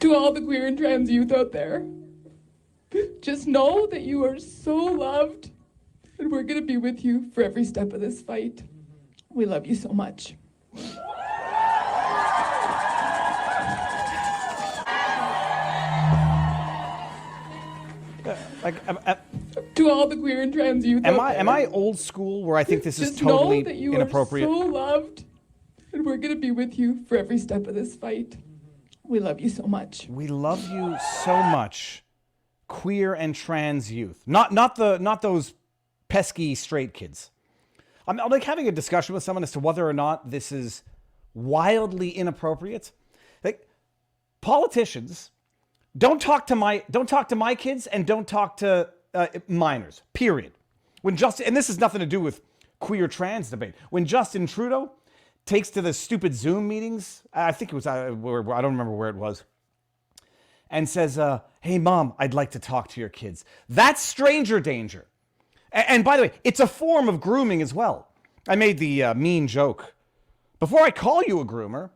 To all the queer and trans youth out there, just know that you are so loved, and we're gonna be with you for every step of this fight. We love you so much. To all the queer and trans youth out there, am I old school where I think this is just totally know that you inappropriate? are so loved, and we're gonna be with you for every step of this fight. We love you so much. We love you so much, queer and trans youth. Not those pesky straight kids. I'm like having a discussion with someone as to whether or not this is wildly inappropriate. Like, politicians don't talk to my kids and don't talk to minors. Period. And this has nothing to do with queer trans debate. When Justin Trudeau takes to the stupid Zoom meetings, I think it was, I don't remember where it was, and says, hey, Mom, I'd like to talk to your kids. That's stranger danger. And by the way, it's a form of grooming as well. I made the mean joke. Before I call you a groomer,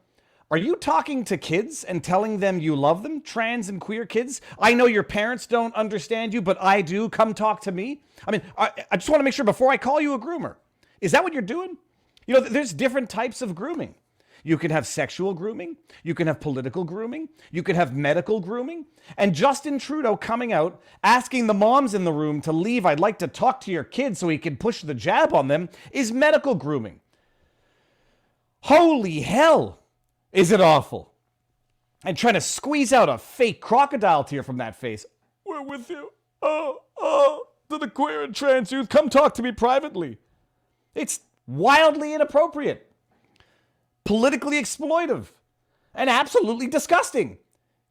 are you talking to kids and telling them you love them, trans and queer kids? I know your parents don't understand you, but I do. Come talk to me. I mean, I just want to make sure before I call you a groomer. Is that what you're doing? You know, there's different types of grooming. You can have sexual grooming. You can have political grooming. You can have medical grooming. And Justin Trudeau coming out, asking the moms in the room to leave, I'd like to talk to your kids so he can push the jab on them, is medical grooming. Holy hell, is it awful. And trying to squeeze out a fake crocodile tear from that face. We're with you. To the queer and trans youth, come talk to me privately. It's wildly inappropriate, politically exploitive, and absolutely disgusting.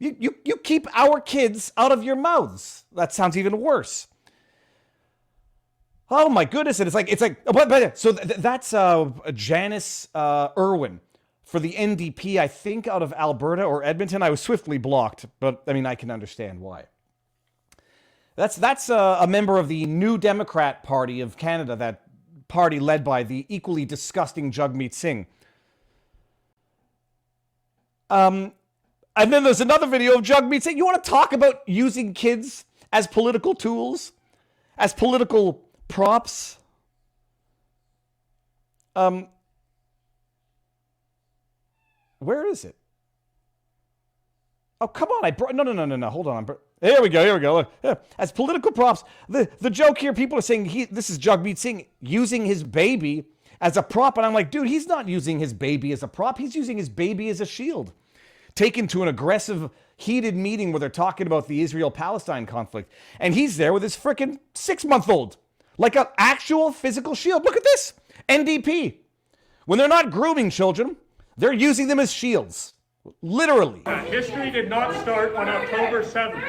You keep our kids out of your mouths. That sounds even worse. Oh my goodness! And it's like. So that's Janice Irwin for the NDP, I think, out of Alberta or Edmonton. I was swiftly blocked, but I mean I can understand why. That's a member of the New Democrat Party of Canada. That party led by the equally disgusting Jagmeet Singh. And then there's another video of Jagmeet Singh. You want to talk about using kids as political tools, as political props? Where is it? Oh, come on. No. Hold on. Here we go. Look. Yeah. As political props. The joke here, people are saying this is Jagmeet Singh using his baby as a prop. And I'm like, dude, he's not using his baby as a prop. He's using his baby as a shield. Taken to an aggressive, heated meeting where they're talking about the Israel-Palestine conflict. And he's there with his frickin' 6-month-old. Like an actual physical shield. Look at this. NDP. When they're not grooming children, they're using them as shields. Literally. History did not start on October 7th.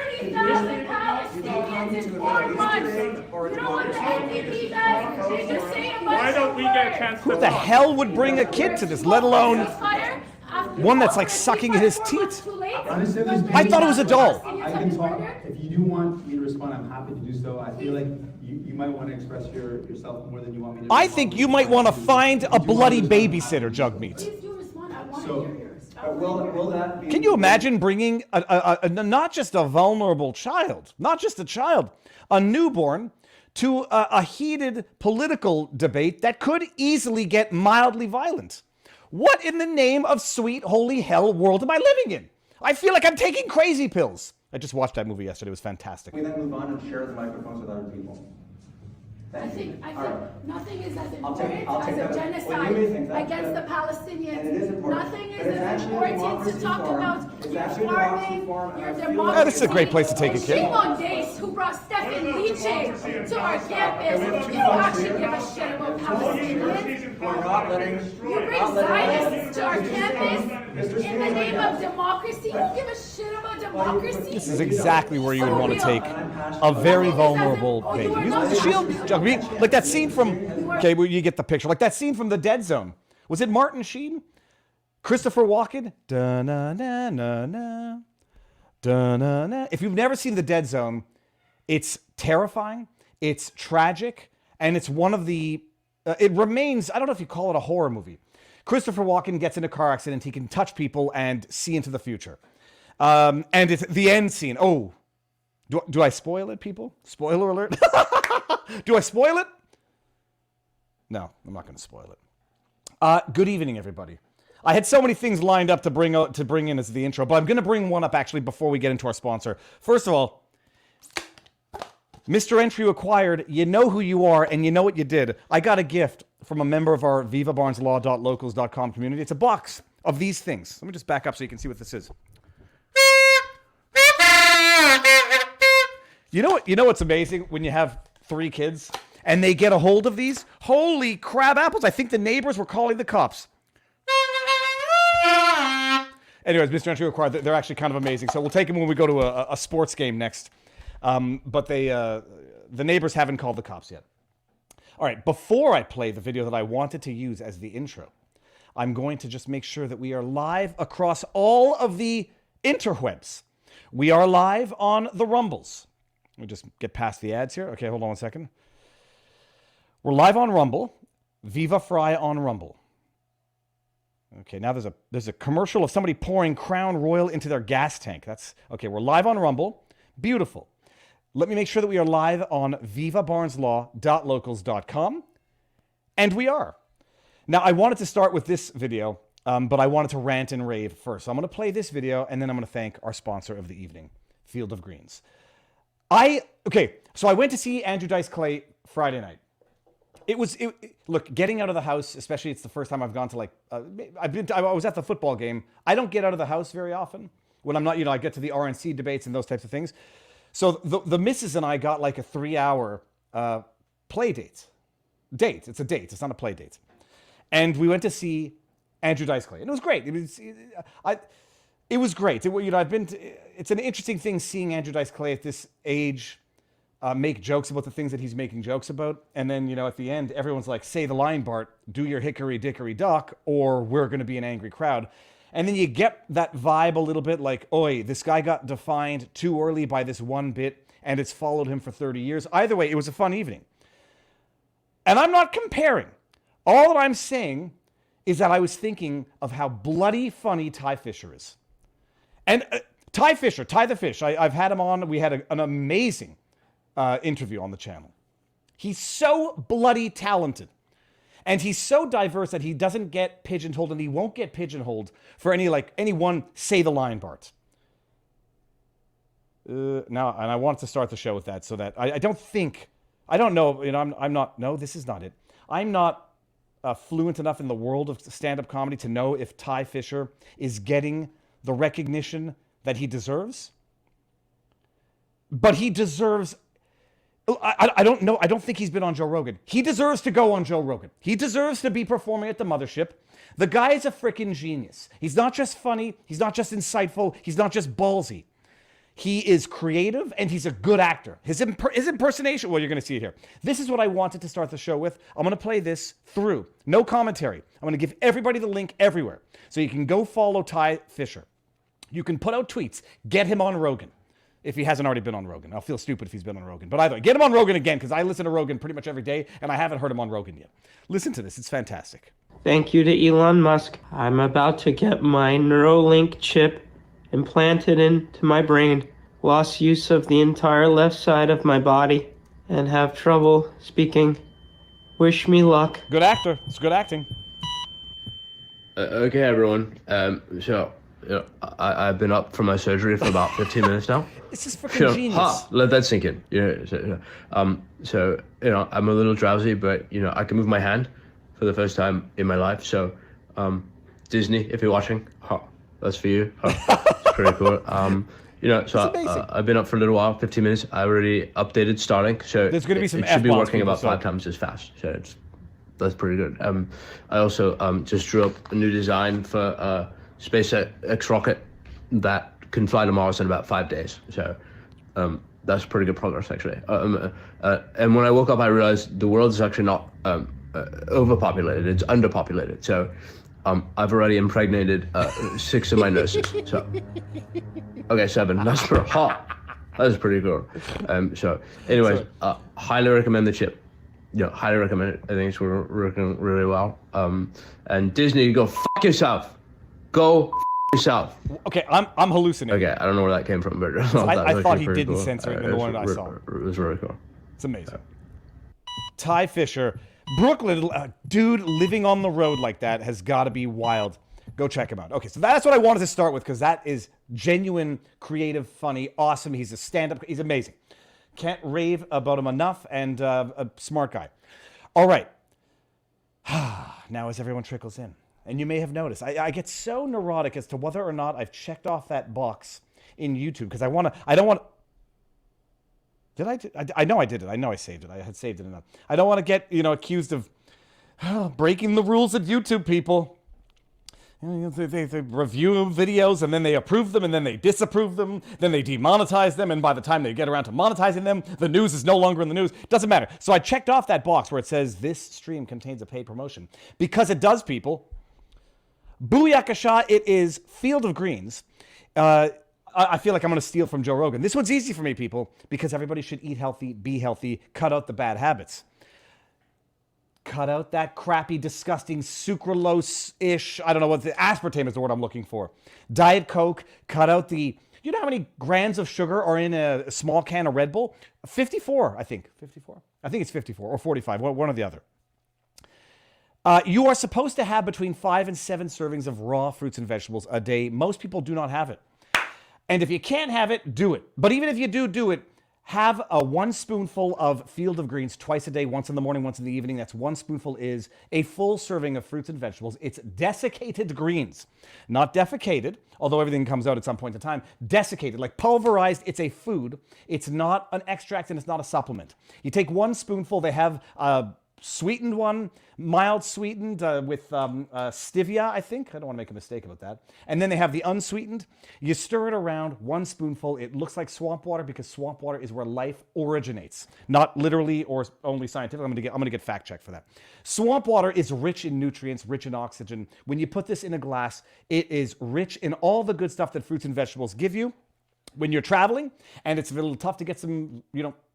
Why don't we get a chance to Who the hell would bring a kid to this, let alone one that's like sucking his teeth? I thought it was a doll. I can talk. If you do want me to respond, I'm happy to do so. I feel like you might want to express yourself more than you want me to. I think you might want to find a bloody babysitter, Jagmeet. Will that be... Can you imagine bringing not just a vulnerable child, not just a child, a newborn, to a heated political debate that could easily get mildly violent? What in the name of sweet holy hell world am I living in? I feel like I'm taking crazy pills. I just watched that movie yesterday. It was fantastic. We then move on and share the microphones with other people. I think right. Nothing is as I'll take important as a that. genocide against the And it Palestinians. is important. Nothing But is it's as actually a important to democracy talk forum. about It's your actually a democracy farming, forum, and your I feel like- democracy. This is a great place to take a kid. Shame on Dace who brought Stefan Leach to our campus. You don't actually give a shit about Palestinians. We're not letting... You bring Zionists to our campus in the name of democracy. You don't give a shit about democracy. This is exactly where you would want to take a very vulnerable baby. Use it as a shield, Jagmeet. Like that scene from, okay, well, you get the picture. Like that scene from The Dead Zone. Was it Martin Sheen? Christopher Walken? Da-na-na-na-na. Da-na-na. If you've never seen The Dead Zone, it's terrifying, it's tragic, and it's one of the, it remains, I don't know if you call it a horror movie. Christopher Walken gets in a car accident, he can touch people and see into the future. And it's the end scene. Oh, do I spoil it, people? Spoiler alert. Do I spoil it? No, I'm not going to spoil it. Good evening, everybody. I had so many things lined up to bring in as the intro, but I'm going to bring one up actually before we get into our sponsor. First of all, Mr. Entry Acquired, you know who you are and you know what you did. I got a gift from a member of our vivabarneslaw.locals.com community. It's a box of these things. Let me just back up so you can see what this is. You know what's amazing when you have 3 kids and they get a hold of these? Holy crab apples. I think the neighbors were calling the cops. Anyways, Mr. Entry Acquired, they're actually kind of amazing. So we'll take them when we go to a sports game next. But the neighbors haven't called the cops yet. All right, before I play the video that I wanted to use as the intro, I'm going to just make sure that we are live across all of the interwebs. We are live on the Rumbles. Let me just get past the ads here. Okay, hold on one second. We're live on Rumble. Viva Fry on Rumble. Okay, now there's a commercial of somebody pouring Crown Royal into their gas tank. That's okay. We're live on Rumble. Beautiful. Let me make sure that we are live on vivabarneslaw.locals.com, and we are. Now, I wanted to start with this video, but I wanted to rant and rave first. So I'm going to play this video, and then I'm going to thank our sponsor of the evening, Field of Greens. So I went to see Andrew Dice Clay Friday night. Look, getting out of the house, especially it's the first time I've gone to I was at the football game. I don't get out of the house very often when I'm not, I get to the RNC debates and those types of things. So the missus and I got like a 3-hour play date. It's a date. It's not a play date. And we went to see Andrew Dice Clay, and it was great. It was great. It's an interesting thing seeing Andrew Dice Clay at this age make jokes about the things that he's making jokes about. And then, at the end, everyone's like, say the line, Bart, do your hickory dickory dock, or we're going to be an angry crowd. And then you get that vibe a little bit like, oi, this guy got defined too early by this one bit, and it's followed him for 30 years. Either way, it was a fun evening. And I'm not comparing. All that I'm saying is that I was thinking of how bloody funny Ty Fisher is. And Ty the Fish, I've had him on. We had an amazing interview on the channel. He's so bloody talented. And he's so diverse that he doesn't get pigeonholed, and he won't get pigeonholed for any one say the line, Bart. Now, and I wanted to start the show with that so that I don't know, this is not it. I'm not fluent enough in the world of stand-up comedy to know if Ty Fisher is getting the recognition that he deserves. But he deserves... I don't know. I don't think he's been on Joe Rogan. He deserves to go on Joe Rogan. He deserves to be performing at the mothership. The guy is a freaking genius. He's not just funny. He's not just insightful. He's not just ballsy. He is creative, and he's a good actor. His impersonation, well, you're going to see it here. This is what I wanted to start the show with. I'm going to play this through. No commentary. I'm going to give everybody the link everywhere. So you can go follow Ty Fisher. You can put out tweets. Get him on Rogan. If he hasn't already been on Rogan. I'll feel stupid if he's been on Rogan. But either way, get him on Rogan again, because I listen to Rogan pretty much every day, and I haven't heard him on Rogan yet. Listen to this. It's fantastic. Thank you to Elon Musk. I'm about to get my Neuralink chip implanted into my brain, lost use of the entire left side of my body, and have trouble speaking. Wish me luck. Good actor. It's good acting. Okay, everyone. I've been up from my surgery for about 15 minutes now. This is freaking genius. Let that sink in. I'm a little drowsy, but I can move my hand for the first time in my life. So, Disney, if you're watching, that's for you. It's pretty cool. I've been up for a little while, 15 minutes. I already updated Starlink, so there's going to be some it should be working about 5 times as fast. So that's pretty good. I also just drew up a new design for SpaceX rocket that can fly to Mars in about 5 days. So that's pretty good progress, actually. And when I woke up, I realized the world is actually not overpopulated, it's underpopulated. So I've already impregnated 6 of my nurses. So, okay, 7. That's pretty hot. That's pretty cool. Anyways, highly recommend the chip. Highly recommend it. I think it's working really well. And Disney, go fuck yourself. Go yourself. Okay, I'm hallucinating. Okay, I don't know where that came from, but I thought he didn't censor it in the one that I saw. It was really cool. It's amazing. Ty Fisher, Brooklyn, dude, living on the road like that has got to be wild. Go check him out. Okay, so that's what I wanted to start with because that is genuine, creative, funny, awesome. He's a stand-up. He's amazing. Can't rave about him enough, and a smart guy. All right. Now as everyone trickles in, and you may have noticed, I get so neurotic as to whether or not I've checked off that box in YouTube because I don't want. Did I? I know I did it. I know I saved it. I had saved it enough. I don't want to get accused of breaking the rules of YouTube, people. They review videos and then they approve them and then they disapprove them, then they demonetize them, and by the time they get around to monetizing them, the news is no longer in the news. Doesn't matter. So I checked off that box where it says this stream contains a paid promotion because it does, people. Booyakasha, it is Field of Greens. I feel like I'm going to steal from Joe Rogan. This one's easy for me, people, because everybody should eat healthy, be healthy, cut out the bad habits. Cut out that crappy, disgusting sucralose-ish, I don't know what the aspartame is the word I'm looking for. Diet Coke, cut out the, you know how many grams of sugar are in a small can of Red Bull? 54, I think. 54? I think it's 54 or 45, one or the other. You are supposed to have between 5 and 7 servings of raw fruits and vegetables a day. Most people do not have it. And if you can't have it, do it. But even if you do it, have a 1 spoonful of Field of Greens twice a day, once in the morning, once in the evening. That's 1 spoonful is a full serving of fruits and vegetables. It's desiccated greens, not defecated, although everything comes out at some point in time. Desiccated, like pulverized, it's a food. It's not an extract and it's not a supplement. You take 1 spoonful, they have a sweetened one, mild sweetened with stevia, I think. I don't want to make a mistake about that. And then they have the unsweetened. You stir it around, 1 spoonful. It looks like swamp water because swamp water is where life originates. Not literally or only scientifically. I'm gonna get fact checked for that. Swamp water is rich in nutrients, rich in oxygen. When you put this in a glass, it is rich in all the good stuff that fruits and vegetables give you. When you're traveling and it's a little tough to get some,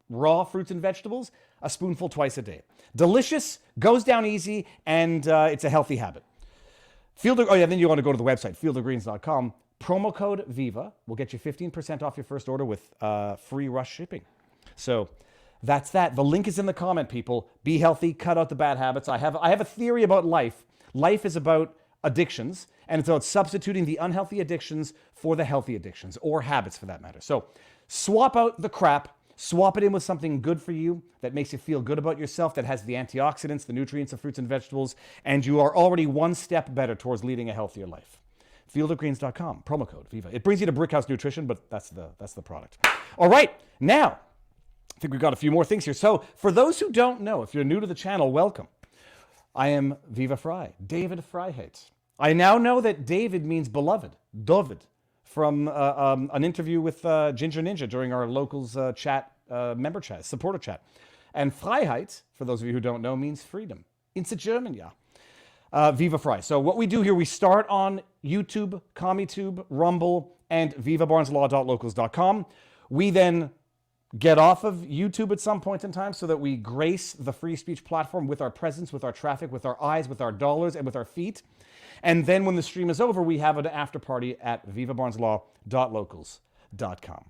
raw fruits and vegetables, a spoonful twice a day. Delicious, goes down easy, and it's a healthy habit. Then you want to go to the website, fieldofgreens.com. Promo code VIVA will get you 15% off your first order with free rush shipping. So that's that. The link is in the comment, people. Be healthy, cut out the bad habits. I have a theory about life. Life is about addictions, and it's about substituting the unhealthy addictions for the healthy addictions, or habits for that matter. So swap out the crap. Swap it in with something good for you that makes you feel good about yourself, that has the antioxidants, the nutrients of fruits and vegetables, and you are already 1 step better towards leading a healthier life. Fieldofgreens.com, promo code VIVA. It brings you to Brickhouse Nutrition, but that's the product. All right, now, I think we've got a few more things here. So for those who don't know, if you're new to the channel, welcome. I am Viva Fry, David Freiheit. I now know that David means beloved, David, from an interview with Ginger Ninja during our locals chat, member chat, supporter chat. And Freiheit, for those of you who don't know, means freedom. It's a German, yeah. Viva Fry. So what we do here, we start on YouTube, CommiTube, Rumble, and vivabarneslaw.locals.com. We then get off of YouTube at some point in time so that we grace the free speech platform with our presence, with our traffic, with our eyes, with our dollars, and with our feet. And then when the stream is over, we have an after party at vivabarneslaw.locals.com.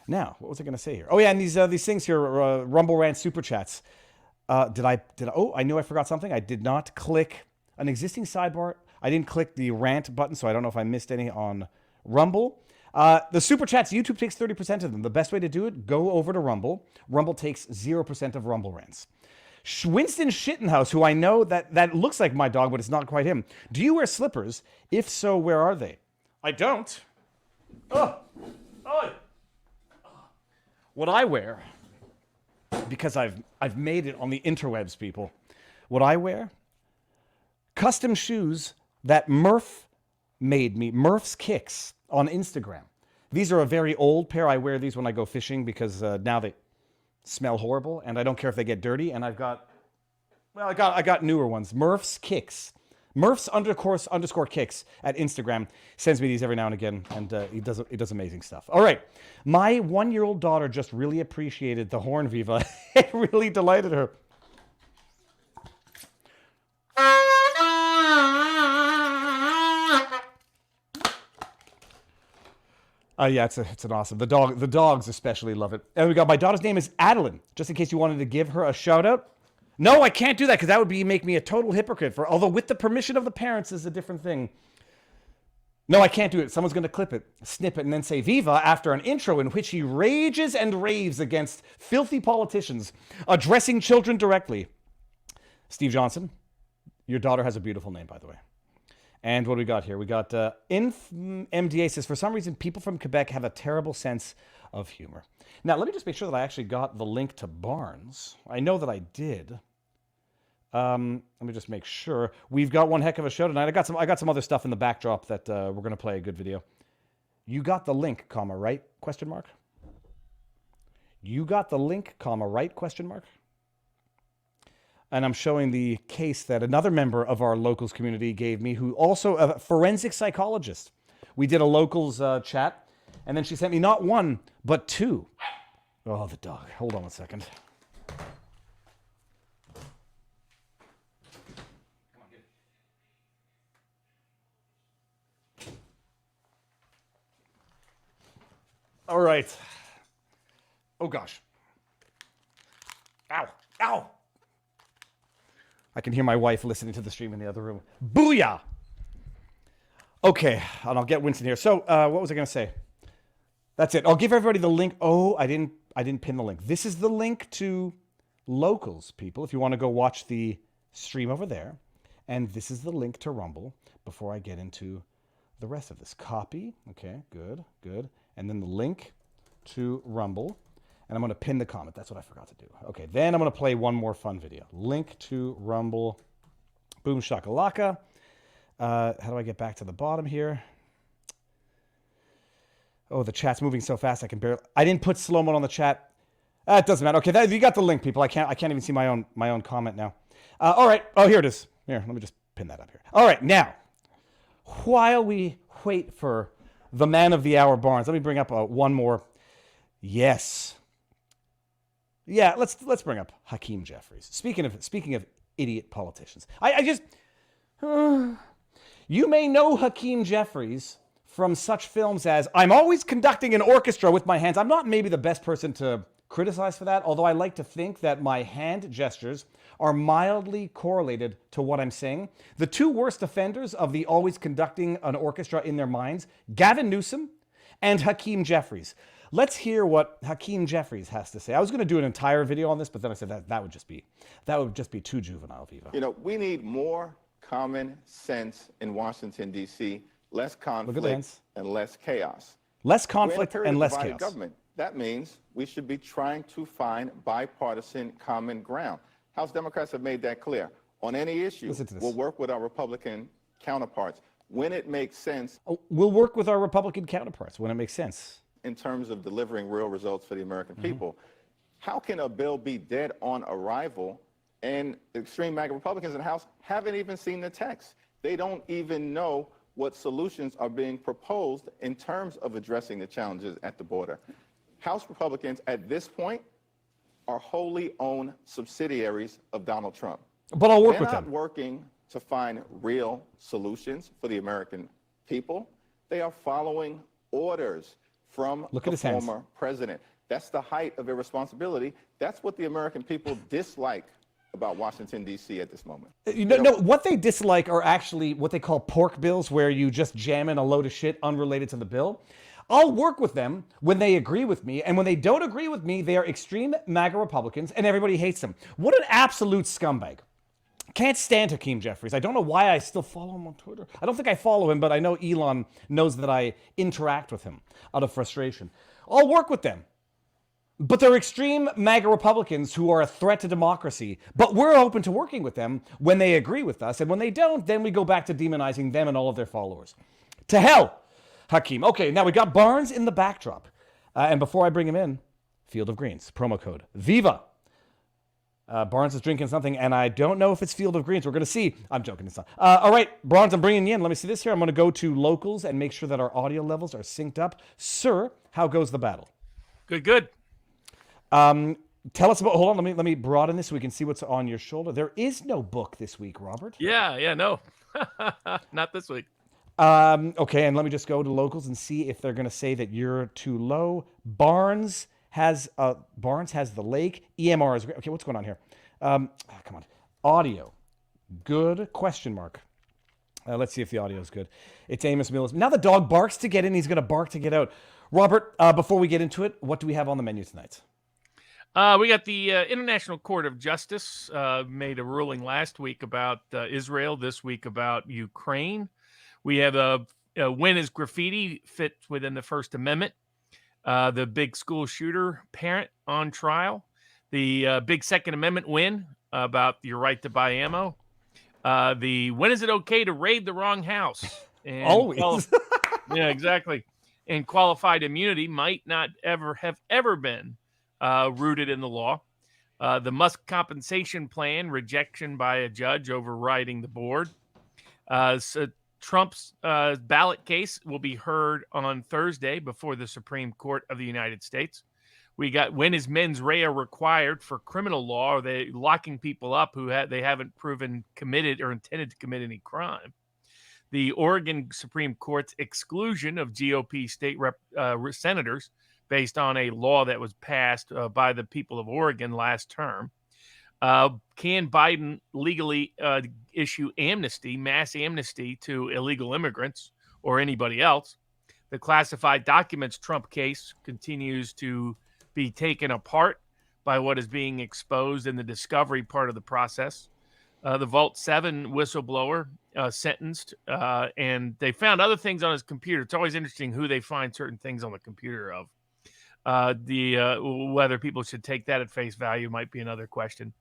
Now, what was I going to say here? Oh yeah, and these things here, Rumble Rant Super Chats. Oh, I knew I forgot something. I did not click an existing sidebar. I didn't click the rant button, so I don't know if I missed any on Rumble. The Super Chats, YouTube takes 30% of them. The best way to do it, go over to Rumble. Rumble takes 0% of Rumble rants. Winston Shittenhouse, who I know that looks like my dog, but it's not quite him. Do you wear slippers? If so, where are they? I don't. Oh. What I wear, because I've made it on the interwebs, people. What I wear? Custom shoes that Murph made me. Murph's Kicks on Instagram. These are a very old pair. I wear these when I go fishing because now they smell horrible, and I don't care if they get dirty. And I got newer ones. Murph's Kicks. Murph's __ kicks at Instagram sends me these every now and again, and he does amazing stuff. All right, my 1-year-old daughter just really appreciated the horn, Viva. It really delighted her. Yeah, it's an awesome. The dogs especially love it. And we got my daughter's name is Adeline. Just in case you wanted to give her a shout out. No, I can't do that because that would make me a total hypocrite. Although with the permission of the parents is a different thing. No, I can't do it. Someone's going to clip it, snip it, and then say Viva after an intro in which he rages and raves against filthy politicians, addressing children directly. Steve Johnson, your daughter has a beautiful name, by the way. And what do we got here? We got MDA says, for some reason, people from Quebec have a terrible sense of humor. Now, let me just make sure that I actually got the link to Barnes. I know that I did. Let me just make sure. We've got one heck of a show tonight. I got some other stuff in the backdrop that we're going to play a good video. You got the link, comma, right? Question mark. You got the link, comma, right? Question mark. And I'm showing the case that another member of our locals community gave me, who also a forensic psychologist. We did a locals chat, and then she sent me not one, but two. Oh, the dog. Hold on a second. All right. Oh, gosh. Ow. Ow. I can hear my wife listening to the stream in the other room. Booyah! Okay, and I'll get Winston here. So, what was I going to say? That's it. I'll give everybody the link. Oh, I didn't pin the link. This is the link to locals, people, if you want to go watch the stream over there. And this is the link to Rumble before I get into the rest of this. Copy. Okay, good, good. And then the link to Rumble. And I'm going to pin the comment. That's what I forgot to do. Okay, then I'm going to play one more fun video. Link to Rumble. Boom shakalaka. How do I get back to the bottom here? Oh, the chat's moving so fast I can barely... I didn't put slow-mo on the chat. It doesn't matter. Okay, you got the link, people. I can't even see my own comment now. All right. Oh, here it is. Here, let me just pin that up here. All right, now, while we wait for the man of the hour, Barnes, let me bring up one more. Yes. Yeah, let's bring up Hakeem Jeffries. Speaking of idiot politicians, I just you may know Hakeem Jeffries from such films as I'm always conducting an orchestra with my hands. I'm not maybe the best person to criticize for that, although I like to think that my hand gestures are mildly correlated to what I'm saying. The two worst offenders of the always conducting an orchestra in their minds, Gavin Newsom and Hakeem Jeffries. Let's hear what Hakeem Jeffries has to say. I was going to do an entire video on this, but then I said that would just be too juvenile, Viva. You know, we need more common sense in Washington, D.C., less conflict and less chaos. Less conflict and less chaos. Government. That means we should be trying to find bipartisan common ground. House Democrats have made that clear. On any issue, we'll work with our Republican counterparts when it makes sense. Oh, we'll work with our Republican counterparts when it makes sense. In terms of delivering real results for the American people. How can a bill be dead on arrival and extreme MAGA Republicans in the House haven't even seen the text? They don't even know what solutions are being proposed in terms of addressing the challenges at the border. House Republicans at this point are wholly owned subsidiaries of Donald Trump. But I'll work with them. They're not working to find real solutions for the American people. They are following orders from the former president. That's the height of irresponsibility. That's what the American people dislike about Washington, D.C. at this moment. No, what they dislike are actually what they call pork bills, where you just jam in a load of shit unrelated to the bill. I'll work with them when they agree with me, and when they don't agree with me, they are extreme MAGA Republicans, and everybody hates them. What an absolute scumbag. Can't stand Hakeem Jeffries. I don't know why I still follow him on Twitter. I don't think I follow him, but I know Elon knows that I interact with him out of frustration. I'll work with them. But they're extreme MAGA Republicans who are a threat to democracy. But we're open to working with them when they agree with us. And when they don't, then we go back to demonizing them and all of their followers. To hell, Hakeem. Okay, now we got Barnes in the backdrop. And before I bring him in, Field of Greens, promo code Viva. Barnes is drinking something, and I don't know if it's Field of Greens. We're going to see. I'm joking. It's not. All right, Barnes, I'm bringing you in. Let me see this here. I'm going to go to locals and make sure that our audio levels are synced up. Sir, how goes the battle? Good. Tell us about. Hold on. Let me broaden this so we can see what's on your shoulder. There is no book this week, Robert. Yeah. No, not this week. Okay, and let me just go to locals and see if they're going to say that you're too low. Barnes has the lake. EMR is great. Okay, what's going on here? Come on. Audio. Good question mark. Let's see if the audio is good. It's Amos Mills. Now the dog barks to get in. He's going to bark to get out. Robert, before we get into it, what do we have on the menu tonight? We got the International Court of Justice made a ruling last week about Israel, this week about Ukraine. We have when is graffiti fit within the First Amendment? The big school shooter parent on trial. The big Second Amendment win about your right to buy ammo. When is it okay to raid the wrong house? And Always. yeah, exactly. And qualified immunity might not have ever been rooted in the law. The Musk compensation plan, rejection by a judge overriding the board. So Trump's ballot case will be heard on Thursday before the Supreme Court of the United States. We got when is mens rea required for criminal law? Are they locking people up who they haven't proven committed or intended to commit any crime? The Oregon Supreme Court's exclusion of GOP state senators based on a law that was passed by the people of Oregon last term. Can Biden legally issue amnesty, mass amnesty to illegal immigrants or anybody else? The classified documents Trump case continues to be taken apart by what is being exposed in the discovery part of the process. The Vault 7 whistleblower sentenced, and they found other things on his computer. It's always interesting who they find certain things on the computer of. Whether people should take that at face value might be another question.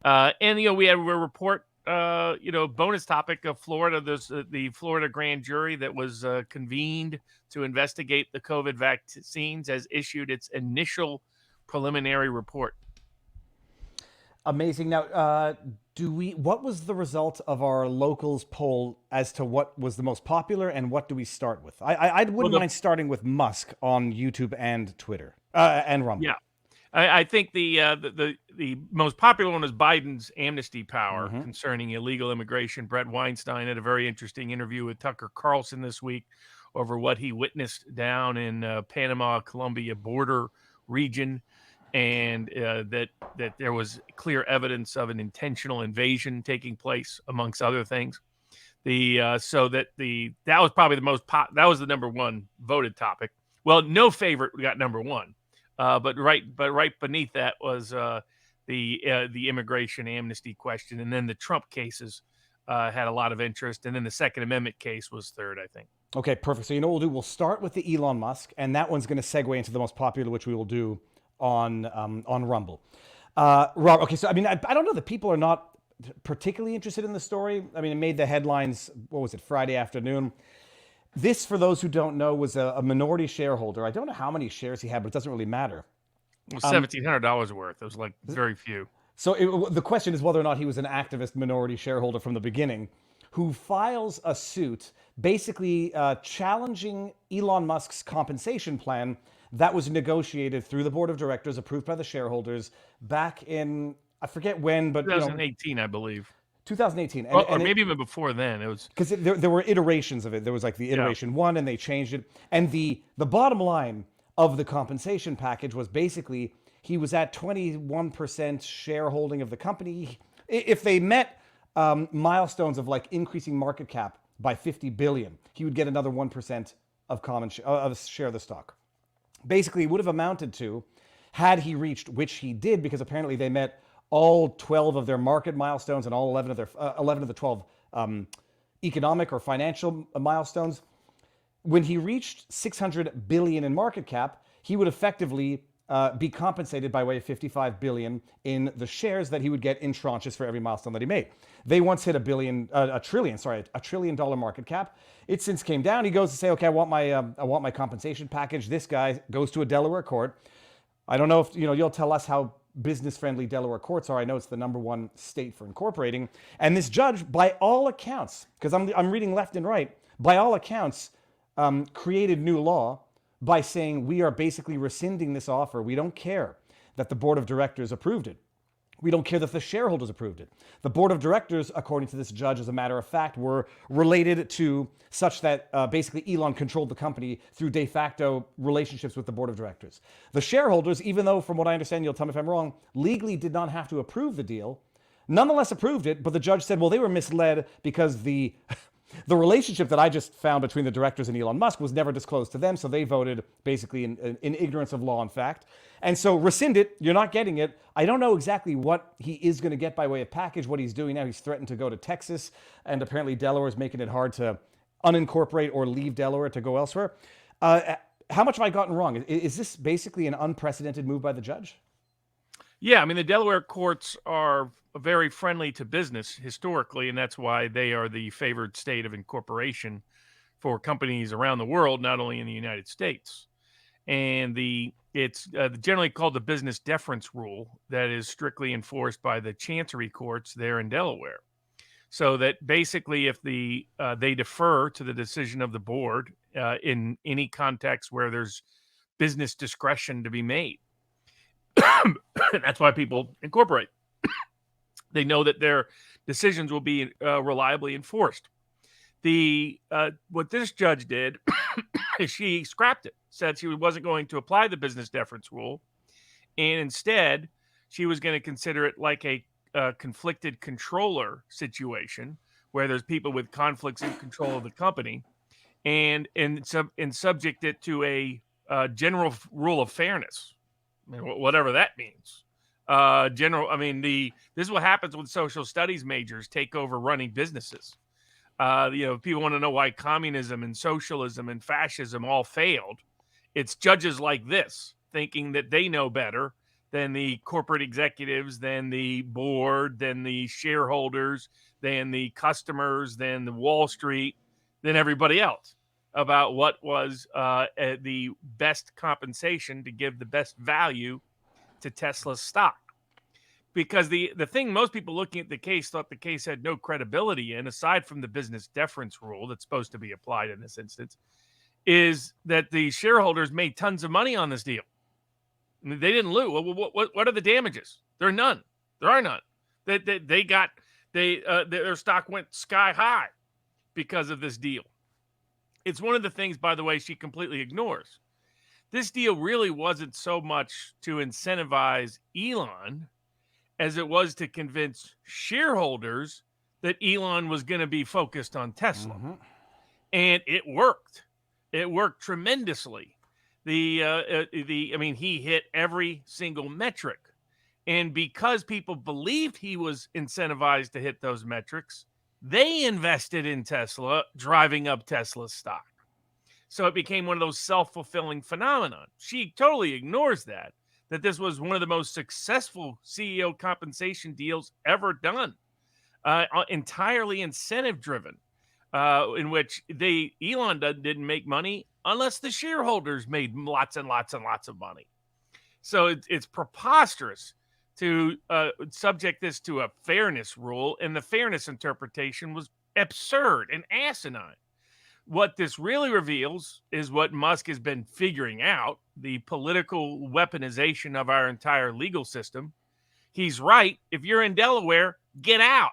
And we have a report, bonus topic of Florida. There's the Florida grand jury that was convened to investigate the COVID vaccines has issued its initial preliminary report. Amazing. Now, what was the result of our locals poll as to what was the most popular, and what do we start with? I wouldn't mind starting with Musk on YouTube and Twitter and Rumble. Yeah, I think the most popular one is Biden's amnesty power concerning illegal immigration. Brett Weinstein had a very interesting interview with Tucker Carlson this week over what he witnessed down in Panama-Colombia border region. And that there was clear evidence of an intentional invasion taking place, amongst other things. That was probably that was the number one voted topic. Well, no favorite got number one, but right beneath that was the immigration amnesty question, and then the Trump cases had a lot of interest, and then the Second Amendment case was third, I think. Okay, perfect. So you know what we'll do? We'll start with the Elon Musk, and that one's going to segue into the most popular, which we will do on Rumble. Rob, okay, so I mean, I don't know that people are not particularly interested in the story. I mean, it made the headlines, what was it, Friday afternoon. This, for those who don't know, was a minority shareholder. I don't know how many shares he had, but it doesn't really matter. It was $1,700 worth. It was like very few. So the question is whether or not he was an activist minority shareholder from the beginning who files a suit basically challenging Elon Musk's compensation plan that was negotiated through the board of directors, approved by the shareholders back in, I forget when, but 2018, I believe. 2018. Or maybe even before then. It was because there were iterations of it. There was like the iteration 1, and they changed it. And the bottom line of the compensation package was basically he was at 21% shareholding of the company. If they met milestones of like increasing market cap by 50 billion, he would get another 1% of share of the stock. Basically, it would have amounted to, had he reached, which he did, because apparently they met all 12 of their market milestones and all 11 of the 12 economic or financial milestones. When he reached 600 billion in market cap, he would effectively be compensated by way of 55 billion in the shares that he would get in tranches for every milestone that he made. They once hit a trillion dollar market cap. It since came down. He goes to say, okay, I want my compensation package. This guy goes to a Delaware court. I don't know if you'll tell us how business-friendly Delaware courts are. I know it's the number one state for incorporating. And this judge, by all accounts, because I'm reading left and right, by all accounts, created new law by saying we are basically rescinding this offer. We don't care that the board of directors approved it. We don't care that the shareholders approved it. The board of directors, according to this judge, as a matter of fact, were related to such that basically Elon controlled the company through de facto relationships with the board of directors. The shareholders, even though from what I understand, you'll tell me if I'm wrong, legally did not have to approve the deal, nonetheless approved it, but the judge said, well, they were misled because the relationship that I just found between the directors and Elon Musk was never disclosed to them, so they voted basically in ignorance of law and fact. And so rescind it, you're not getting it. I don't know exactly what he is going to get by way of package, what he's doing now. He's threatened to go to Texas, and apparently Delaware is making it hard to unincorporate or leave Delaware to go elsewhere. How much have I gotten wrong? Is this basically an unprecedented move by the judge? Yeah, I mean, the Delaware courts are very friendly to business historically, and that's why they are the favored state of incorporation for companies around the world, not only in the United States. And it's generally called the business deference rule that is strictly enforced by the chancery courts there in Delaware. So that basically if they defer to the decision of the board in any context where there's business discretion to be made. That's why people incorporate. They know that their decisions will be reliably enforced. What this judge did is she scrapped it, said she wasn't going to apply the business deference rule, and instead she was going to consider it like a conflicted controller situation where there's people with conflicts in control of the company, and subject it to a general rule of fairness. I mean, whatever that means. This is what happens when social studies majors take over running businesses. People want to know why communism and socialism and fascism all failed. It's judges like this thinking that they know better than the corporate executives, than the board, than the shareholders, than the customers, than the Wall Street, than everybody else about what was the best compensation to give the best value to Tesla's stock. Because the thing most people looking at the case thought the case had no credibility in, aside from the business deference rule that's supposed to be applied in this instance, is that the shareholders made tons of money on this deal. I mean, they didn't lose. What are the damages? There are none. There are none. Their stock went sky high because of this deal. It's one of the things, by the way, she completely ignores. This deal really wasn't so much to incentivize Elon as it was to convince shareholders that Elon was going to be focused on Tesla. Mm-hmm. And it worked. It worked tremendously. He hit every single metric. And because people believed he was incentivized to hit those metrics, they invested in Tesla, driving up Tesla's stock. So it became one of those self-fulfilling phenomenon. She totally ignores that this was one of the most successful CEO compensation deals ever done, entirely incentive-driven, in which Elon didn't make money unless the shareholders made lots and lots and lots of money. So it's preposterous to subject this to a fairness rule, and the fairness interpretation was absurd and asinine. What this really reveals is what Musk has been figuring out, the political weaponization of our entire legal system. He's right. If you're in Delaware, get out.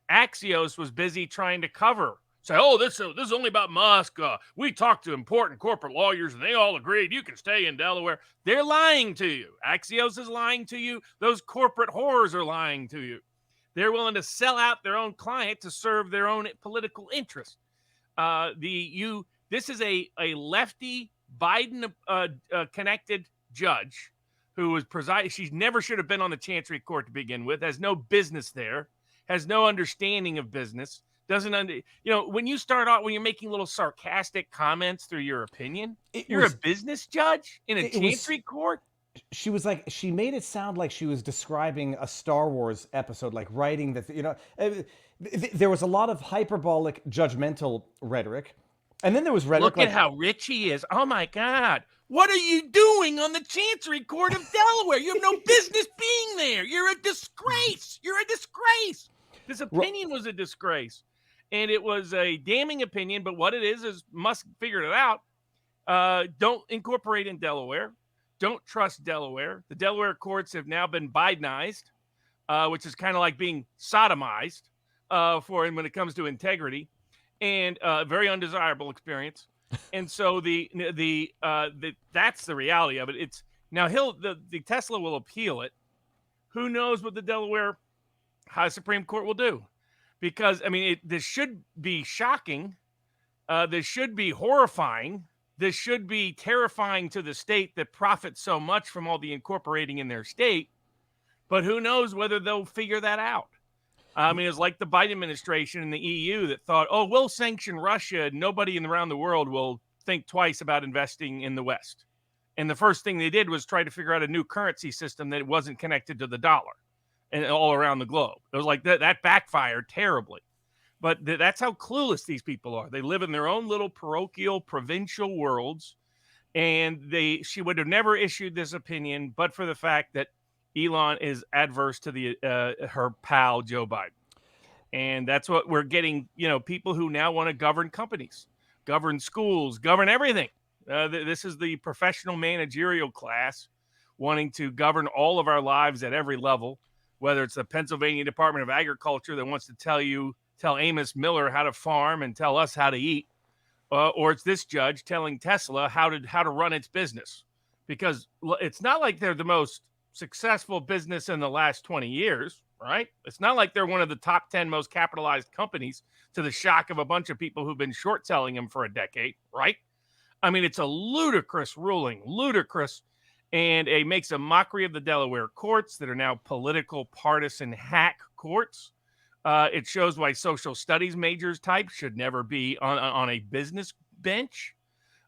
Axios was busy trying to cover. Say, this is only about Musk. We talked to important corporate lawyers, and they all agreed you can stay in Delaware. They're lying to you. Axios is lying to you. Those corporate whores are lying to you. They're willing to sell out their own client to serve their own political interest. This is a lefty Biden connected judge who was presiding. She never should have been on the Chancery Court to begin with. Has no business there. Has no understanding of business. When you start out, when you're making little sarcastic comments through your opinion, you're a business judge in a Chancery Court. She made it sound like she was describing a Star Wars episode, like writing there was a lot of hyperbolic, judgmental rhetoric. And then there was rhetoric. Look at how rich he is. Oh, my God. What are you doing on the Chancery Court of Delaware? You have no business being there. You're a disgrace. You're a disgrace. This opinion was a disgrace. And it was a damning opinion. But what it is Musk figured it out. Don't incorporate in Delaware. Don't trust Delaware. The Delaware courts have now been Bidenized. which is kind of like being sodomized for him when it comes to integrity, and very undesirable experience. And so that's the reality of it. It's now the Tesla will appeal it. Who knows what the Delaware High Supreme Court will do? Because I mean, this should be shocking. This should be horrifying. This should be terrifying to the state that profits so much from all the incorporating in their state. But who knows whether they'll figure that out? I mean, it's like the Biden administration and the EU that thought, oh, we'll sanction Russia and nobody around the world will think twice about investing in the West. And the first thing they did was try to figure out a new currency system that wasn't connected to the dollar and all around the globe. It was like that backfired terribly. But that's how clueless these people are. They live in their own little parochial, provincial worlds. And she would have never issued this opinion, but for the fact that Elon is adverse to her pal, Joe Biden. And that's what we're getting, people who now want to govern companies, govern schools, govern everything. This is the professional managerial class wanting to govern all of our lives at every level, whether it's the Pennsylvania Department of Agriculture that wants to tell Amos Miller how to farm and tell us how to eat, or it's this judge telling Tesla how to run its business. Because it's not like they're the most successful business in the last 20 years, right? It's not like they're one of the top 10 most capitalized companies to the shock of a bunch of people who've been short selling them for a decade, right? I mean, it's a ludicrous ruling, and it makes a mockery of the Delaware courts that are now political, partisan hack courts. It shows why social studies majors type should never be on a business bench.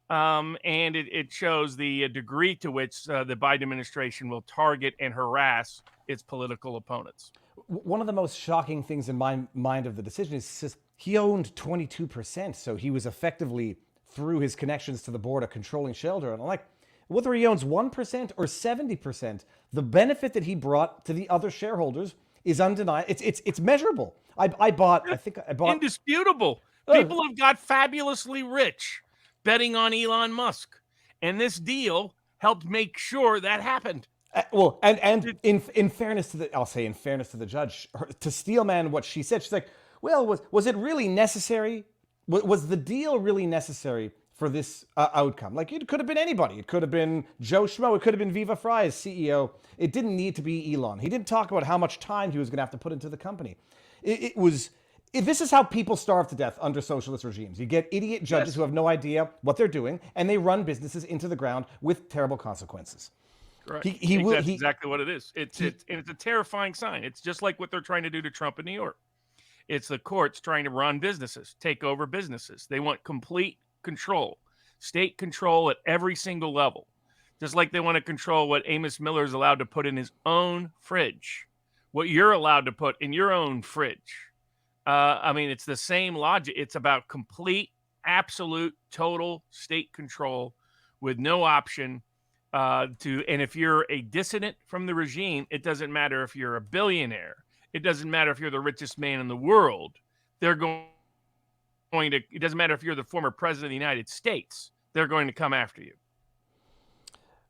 And it shows the degree to which the Biden administration will target and harass its political opponents. One of the most shocking things in my mind of the decision is he owned 22%. So he was effectively, through his connections to the board, a controlling shareholder. And I'm like, whether he owns 1% or 70%, the benefit that he brought to the other shareholders is undeniable. It's measurable. I bought indisputable. People have got fabulously rich betting on Elon Musk, and this deal helped make sure that happened. In fairness to the judge, to Steelman, what she said, she's like, well, was it really necessary? Was the deal really necessary for this outcome? Like, it could have been anybody. It could have been Joe Schmo. It could have been Viva Fry's CEO. It didn't need to be Elon. He didn't talk about how much time he was going to have to put into the company. This is how people starve to death under socialist regimes. You get idiot judges who have no idea what they're doing, and they run businesses into the ground with terrible consequences. Correct. That's exactly what it is. It's a terrifying sign. It's just like what they're trying to do to Trump in New York. It's the courts trying to run businesses, take over businesses. They want complete control, state control at every single level. Just like they want to control what Amos Miller is allowed to put in his own fridge, what you're allowed to put in your own fridge. I mean, it's the same logic. It's about complete, absolute, total state control with no option and if you're a dissident from the regime, it doesn't matter if you're a billionaire. It doesn't matter if you're the richest man in the world. They're going to, it doesn't matter if you're the former president of the United States. They're going to come after you.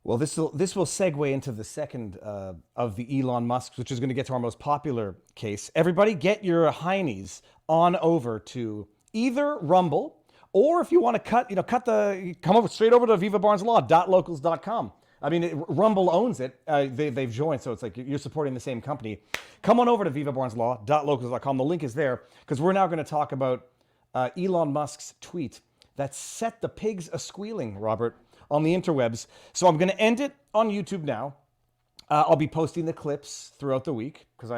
Well, this will segue into the second of the Elon Musk, which is going to get to our most popular case. Everybody get your heinies on over to either Rumble, or if you want to come over straight over to vivabarneslaw.locals.com. I mean, Rumble owns it. They've joined, so it's like you're supporting the same company. Come on over to vivabarneslaw.locals.com. The link is there, because we're now going to talk about Elon Musk's tweet that set the pigs a-squealing, Robert, on the interwebs. So I'm going to end it on YouTube now. I'll be posting the clips throughout the week, because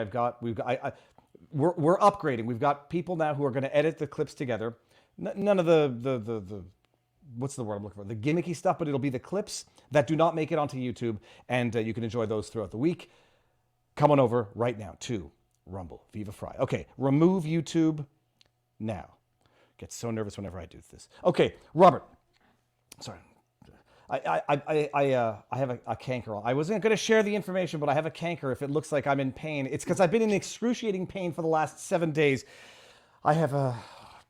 we're upgrading. We've got people now who are going to edit the clips together. None of the what's the word I'm looking for? The gimmicky stuff, but it'll be the clips that do not make it onto YouTube, and you can enjoy those throughout the week. Come on over right now to Rumble, Viva Fry. Okay, remove YouTube now. Get so nervous whenever I do this. Okay, Robert. Sorry. I have a canker. I wasn't going to share the information, but I have a canker if it looks like I'm in pain. It's because I've been in excruciating pain for the last 7 days. I have a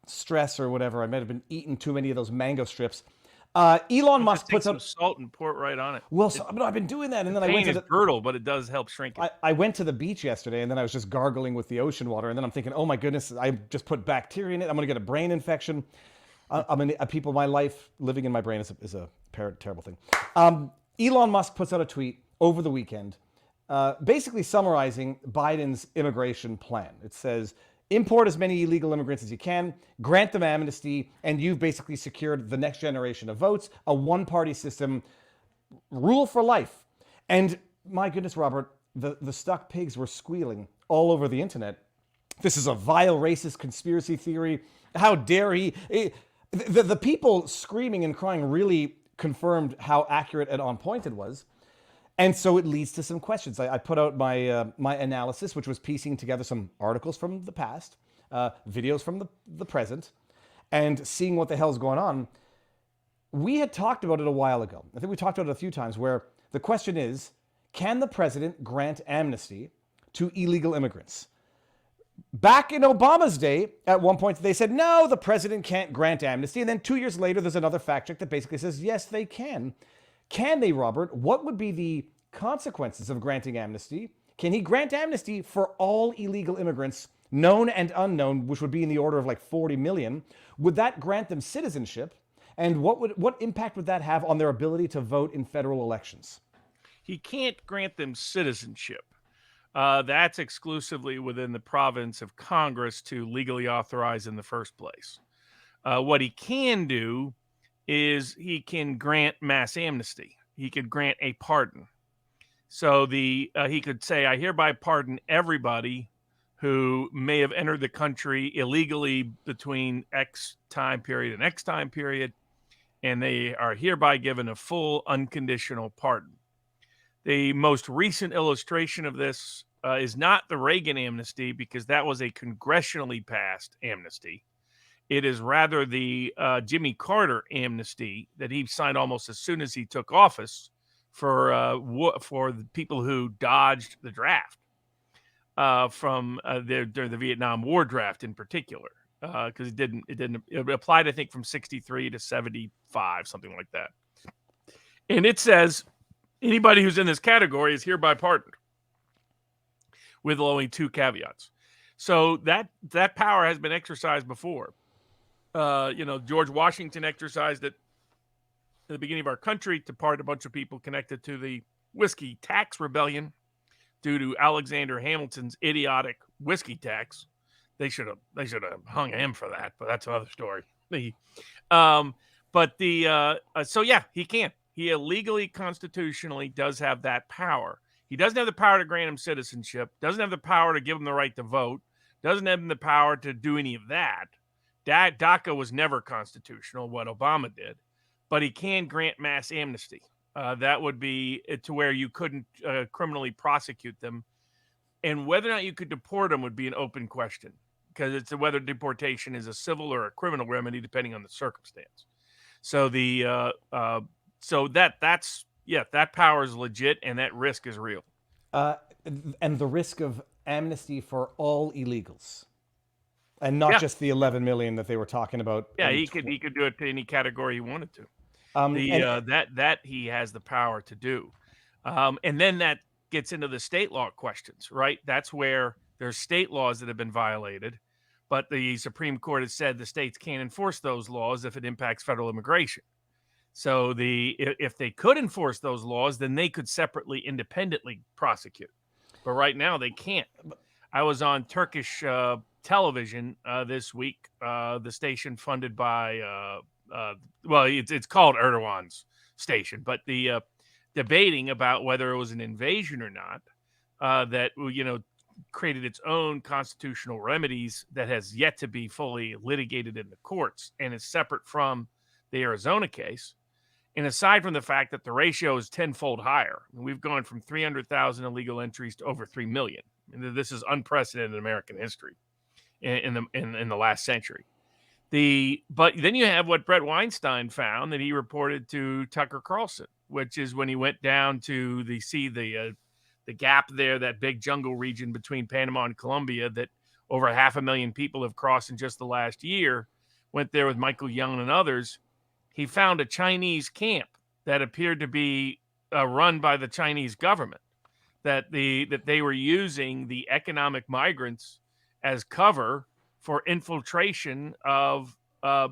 stress or whatever. I might have been eating too many of those mango strips. Elon Musk Take puts some out. salt and pour it right on it. Well, I've been doing that, and then I went Pain to is brutal, but it does help shrink it. I went to the beach yesterday, and then I was just gargling with the ocean water, and then I'm thinking, oh my goodness, I just put bacteria in it. I'm going to get a brain infection. My life living in my brain is a terrible thing. Elon Musk puts out a tweet over the weekend, basically summarizing Biden's immigration plan. It says, import as many illegal immigrants as you can, grant them amnesty, and you've basically secured the next generation of votes, a one-party system, rule for life. And my goodness, Robert, the stuck pigs were squealing all over the internet. This is a vile racist conspiracy theory. How dare he? The people screaming and crying really confirmed how accurate and on point it was. And so it leads to some questions. I put out my analysis, which was piecing together some articles from the past, videos from the present, and seeing what the hell's going on. We had talked about it a while ago. I think we talked about it a few times, where the question is, can the president grant amnesty to illegal immigrants? Back in Obama's day, at one point, they said, no, the president can't grant amnesty. And then 2 years later, there's another fact check that basically says, yes, they can. Can they, Robert? What would be the consequences of granting amnesty? Can he grant amnesty for all illegal immigrants, known and unknown, which would be in the order of like 40 million? Would that grant them citizenship? And what impact would that have on their ability to vote in federal elections? He can't grant them citizenship. That's exclusively within the province of Congress to legally authorize in the first place. What he can do is he can grant mass amnesty. He could grant a pardon. So he could say, I hereby pardon everybody who may have entered the country illegally between X time period and X time period, and they are hereby given a full unconditional pardon. The most recent illustration of this is not the Reagan amnesty, because that was a congressionally passed amnesty. It is rather the Jimmy Carter amnesty that he signed almost as soon as he took office for the people who dodged the draft from the Vietnam War draft in particular, because it applied, I think, from 63 to 75, something like that. And it says anybody who's in this category is hereby pardoned, with only two caveats. So that power has been exercised before. George Washington exercised it at the beginning of our country to pardon a bunch of people connected to the whiskey tax rebellion due to Alexander Hamilton's idiotic whiskey tax. They should have hung him for that, but that's another story. So yeah, he can. He illegally, constitutionally does have that power. He doesn't have the power to grant him citizenship, doesn't have the power to give him the right to vote, doesn't have the power to do any of that. DACA was never constitutional, what Obama did, but he can grant mass amnesty. That would be to where you couldn't criminally prosecute them. And whether or not you could deport them would be an open question, because it's whether deportation is a civil or a criminal remedy, depending on the circumstance. So that power is legit, and that risk is real. And the risk of amnesty for all illegals, and not just the 11 million that they were talking about. Yeah, he could do it to any category he wanted to. That he has the power to do. And then that gets into the state law questions, right? That's where there's state laws that have been violated, but the Supreme Court has said the states can't enforce those laws if it impacts federal immigration. So if they could enforce those laws, then they could separately, independently prosecute. But right now they can't. I was on Turkish television this week, the station funded by, it's called Erdogan's station, but the debating about whether it was an invasion or not, that created its own constitutional remedies that has yet to be fully litigated in the courts, and is separate from the Arizona case. And aside from the fact that the ratio is tenfold higher, we've gone from 300,000 illegal entries to over 3 million. And this is unprecedented in American history in the last century. But then you have what Brett Weinstein found that he reported to Tucker Carlson, which is when he went down to the gap there, that big jungle region between Panama and Colombia that over 500,000 people have crossed in just the last year, went there with Michael Young and others. he found a Chinese camp that appeared to be run by the Chinese government, that they were using the economic migrants as cover for infiltration of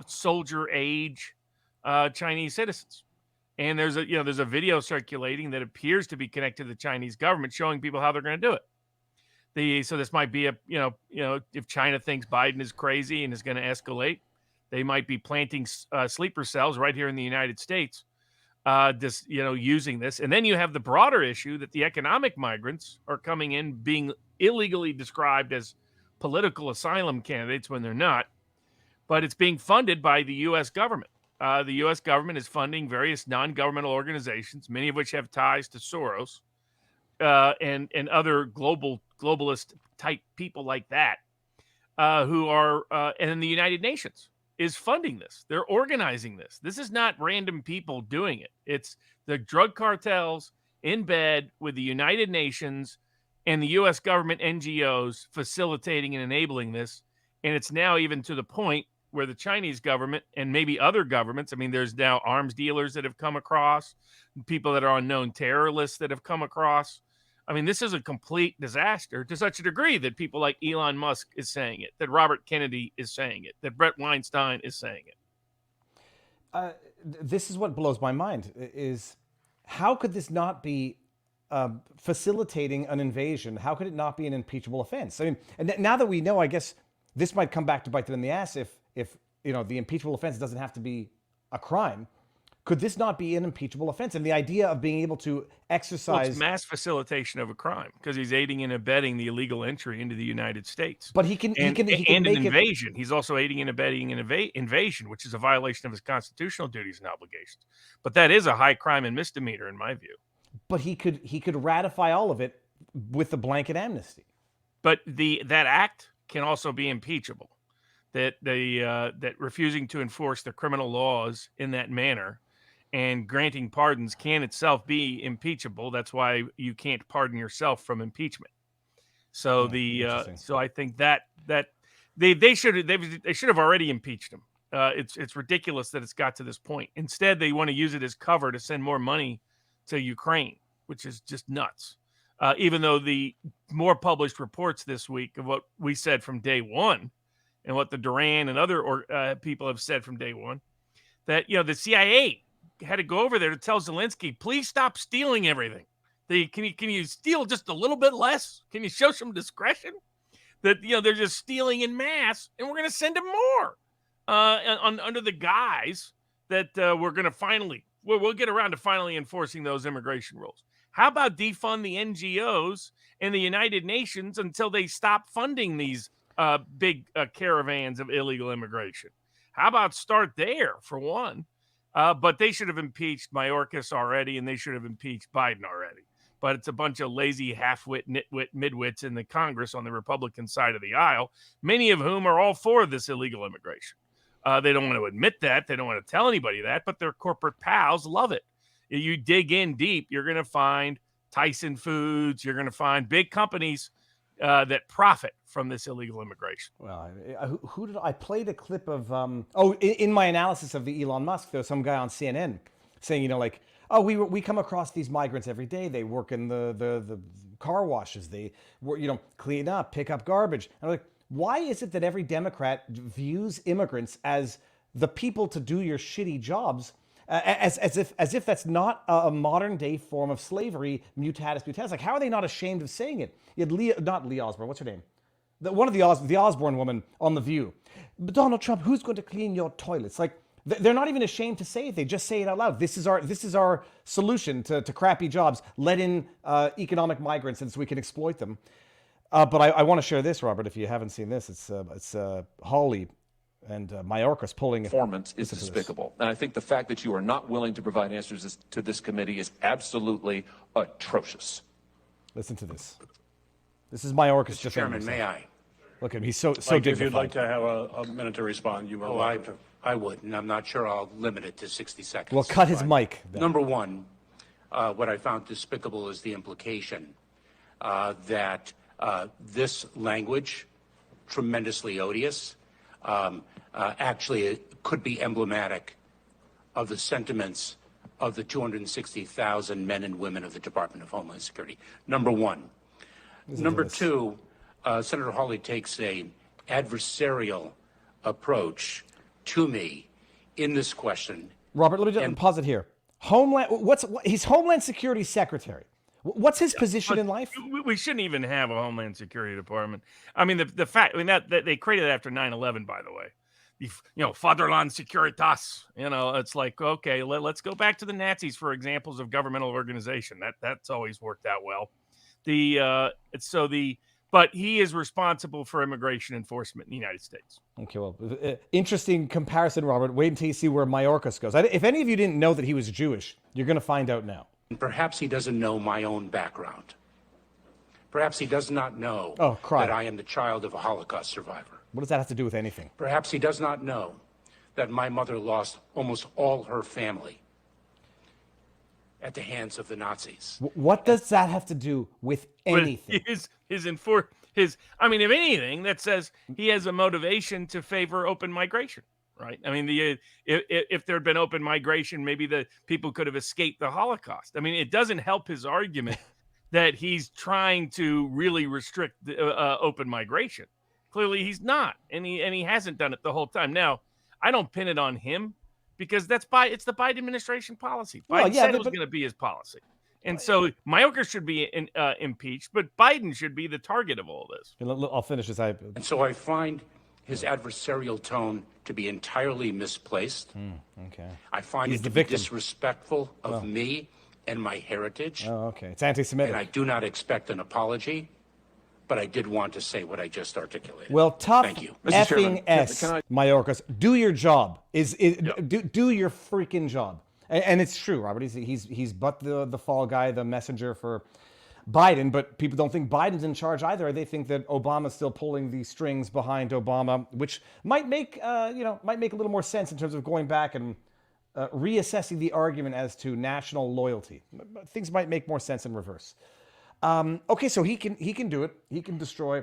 soldier age Chinese citizens. And there's a video circulating that appears to be connected to the Chinese government, showing people how they're going to do it. So this might be if China thinks Biden is crazy and is going to escalate, they might be planting sleeper cells right here in the United States, using this. And then you have the broader issue that the economic migrants are coming in being illegally described as political asylum candidates when they're not, but it's being funded by the U.S. government. The U.S. government is funding various non-governmental organizations, many of which have ties to Soros and other globalist type people like that, who are, and then the United Nations is funding this. They're organizing this. This is not random people doing it. It's the drug cartels in bed with the United Nations and the U.S. government NGOs facilitating and enabling this. And it's now even to the point where the Chinese government and maybe other governments, I mean, there's now arms dealers that have come across, people that are unknown terror lists that have come across. I mean, this is a complete disaster to such a degree that people like Elon Musk is saying it, that Robert Kennedy is saying it, that Brett Weinstein is saying it. This is what blows my mind, is how could this not be facilitating an invasion? How could it not be an impeachable offense? I mean, and now that we know, I guess this might come back to bite them in the ass if the impeachable offense doesn't have to be a crime. Could this not be an impeachable offense? And the idea of being able to exercise... it's mass facilitation of a crime because he's aiding and abetting the illegal entry into the United States. But he can an make invasion. He's also aiding and abetting an invasion, which is a violation of his constitutional duties and obligations. But that is a high crime and misdemeanor in my view. But he could ratify all of it with the blanket amnesty. But that act can also be impeachable. That refusing to enforce the criminal laws in that manner and granting pardons can itself be impeachable. That's why you can't pardon yourself from impeachment. So so I think that they should have already impeached him. It's ridiculous that it's got to this point. Instead, they want to use it as cover to send more money to Ukraine, which is just nuts. Even though the more published reports this week of what we said from day one, and what the Duran and other people have said from day one, that the CIA had to go over there to tell Zelensky, please stop stealing everything. Can you steal just a little bit less? Can you show some discretion? That they're just stealing in mass, and we're going to send them more under the guise that we're going to we'll get around to finally enforcing those immigration rules. How about defund the NGOs and the United Nations until they stop funding these big caravans of illegal immigration? How about start there for one? But they should have impeached Mayorkas already, and they should have impeached Biden already. But it's a bunch of lazy half-wit, nitwit, midwits in the Congress on the Republican side of the aisle, many of whom are all for this illegal immigration. They don't want to admit that. They don't want to tell anybody that, but their corporate pals love it. You dig in deep, you're going to find Tyson Foods. You're going to find big companies that profit from this illegal immigration. Well, who did I played a clip of? In my analysis of the Elon Musk, there was some guy on CNN saying, we come across these migrants every day. They work in the car washes. They clean up, pick up garbage. And I'm like, why is it that every Democrat views immigrants as the people to do your shitty jobs? As if that's not a modern day form of slavery, mutatis mutandis. Like, how are they not ashamed of saying it? You had not Lee Osborne. What's her name? One of the Osborne woman on The View. But Donald Trump, who's going to clean your toilets? Like, they're not even ashamed to say it. They just say it out loud. This is our solution to crappy jobs. Let in economic migrants, and so we can exploit them. But I want to share this, Robert. If you haven't seen this, it's Hawley and Mayorkas pulling performance is despicable. And I think the fact that you are not willing to provide answers to this committee is absolutely atrocious. Listen to this. This is Mayorkas. Mr. Chairman, may I? Look at him. He's so dignified. If you'd like to have a minute to respond, you will. I would, and I'm not sure I'll limit it to 60 seconds. Well, cut his mic. Then. Number one, what I found despicable is the implication that this language, tremendously odious, actually it could be emblematic of the sentiments of the 260,000 men and women of the Department of Homeland Security. Number one. Number two, Senator Hawley takes a adversarial approach to me in this question. Robert, let me just pause it here. He's Homeland Security Secretary. What's his position in life? We shouldn't even have a Homeland Security Department. I mean, the fact, I mean, that they created it after 9/11, by the way. Fatherland Securitas. It's like, okay, let's go back to the Nazis for examples of governmental organization. That's always worked out well. But he is responsible for immigration enforcement in the United States. Okay, well, interesting comparison, Robert. Wait until you see where Mayorkas goes. If any of you didn't know that he was Jewish, you're going to find out now. Perhaps he doesn't know my own background. Perhaps he does not know that I am the child of a Holocaust survivor. What does that have to do with anything? Perhaps he does not know that my mother lost almost all her family at the hands of the Nazis. What does that have to do with anything? I mean, if anything, that says he has a motivation to favor open migration, right? I mean, if there had been open migration, maybe the people could have escaped the Holocaust. I mean, it doesn't help his argument that he's trying to really restrict open migration. Clearly, he's not, and he hasn't done it the whole time. Now, I don't pin it on him, because it's the Biden administration policy. Biden said it was going to be his policy. And so Mayorkas should be impeached, but Biden should be the target of all this. I'll finish this. And so I find his adversarial tone to be entirely misplaced. Okay. I find it to be disrespectful of me and my heritage. Oh, okay. It's anti-Semitic. And I do not expect an apology, but I did want to say what I just articulated. Well, tough Thank you. effing S, Mayorkas. Do your job. Do your freaking job. And it's true, Robert. He's but the fall guy, the messenger for Biden. But people don't think Biden's in charge either. They think that Obama's still pulling the strings behind Obama, which might make a little more sense in terms of going back and reassessing the argument as to national loyalty. Things might make more sense in reverse. Okay, so he can do it. He can destroy.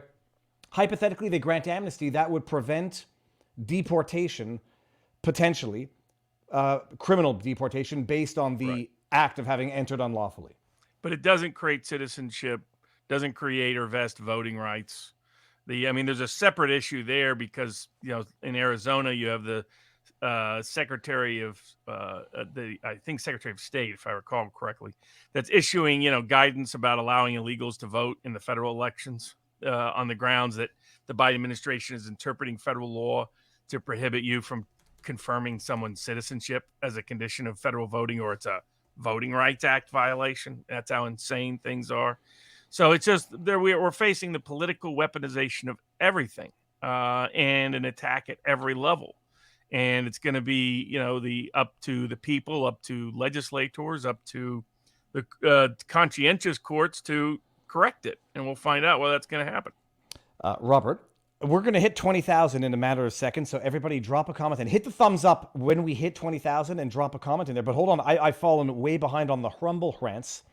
Hypothetically, they grant amnesty. That would prevent deportation, potentially, criminal deportation based on the act of having entered unlawfully. But it doesn't create citizenship, doesn't create or vest voting rights. There's a separate issue there because, in Arizona, you have the Secretary of Secretary of State, if I recall correctly, that's issuing, guidance about allowing illegals to vote in the federal elections on the grounds that the Biden administration is interpreting federal law to prohibit you from confirming someone's citizenship as a condition of federal voting, or it's a Voting Rights Act violation. That's how insane things are. So it's just we're facing the political weaponization of everything and an attack at every level. And it's going to be, up to the people, up to legislators, up to the conscientious courts to correct it. And we'll find out whether that's going to happen. Robert, we're going to hit 20,000 in a matter of seconds. So everybody drop a comment and hit the thumbs up when we hit 20,000 and drop a comment in there. But hold on, I've fallen way behind on the Rumble rants.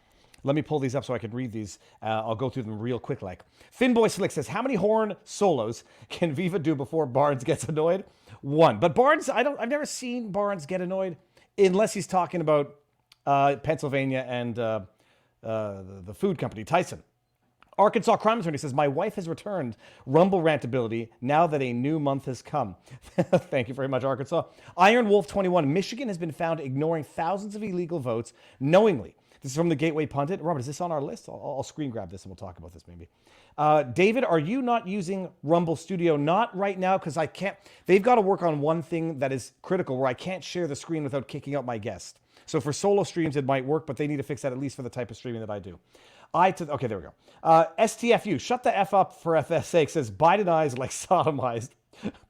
Let me pull these up so I can read these. I'll go through them real quick. Like Finboy Slick says, how many horn solos can Viva do before Barnes gets annoyed? One. But Barnes, I've never seen Barnes get annoyed unless he's talking about Pennsylvania and the food company, Tyson. Arkansas Crime Attorney says, my wife has returned Rumble rantability now that a new month has come. Thank you very much, Arkansas. Iron Wolf 21, Michigan has been found ignoring thousands of illegal votes knowingly. This is from the Gateway Pundit. Robert, is this on our list? I'll screen grab this and we'll talk about this maybe. David, are you not using Rumble Studio? Not right now because I can't. They've got to work on one thing that is critical where I can't share the screen without kicking out my guest. So for solo streams, it might work, but they need to fix that at least for the type of streaming that I do. Okay, there we go. STFU, shut the F up for FS sake, says Bidenized like sodomized,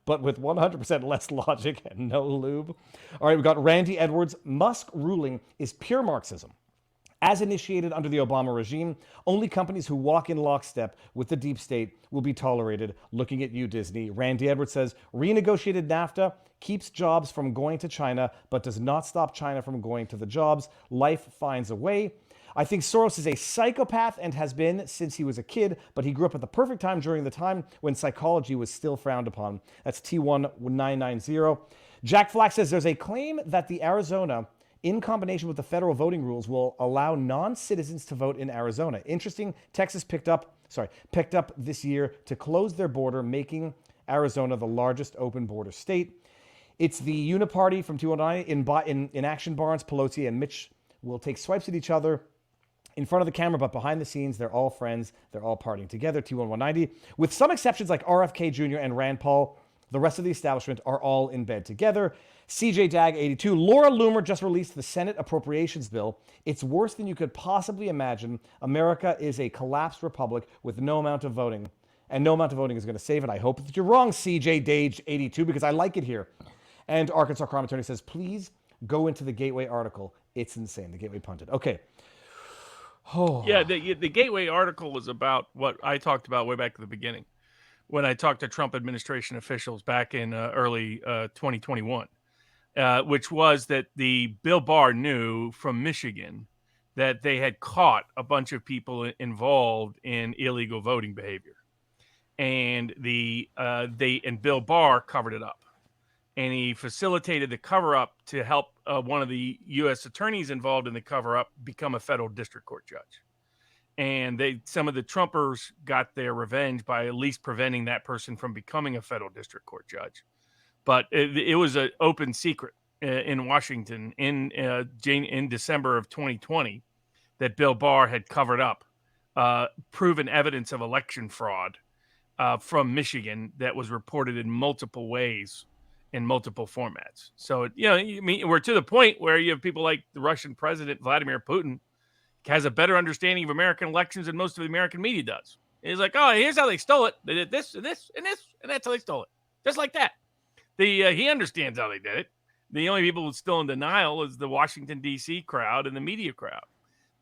but with 100% less logic and no lube. All right, we got Randy Edwards. Musk ruling is pure Marxism. As initiated under the Obama regime, only companies who walk in lockstep with the deep state will be tolerated. Looking at you, Disney. Randy Edwards says, renegotiated NAFTA keeps jobs from going to China, but does not stop China from going to the jobs. Life finds a way. I think Soros is a psychopath and has been since he was a kid, but he grew up at the perfect time during the time when psychology was still frowned upon. That's T1990. Jack Flack says there's a claim that the Arizona, in combination with the federal voting rules, will allow non-citizens to vote in Arizona. Interesting. Texas picked up this year to close their border, making Arizona the largest open border state. It's the Uniparty from 209 in action. Barnes, Pelosi, and Mitch will take swipes at each other in front of the camera, but behind the scenes, they're all friends. They're all partying together. T1190. With some exceptions like RFK Jr. and Rand Paul, the rest of the establishment are all in bed together. CJ Dag 82. Laura Loomer just released the Senate Appropriations Bill. It's worse than you could possibly imagine. America is a collapsed republic with no amount of voting. And no amount of voting is going to save it. I hope that you're wrong, CJ Dage 82, because I like it here. And Arkansas Crime Attorney says, please go into the Gateway article. It's insane. The Gateway punted. Okay. Oh. Yeah, the Gateway article was about what I talked about way back at the beginning when I talked to Trump administration officials back in early 2021, which was that the Bill Barr knew from Michigan that they had caught a bunch of people involved in illegal voting behavior. And Bill Barr covered it up. And he facilitated the cover-up to help one of the U.S. attorneys involved in the cover-up become a federal district court judge. And some of the Trumpers got their revenge by at least preventing that person from becoming a federal district court judge. But it was an open secret in Washington in December of 2020 that Bill Barr had covered up proven evidence of election fraud from Michigan that was reported in multiple ways in multiple formats. So, we're to the point where you have people like the Russian president, Vladimir Putin, has a better understanding of American elections than most of the American media does. He's like, oh, here's how they stole it. They did this and this and this, and that's how they stole it. Just like that. He understands how they did it. The only people still in denial is the Washington, D.C. crowd and the media crowd.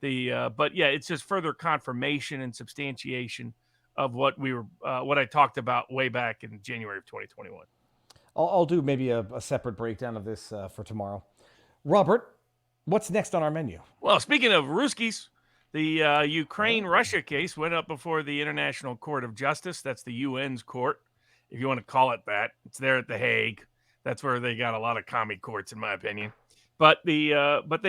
But yeah, it's just further confirmation and substantiation of what I talked about way back in January of 2021. I'll do maybe a separate breakdown of this for tomorrow. Robert, what's next on our menu? Well, speaking of Ruskies, the Ukraine-Russia case went up before the International Court of Justice. That's the UN's court, if you want to call it that. It's there at The Hague. That's where they got a lot of commie courts, in my opinion. But they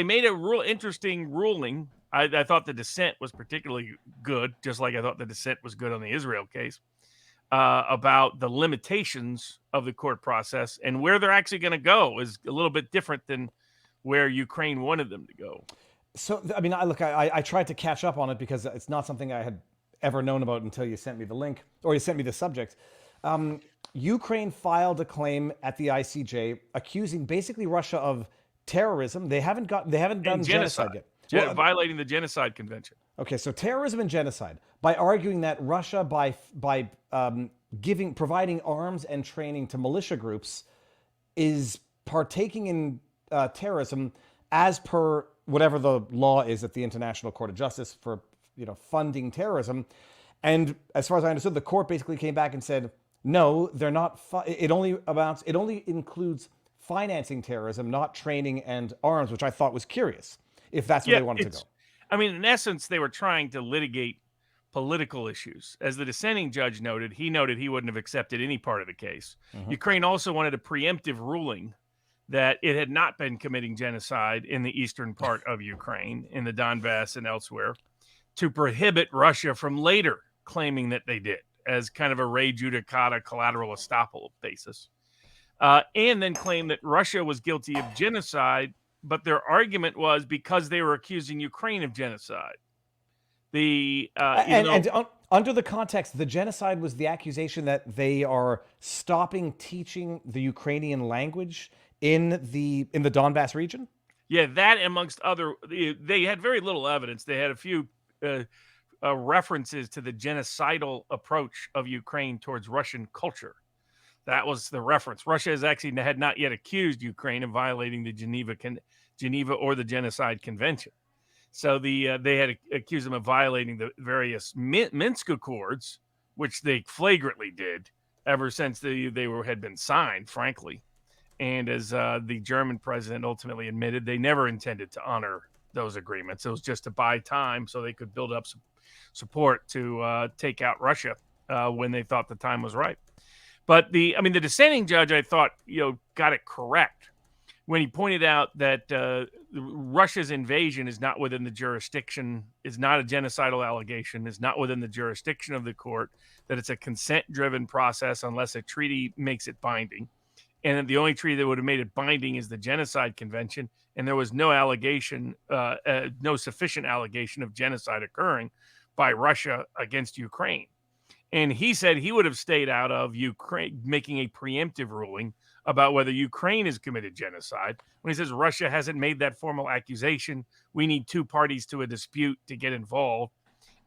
made a real interesting ruling. I thought the dissent was particularly good, just like I thought the dissent was good on the Israel case. About the limitations of the court process and where they're actually going to go is a little bit different than where Ukraine wanted them to go. So, I mean, I tried to catch up on it because it's not something I had ever known about until you sent me the link, or you sent me the subject. Ukraine filed a claim at the ICJ accusing basically Russia of terrorism. They haven't done genocide yet. Violating the Genocide Convention. Okay, so terrorism and genocide by arguing that Russia, by providing arms and training to militia groups, is partaking in terrorism as per whatever the law is at the International Court of Justice for funding terrorism. And as far as I understood, the court basically came back and said, no, they're not. It only includes financing terrorism, not training and arms, which I thought was curious. If that's where they wanted to go. I mean, in essence, they were trying to litigate political issues. As the dissenting judge noted, he wouldn't have accepted any part of the case. Mm-hmm. Ukraine also wanted a preemptive ruling that it had not been committing genocide in the eastern part of Ukraine, in the Donbass and elsewhere, to prohibit Russia from later claiming that they did, as kind of a re judicata collateral estoppel basis. And then claim that Russia was guilty of genocide, but their argument was because they were accusing Ukraine of genocide. Under the context, the genocide was the accusation that they are stopping teaching the Ukrainian language in the Donbass region. Yeah, that amongst other, they had very little evidence. They had a few references to the genocidal approach of Ukraine towards Russian culture. That was the reference. Russia had not yet accused Ukraine of violating the Geneva or the Genocide Convention. So they had accused them of violating the various Minsk Accords, which they flagrantly did ever since they had been signed, frankly. And as the German president ultimately admitted, they never intended to honor those agreements. It was just to buy time so they could build up some support to take out Russia when they thought the time was right. But the dissenting judge, I thought, got it correct when he pointed out that Russia's invasion is not within the jurisdiction, is not a genocidal allegation, is not within the jurisdiction of the court, that it's a consent-driven process unless a treaty makes it binding. And that the only treaty that would have made it binding is the Genocide Convention, and there was no allegation, no sufficient allegation of genocide occurring by Russia against Ukraine. And he said he would have stayed out of Ukraine making a preemptive ruling about whether Ukraine has committed genocide. When he says Russia hasn't made that formal accusation, we need two parties to a dispute to get involved.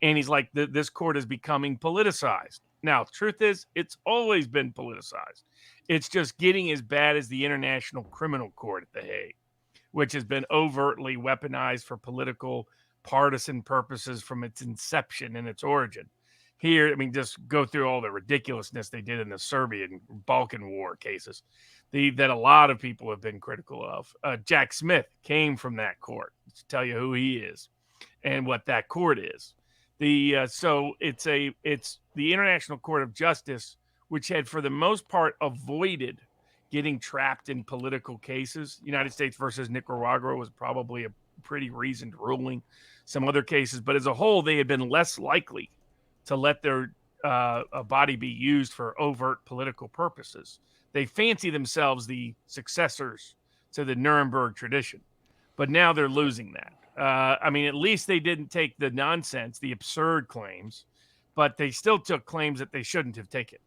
And he's like, this court is becoming politicized. Now, the truth is, it's always been politicized. It's just getting as bad as the International Criminal Court at The Hague, which has been overtly weaponized for political, partisan purposes from its inception and its origin. Here, just go through all the ridiculousness they did in the Serbian Balkan War cases that a lot of people have been critical of. Jack Smith came from that court to tell you who he is and what that court is. So it's the International Court of Justice, which had for the most part avoided getting trapped in political cases. United States versus Nicaragua was probably a pretty reasoned ruling. Some other cases, but as a whole, they had been less likely to let their body be used for overt political purposes. They fancy themselves the successors to the Nuremberg tradition, but now they're losing that. At least they didn't take the nonsense, the absurd claims, but they still took claims that they shouldn't have taken.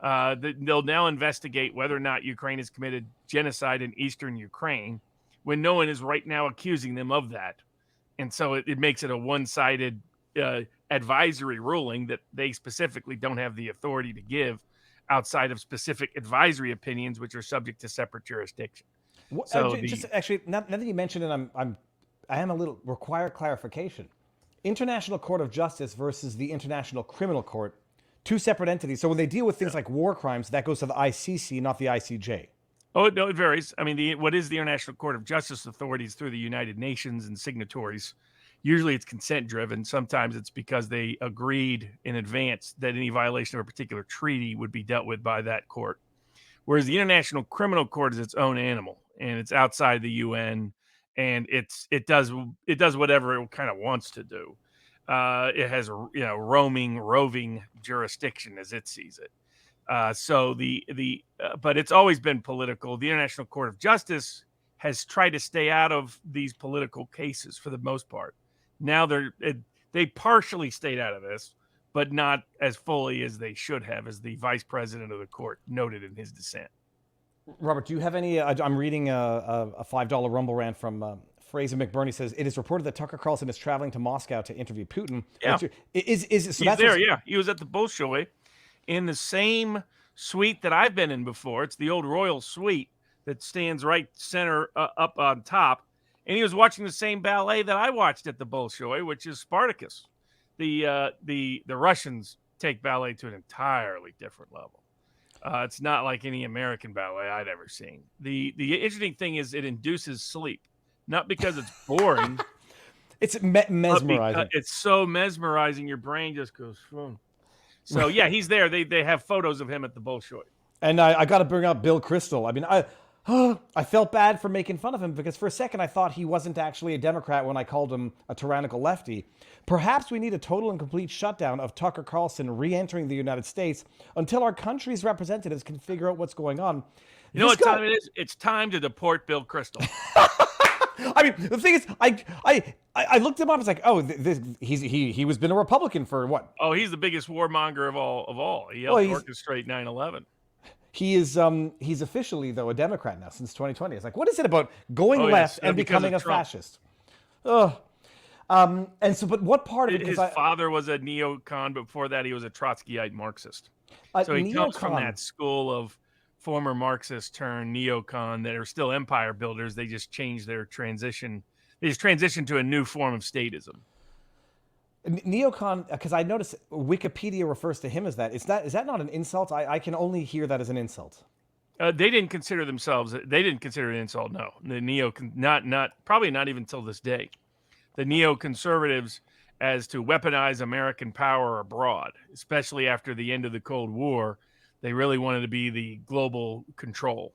They'll now investigate whether or not Ukraine has committed genocide in eastern Ukraine when no one is right now accusing them of that. And so it makes it a one-sided advisory ruling that they specifically don't have the authority to give outside of specific advisory opinions, which are subject to separate jurisdiction. So actually, now that you mentioned it, I am a little require clarification. International Court of Justice versus the International Criminal Court, two separate entities. So when they deal with things like war crimes, that goes to the ICC, not the ICJ. Oh, no, it varies. What is the International Court of Justice authorities through the United Nations and signatories? Usually it's consent-driven. Sometimes it's because they agreed in advance that any violation of a particular treaty would be dealt with by that court. Whereas the International Criminal Court is its own animal, and it's outside the UN, and it does whatever it kind of wants to do. It has roving jurisdiction as it sees it. But it's always been political. The International Court of Justice has tried to stay out of these political cases for the most part. Now they partially stayed out of this, but not as fully as they should have, as the vice president of the court noted in his dissent. Robert, do you have any? I'm reading a $5 Rumble rant from Fraser McBurney. Says it is reported that Tucker Carlson is traveling to Moscow to interview Putin. Yeah, he's there. Yeah, he was at the Bolshoi in the same suite that I've been in before. It's the old royal suite that stands right center up on top. And he was watching the same ballet that I watched at the Bolshoi, which is Spartacus. The Russians take ballet to an entirely different level. It's not like any American ballet I'd ever seen. The interesting thing is it induces sleep, not because it's boring. It's mesmerizing. It's so mesmerizing, your brain just goes. So yeah, he's there. They have photos of him at the Bolshoi. And I got to bring up Bill Kristol. I felt bad for making fun of him because for a second I thought he wasn't actually a Democrat when I called him a tyrannical lefty. Perhaps we need a total and complete shutdown of Tucker Carlson re-entering the United States until our country's representatives can figure out what's going on. You know what time it is? It's time to deport Bill Kristol. The thing is, I looked him up. It's like, he was been a Republican for what? Oh, he's the biggest warmonger of all. He helped orchestrate 9/11. He is he's officially though a Democrat now since 2020. It's like, what is it about going left and becoming a fascist? And so, but what part of it? His father was a neocon. Before that, he was a Trotskyite Marxist. So he comes from that school of former Marxist turned neocon that are still empire builders. They just changed their transition. They just transitioned to a new form of statism. Neocon, because I noticed Wikipedia refers to him as that. Is that not an insult? I can only hear that as an insult. They didn't consider themselves. They didn't consider it an insult. No, the neocon, not probably not even till this day. the neoconservatives as to weaponize American power abroad, especially after the end of the Cold War. They really wanted to be the global control.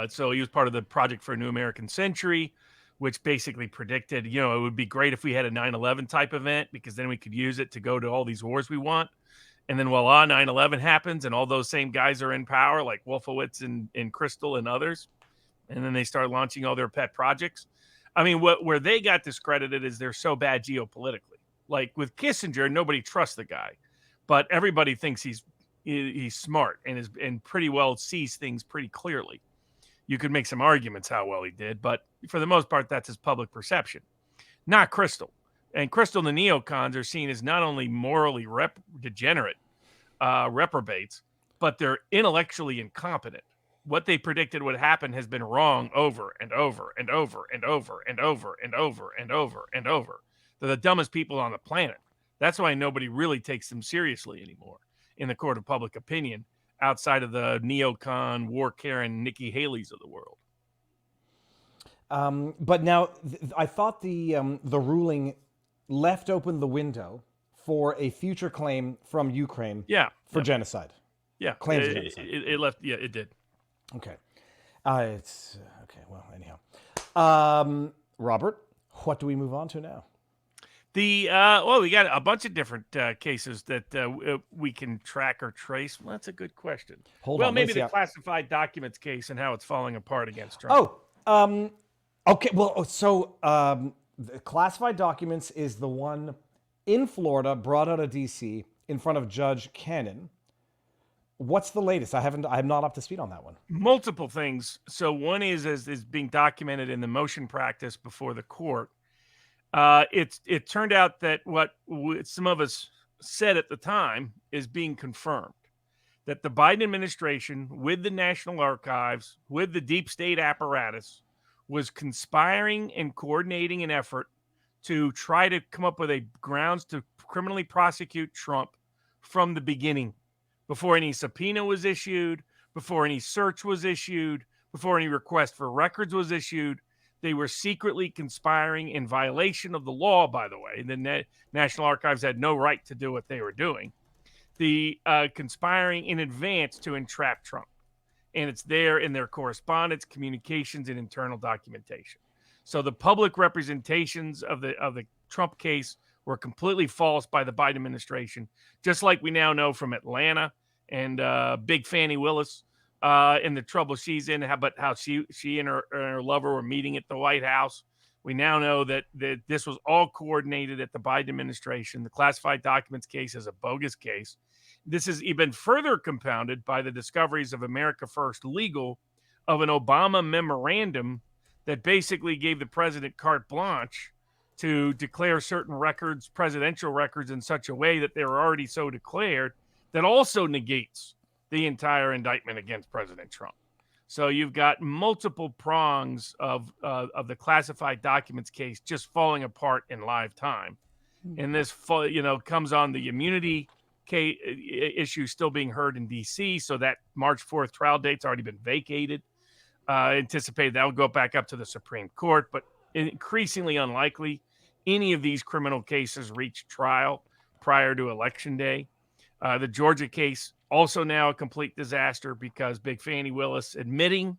So he was part of the Project for a New American Century, which basically predicted, it would be great if we had a 9/11 type event, because then we could use it to go to all these wars we want. And then voila, 9/11 happens, and all those same guys are in power, like Wolfowitz and Crystal and others. And then they start launching all their pet projects. I mean, where they got discredited is they're so bad geopolitically. Like with Kissinger, nobody trusts the guy, but everybody thinks he's smart and pretty well sees things pretty clearly. You could make some arguments how well he did, but for the most part, that's his public perception. Not Crystal. And Crystal and the neocons are seen as not only morally degenerate reprobates, but they're intellectually incompetent. What they predicted would happen has been wrong over and over and over and over and over and over and over and over. They're the dumbest people on the planet. That's why nobody really takes them seriously anymore in the court of public opinion, outside of the neocon, war Karen, Nikki Haley's of the world. But now, I thought the ruling left open the window for a future claim from Ukraine for genocide. Yeah. Claims of genocide. It left. Yeah, it did. Okay. It's okay. Well, anyhow, Robert, what do we move on to now? We got a bunch of different cases that we can track or trace. Well, that's a good question. Maybe the classified documents case and how it's falling apart against Trump. Okay. Well, so the classified documents is the one in Florida brought out of D.C. in front of Judge Cannon. What's the latest? I'm not up to speed on that one. Multiple things. So one is being documented in the motion practice before the court. It turned out that what some of us said at the time is being confirmed, that the Biden administration, with the National Archives, with the deep state apparatus, was conspiring and coordinating an effort to try to come up with a grounds to criminally prosecute Trump from the beginning, before any subpoena was issued, before any search was issued, before any request for records was issued. They were secretly conspiring in violation of the law, by the way. The National Archives had no right to do what they were doing. The conspiring in advance to entrap Trump. And it's there in their correspondence, communications, and internal documentation. So the public representations of the Trump case were completely false by the Biden administration, just like we now know from Atlanta and big Fani Willis and the trouble she's in, but how she and her lover were meeting at the White House. We now know that this was all coordinated at the Biden administration. The classified documents case is a bogus case. This has even further compounded by the discoveries of America First Legal of an Obama memorandum that basically gave the president carte blanche to declare certain records, presidential records, in such a way that they were already so declared, that also negates the entire indictment against President Trump. So you've got multiple prongs of the classified documents case just falling apart in live time. And this, comes on the immunity case issue still being heard in D.C. So that March 4th trial date's already been vacated. Anticipated that will go back up to the Supreme Court, but increasingly unlikely any of these criminal cases reach trial prior to Election Day. The Georgia case, also now a complete disaster because big Fani Willis admitting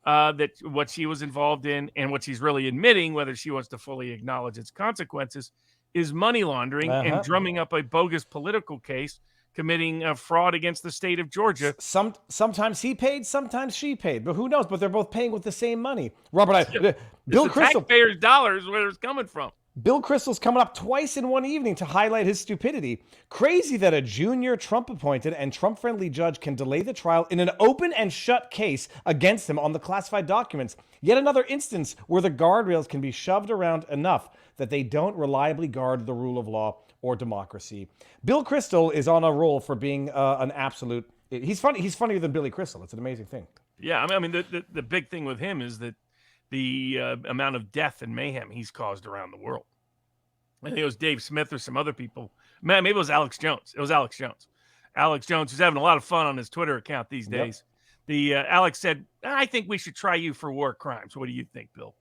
that what she was involved in and what she's really admitting, whether she wants to fully acknowledge its consequences, is money laundering and drumming up a bogus political case, committing fraud against the state of Georgia. Sometimes he paid, sometimes she paid, but who knows? But they're both paying with the same money. Robert, Bill Kristol, taxpayers' dollars, where it's coming from. Bill Kristol's coming up twice in one evening to highlight his stupidity. Crazy that a junior Trump-appointed and Trump-friendly judge can delay the trial in an open and shut case against him on the classified documents. Yet another instance where the guardrails can be shoved around enough that they don't reliably guard the rule of law or democracy. Bill Kristol is on a roll for being an absolute... He's funny. He's funnier than Billy Crystal. It's an amazing thing. Yeah, I mean, the big thing with him is that the amount of death and mayhem he's caused around the world. I think it was Dave Smith or some other people. Maybe it was Alex Jones. It was Alex Jones. Alex Jones, who's having a lot of fun on his Twitter account these days. Alex said, I think we should try you for war crimes. What do you think, Bill?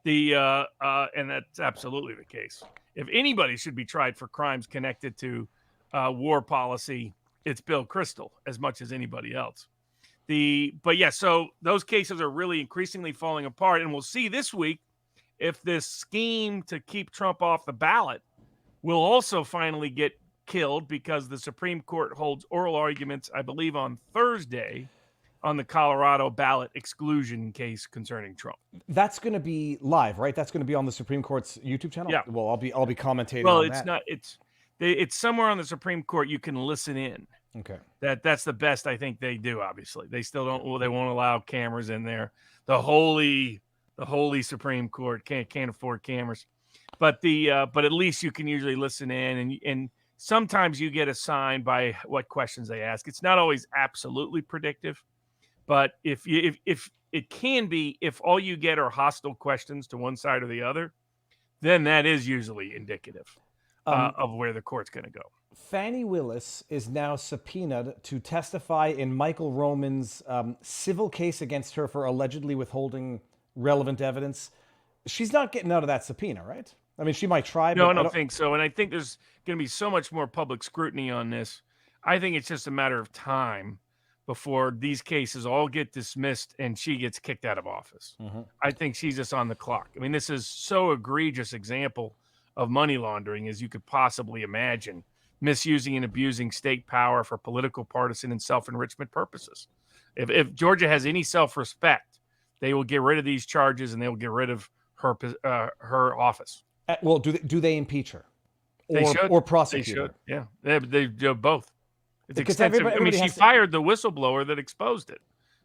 And that's absolutely the case. If anybody should be tried for crimes connected to war policy, it's Bill Kristol as much as anybody else. So those cases are really increasingly falling apart, and we'll see this week if this scheme to keep Trump off the ballot will also finally get killed, because the Supreme Court holds oral arguments, I believe, on Thursday on the Colorado ballot exclusion case concerning Trump. That's going to be live, right? That's going to be on the Supreme Court's YouTube channel. Yeah. Well, I'll be commentating. Well, on it's that. not. It's somewhere on the Supreme Court. You can listen in. Okay. That's the best I think they do. Obviously, they still don't. Well, they won't allow cameras in there. The holy Supreme Court can't afford cameras, but at least you can usually listen in, and sometimes you get assigned by what questions they ask. It's not always absolutely predictive, but if it can be, if all you get are hostile questions to one side or the other, then that is usually indicative of where the court's going to go. Fani Willis is now subpoenaed to testify in Michael Roman's civil case against her for allegedly withholding relevant evidence. She's not getting out of that subpoena, right? I mean, she might try. No, but I don't think so. And I think there's going to be so much more public scrutiny on this. I think it's just a matter of time before these cases all get dismissed and she gets kicked out of office. Mm-hmm. I think she's just on the clock. I mean, this is so egregious example of money laundering as you could possibly imagine, misusing and abusing state power for political, partisan, and self-enrichment purposes. If Georgia has any self-respect, they will get rid of these charges and they will get rid of her office. Well, do they impeach her? They should. Or prosecute They should. her? Yeah, they do both. It's Because extensive. everybody she has to- fired the whistleblower that exposed it.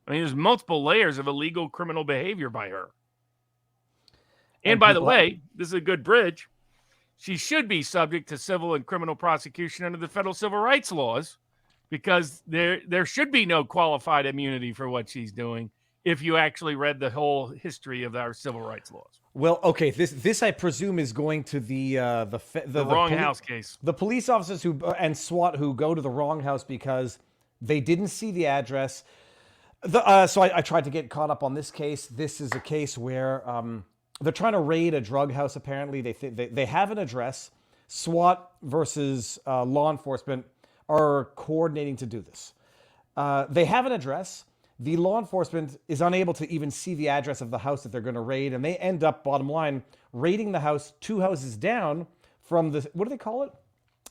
I mean, there's multiple layers of illegal criminal behavior by her. And by the way, this is a good bridge. She should be subject to civil and criminal prosecution under the federal civil rights laws, because there should be no qualified immunity for what she's doing if you actually read the whole history of our civil rights laws. Well, okay, this I presume is going to the wrong house case. The police officers and SWAT who go to the wrong house because they didn't see the address. So I tried to get caught up on this case. This is a case where they're trying to raid a drug house. Apparently, they have an address. SWAT versus law enforcement are coordinating to do this. They have an address. The law enforcement is unable to even see the address of the house that they're going to raid, and they end up, bottom line, raiding the house 2 houses down from the, what do they call it?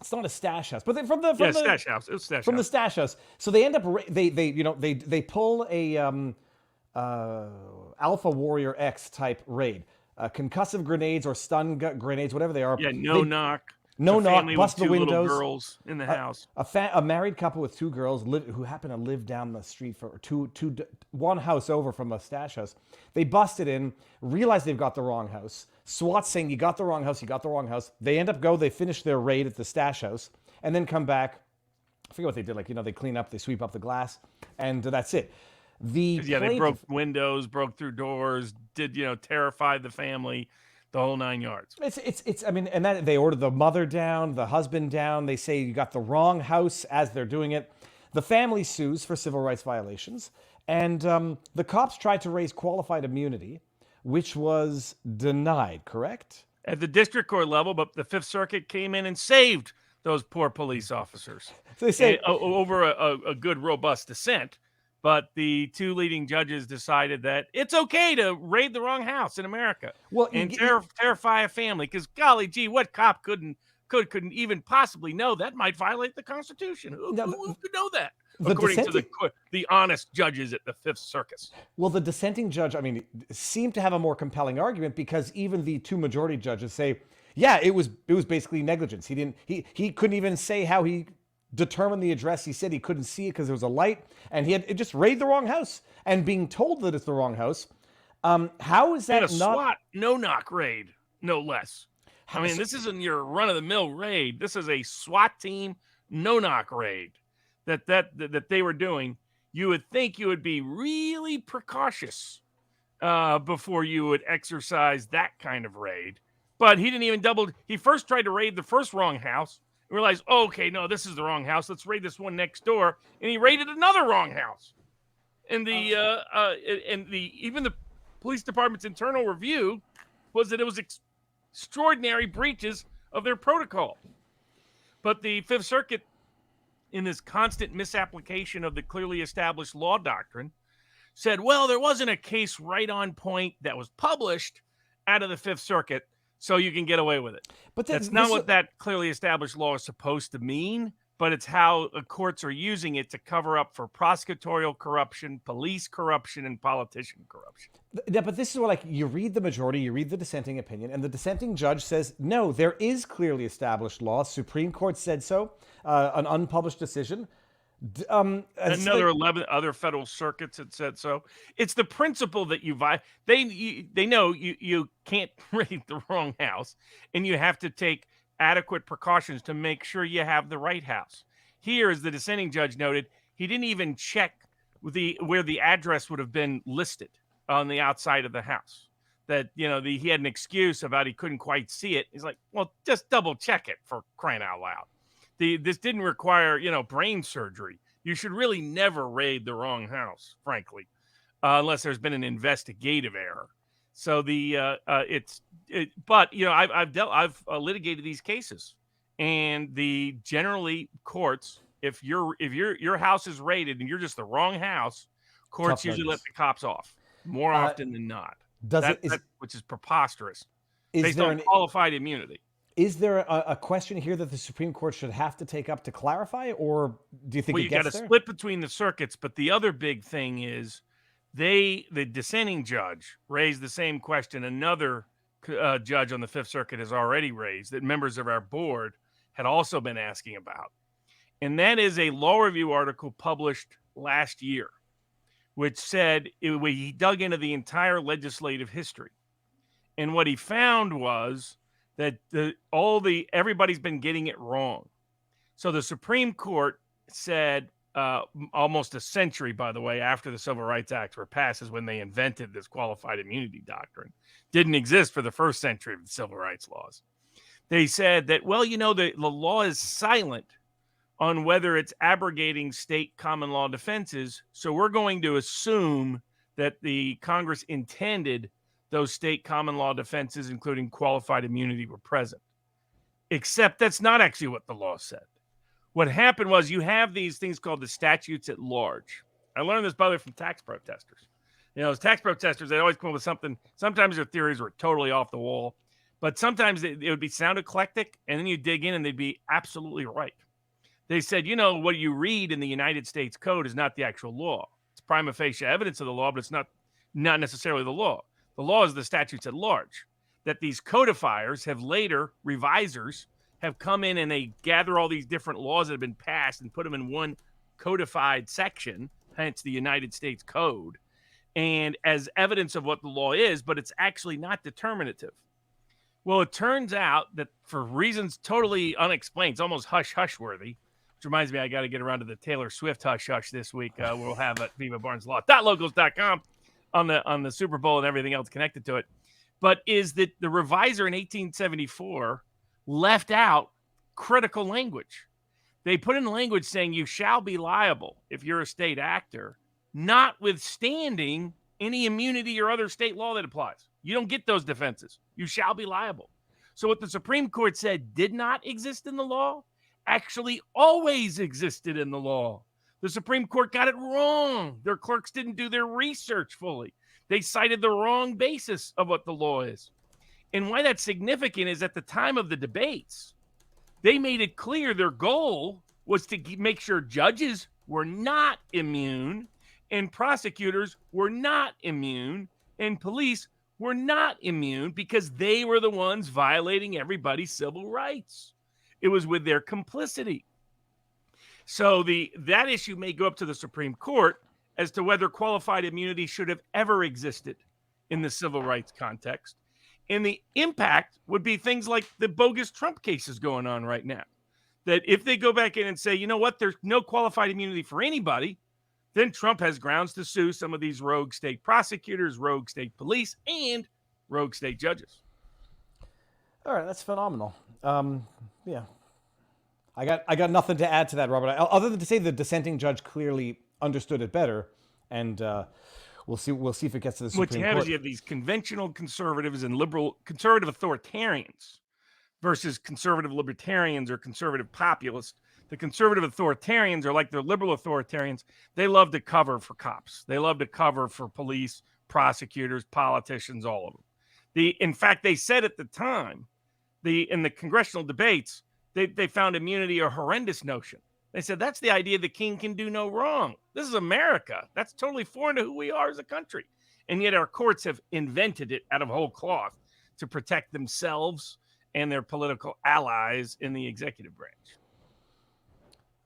It's not a stash house, but from the stash house. It was stash from house. the stash house. So they end up they pull a Alpha Warrior X type raid, concussive grenades or stun grenades, whatever they are. Yeah, No knock, family bust with the 2 little windows. girls in the house. A married couple with 2 girls who happen to live down the street for one house over from a stash house. They busted in, realize they've got the wrong house. SWAT saying, you got the wrong house, you got the wrong house. They end up they finish their raid at the stash house and then come back. I forget what they did. They clean up, they sweep up the glass, and that's it. They broke windows, broke through doors, terrified the family. The whole 9 yards. I mean, and that they ordered the mother down, the husband down. They say you got the wrong house as they're doing it. The family sues for civil rights violations, and the cops tried to raise qualified immunity, which was denied. Correct? At the district court level, but the Fifth Circuit came in and saved those poor police officers. So they say over a good, robust dissent. But the 2 leading judges decided that it's okay to raid the wrong house in America and terrify a family. Because golly gee, what cop couldn't even possibly know that might violate the Constitution? Who could know that? According to the honest judges at the Fifth Circus. Well, the dissenting judge, seemed to have a more compelling argument, because even the 2 majority judges say, yeah, it was basically negligence. He couldn't even say how he determined the address. He said he couldn't see it because there was a light, and he had just raided the wrong house. And being told that it's the wrong house, how is that a SWAT no-knock raid, no less? This isn't your run-of-the-mill raid. This is a SWAT team no-knock raid that they were doing. You would think you would be really precautious before you would exercise that kind of raid. But he didn't even he first tried to raid the first wrong house. Realized, okay, no, this is the wrong house. Let's raid this one next door, and he raided another wrong house. And even the police department's internal review was that it was extraordinary breaches of their protocol. But the Fifth Circuit, in this constant misapplication of the clearly established law doctrine, said, well, there wasn't a case right on point that was published out of the Fifth Circuit, so you can get away with it. But that's not what that clearly established law is supposed to mean, but it's how the courts are using it to cover up for prosecutorial corruption, police corruption, and politician corruption. Yeah, but this is what, like, you read the majority, you read the dissenting opinion, and the dissenting judge says, no, there is clearly established law. Supreme Court said so, an unpublished decision. Another 11 other federal circuits had said so. It's the principle that they know you can't raid the wrong house, and you have to take adequate precautions to make sure you have the right house. Here, as the dissenting judge noted, he didn't even check where the address would have been listed on the outside of the house. That, he had an excuse about he couldn't quite see it. He's like, well, just double check it, for crying out loud. This didn't require, brain surgery. You should really never raid the wrong house, frankly, unless there's been an investigative error. So I've litigated these cases, and the generally courts, if your house is raided and you're just the wrong house, courts usually let the cops off more often than not. Which is preposterous, based on qualified immunity. Is there a question here that the Supreme Court should have to take up to clarify, or do you think you got to split between the circuits? But the other big thing is the dissenting judge raised the same question another judge on the Fifth Circuit has already raised, that members of our board had also been asking about. And that is a law review article published last year, which said he dug into the entire legislative history. And what he found was that everybody's been getting it wrong. So the Supreme Court said almost a century, by the way, after the Civil Rights Acts were passed, is when they invented this qualified immunity doctrine. Didn't exist for the first century of the civil rights laws. They said that, the law is silent on whether it's abrogating state common law defenses, so we're going to assume that the Congress intended those state common law defenses, including qualified immunity, were present. Except that's not actually what the law said. What happened was you have these things called the statutes at large. I learned this, by the way, from tax protesters. As tax protesters, they always come up with something. Sometimes their theories were totally off the wall, but sometimes it would be sound eclectic, and then you dig in and they'd be absolutely right. They said, what you read in the United States Code is not the actual law. It's prima facie evidence of the law, but it's not necessarily the law. The law is the statutes at large, that these codifiers have later, revisers, have come in and they gather all these different laws that have been passed and put them in one codified section, hence the United States Code, and as evidence of what the law is, but it's actually not determinative. Well, it turns out that for reasons totally unexplained, it's almost hush-hush worthy, which reminds me I got to get around to the Taylor Swift hush-hush this week. We'll have at vivabarneslaw.locals.com. on the Super Bowl and everything else connected to it, but is that the reviser in 1874 left out critical language. They put in the language saying you shall be liable if you're a state actor, notwithstanding any immunity or other state law that applies. You don't get those defenses. You shall be liable. So what the Supreme Court said did not exist in the law actually always existed in the law. The Supreme Court got it wrong. Their clerks didn't do their research fully. They cited the wrong basis of what the law is. And why that's significant is at the time of the debates, they made it clear their goal was to make sure judges were not immune and prosecutors were not immune and police were not immune because they were the ones violating everybody's civil rights. It was with their complicity. So that issue may go up to the Supreme Court as to whether qualified immunity should have ever existed in the civil rights context. And the impact would be things like the bogus Trump cases going on right now. That if they go back in and say, you know what, there's no qualified immunity for anybody, then Trump has grounds to sue some of these rogue state prosecutors, rogue state police, and rogue state judges. All right, that's phenomenal. Yeah. I got nothing to add to that, Robert, other than to say the dissenting judge clearly understood it better. And We'll see if it gets to the What Supreme you have Court. is you have these conventional conservatives and conservative authoritarians versus conservative libertarians or conservative populists. The conservative authoritarians are like the liberal authoritarians. They love to cover for cops. They love to cover for police, prosecutors, politicians, all of them. In fact, they said at the time, in the congressional debates, they found immunity a horrendous notion. They said that's the idea the king can do no wrong. This is America. That's totally foreign to who we are as a country. And yet our courts have invented it out of whole cloth to protect themselves and their political allies in the executive branch.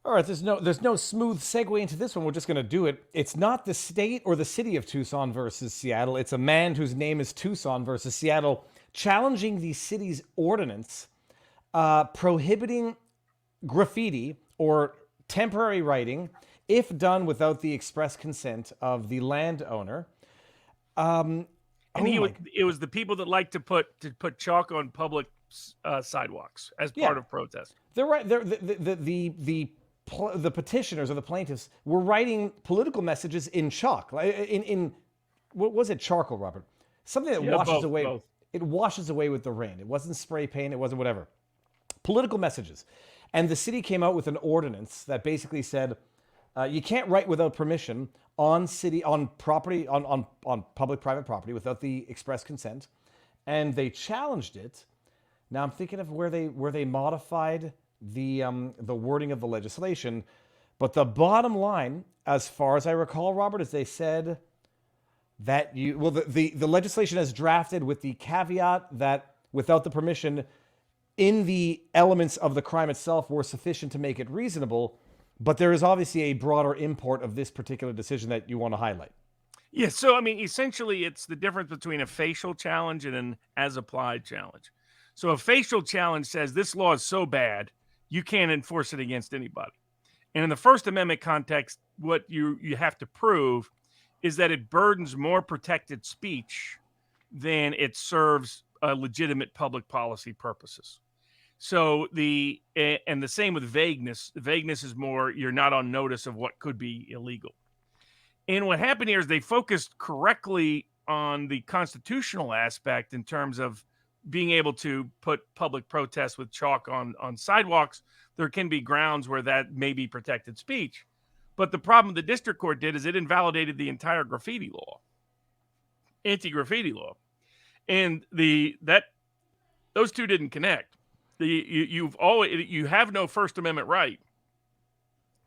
All right, there's no smooth segue into this one. We're just going to do it. It's not the state or the city of Tucson versus Seattle. It's a man whose name is Tucson versus Seattle, challenging the city's ordinance prohibiting graffiti or temporary writing if done without the express consent of the landowner. It was the people that like to put chalk on public sidewalks as part of protest. They're right. The petitioners or the plaintiffs were writing political messages in chalk. In what was it? Charcoal, Robert. Something that washes away. Both. It washes away with the rain. It wasn't spray paint. It wasn't whatever. Political messages. And the city came out with an ordinance that basically said you can't write without permission on public-private property without the express consent. And they challenged it. Now I'm thinking of where they modified the wording of the legislation, but the bottom line, as far as I recall, Robert, is they said that the legislation as drafted with the caveat that without the permission in the elements of the crime itself were sufficient to make it reasonable, but there is obviously a broader import of this particular decision that you want to highlight. Yeah, so I mean, essentially it's the difference between a facial challenge and an as-applied challenge. So a facial challenge says this law is so bad, you can't enforce it against anybody. And in the First Amendment context, what you have to prove is that it burdens more protected speech than it serves legitimate public policy purposes. So the same with vagueness. Vagueness is more you're not on notice of what could be illegal. And what happened here is they focused correctly on the constitutional aspect in terms of being able to put public protests with chalk on sidewalks. There can be grounds where that may be protected speech. But the problem the district court did is it invalidated the entire graffiti law, anti-graffiti law. And those two didn't connect. You have no First Amendment right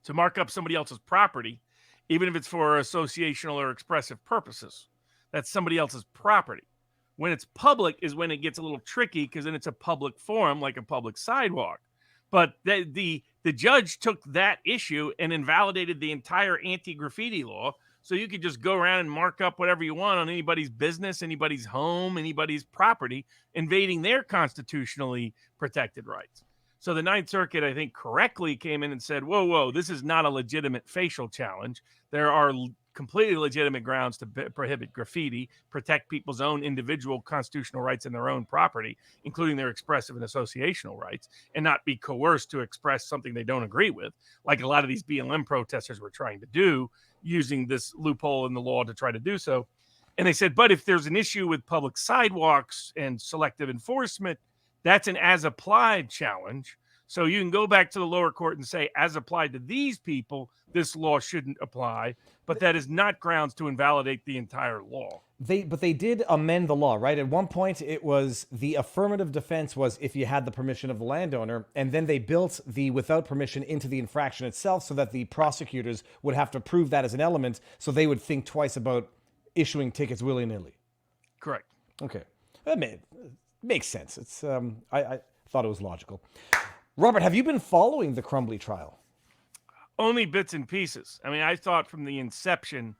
to mark up somebody else's property, even if it's for associational or expressive purposes. That's somebody else's property. When it's public is when it gets a little tricky because then it's a public forum like a public sidewalk. But the judge took that issue and invalidated the entire anti-graffiti law. So you could just go around and mark up whatever you want on anybody's business, anybody's home, anybody's property, invading their constitutionally protected rights. So the Ninth Circuit, I think, correctly came in and said, whoa, this is not a legitimate facial challenge. There are completely legitimate grounds to prohibit graffiti, protect people's own individual constitutional rights in their own property, including their expressive and associational rights, and not be coerced to express something they don't agree with, like a lot of these BLM protesters were trying to do, using this loophole in the law to try to do so. And they said, but if there's an issue with public sidewalks and selective enforcement, that's an as-applied challenge. So you can go back to the lower court and say, as applied to these people, this law shouldn't apply, but that is not grounds to invalidate the entire law. But they did amend the law, right? At one point, it was the affirmative defense was if you had the permission of the landowner, and then they built the without permission into the infraction itself so that the prosecutors would have to prove that as an element, so they would think twice about issuing tickets willy-nilly. Correct. Okay. That makes sense. It's I thought it was logical. Robert, have you been following the Crumbly trial? Only bits and pieces. I mean, I thought from the inception,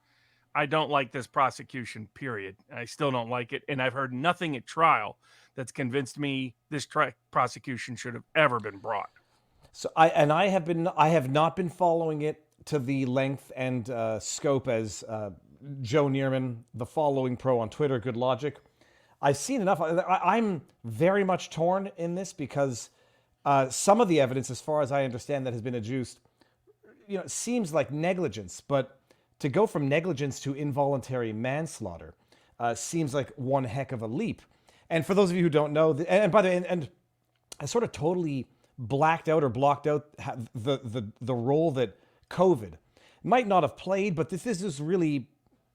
I don't like this prosecution, period. I still don't like it. And I've heard nothing at trial that's convinced me this prosecution should have ever been brought. So I have not been following it to the length and scope as Joe Neerman, the following pro on Twitter, Good Logic. I've seen enough. I'm very much torn in this because some of the evidence, as far as I understand, that has been adduced, seems like negligence. But to go from negligence to involuntary manslaughter seems like one heck of a leap. And for those of you who don't know, and by the way, and I sort of totally blacked out or blocked out the role that COVID might not have played, but this is really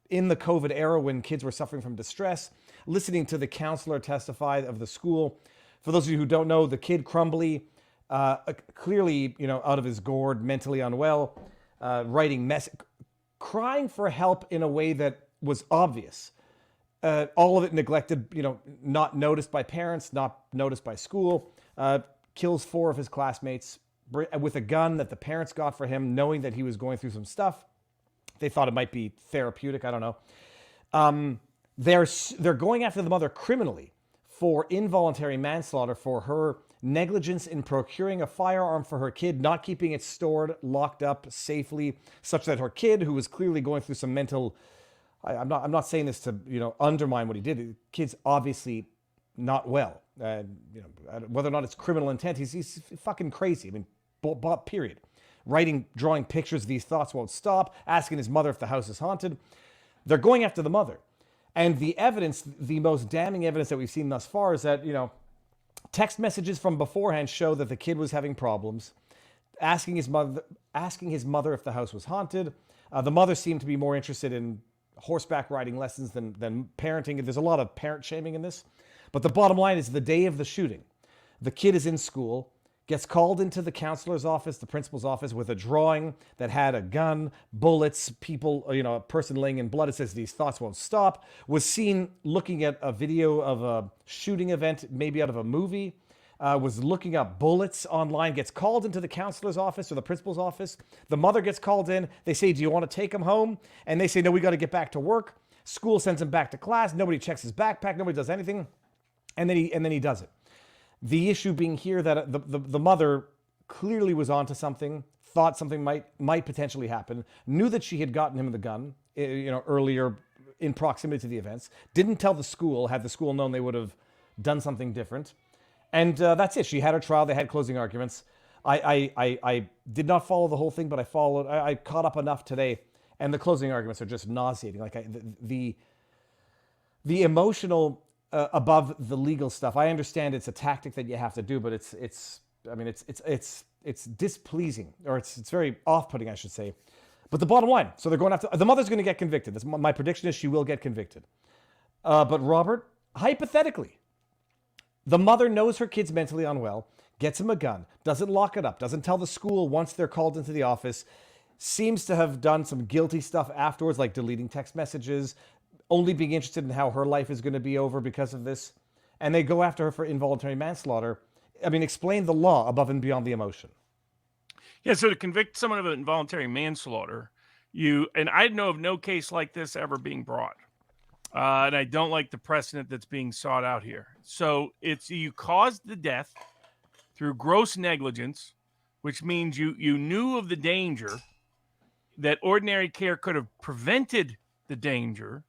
in the COVID era when kids were suffering from distress. Listening to the counselor testify of the school. For those of you who don't know, the kid Crumbly, clearly, out of his gourd, mentally unwell, crying for help in a way that was obvious. All of it neglected, not noticed by parents, not noticed by school. Kills 4 of his classmates with a gun that the parents got for him, knowing that he was going through some stuff. They thought it might be therapeutic. I don't know. They're going after the mother criminally for involuntary manslaughter for her negligence in procuring a firearm for her kid, not keeping it stored, locked up safely, such that her kid, who was clearly going through some mental, I'm not saying this to undermine what he did. The kid's obviously not well. Whether or not it's criminal intent, he's fucking crazy. I mean, period. Drawing pictures of these thoughts won't stop, asking his mother if the house is haunted. They're going after the mother. And the evidence, the most damning evidence that we've seen thus far is that, text messages from beforehand show that the kid was having problems, asking his mother if the house was haunted. The mother seemed to be more interested in horseback riding lessons than parenting. There's a lot of parent shaming in this. But the bottom line is the day of the shooting, the kid is in school, gets called into the counselor's office, the principal's office, with a drawing that had a gun, bullets, people, a person laying in blood. It says these thoughts won't stop. Was seen looking at a video of a shooting event, maybe out of a movie. Was looking up bullets online, gets called into the counselor's office or the principal's office. The mother gets called in. They say, do you want to take him home? And they say, no, we got to get back to work. School sends him back to class. Nobody checks his backpack. Nobody does anything. And then he does it. The issue being here that the mother clearly was onto something, thought something might potentially happen, knew that she had gotten him the gun, earlier in proximity to the events, didn't tell the school. Had the school known, they would have done something different. And that's it. She had her trial. They had closing arguments. I did not follow the whole thing, but I caught up enough today, and the closing arguments are just nauseating. Like the emotional above the legal stuff. I understand it's a tactic that you have to do, but it's displeasing, or it's very off-putting, I should say. But the bottom line, so they're going after the mother's going to get convicted. My prediction is she will get convicted. But Robert, hypothetically, the mother knows her kid's mentally unwell, gets him a gun, doesn't lock it up, doesn't tell the school once they're called into the office, seems to have done some guilty stuff afterwards, like deleting text messages, only being interested in how her life is going to be over because of this. And they go after her for involuntary manslaughter. I mean, explain the law above and beyond the emotion. Yeah, so to convict someone of involuntary manslaughter, and I know of no case like this ever being brought. And I don't like the precedent that's being sought out here. So it's you caused the death through gross negligence, which means you knew of the danger, that ordinary care could have prevented the danger,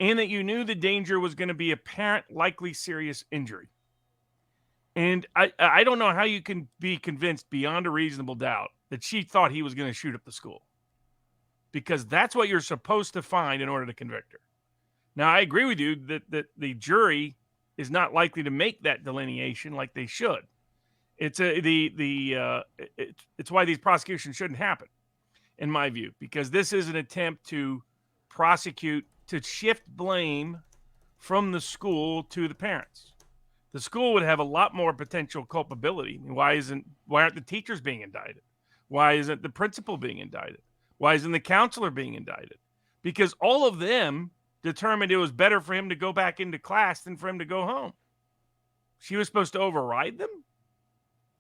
and that you knew the danger was going to be apparent, likely serious injury. And I don't know how you can be convinced beyond a reasonable doubt that she thought he was going to shoot up the school, because that's what you're supposed to find in order to convict her. Now, I agree with you that the jury is not likely to make that delineation like they should. It's why these prosecutions shouldn't happen, in my view, because this is an attempt to prosecute, to shift blame from the school to the parents. The school would have a lot more potential culpability. Why aren't the teachers being indicted? Why isn't the principal being indicted? Why isn't the counselor being indicted? Because all of them determined it was better for him to go back into class than for him to go home. She was supposed to override them?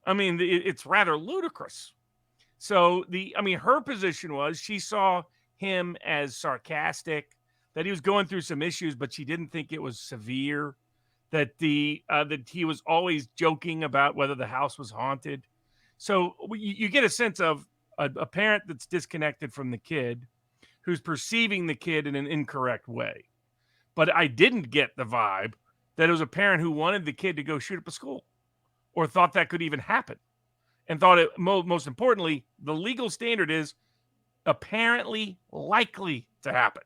I mean, it's rather ludicrous. So her position was she saw him as sarcastic, that he was going through some issues, but she didn't think it was severe, that that he was always joking about whether the house was haunted. So you get a sense of a parent that's disconnected from the kid, who's perceiving the kid in an incorrect way. But I didn't get the vibe that it was a parent who wanted the kid to go shoot up a school, or thought that could even happen, and thought it, most importantly, the legal standard is apparently likely to happen.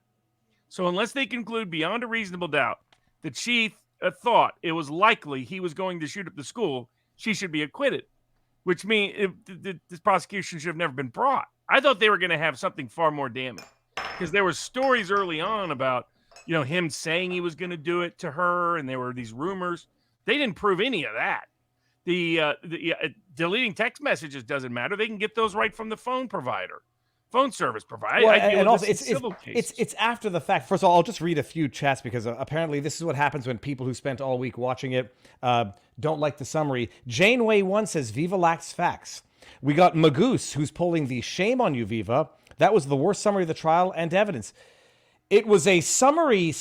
So unless they conclude beyond a reasonable doubt that she thought it was likely he was going to shoot up the school, she should be acquitted, which means this prosecution should have never been brought. I thought they were going to have something far more damning, because there were stories early on about, him saying he was going to do it to her, and there were these rumors. They didn't prove any of that. The deleting text messages doesn't matter. They can get those right from the phone service provider. Well, and also it's after the fact. First of all, I'll just read a few chats because apparently this is what happens when people who spent all week watching it don't like the summary. Janeway 1 says Viva lacks facts. We got Magoose who's pulling the shame on you, Viva. That was the worst summary of the trial and evidence. It was a summary.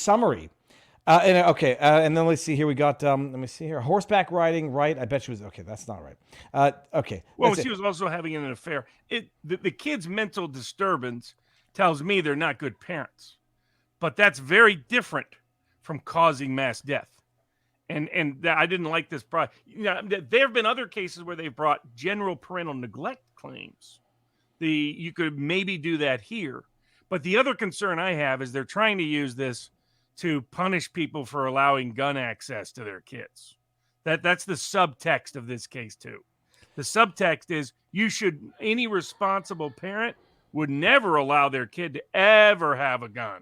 And then let's see here. We got, let me see here. Horseback riding, right? I bet she was, okay, that's not right. Okay. Well, she was also having an affair. The kid's mental disturbance tells me they're not good parents. But that's very different from causing mass death. And I didn't like this. There have been other cases where they've brought general parental neglect claims. You could maybe do that here. But the other concern I have is they're trying to use this to punish people for allowing gun access to their kids. That's the subtext of this case too. The subtext is any responsible parent would never allow their kid to ever have a gun,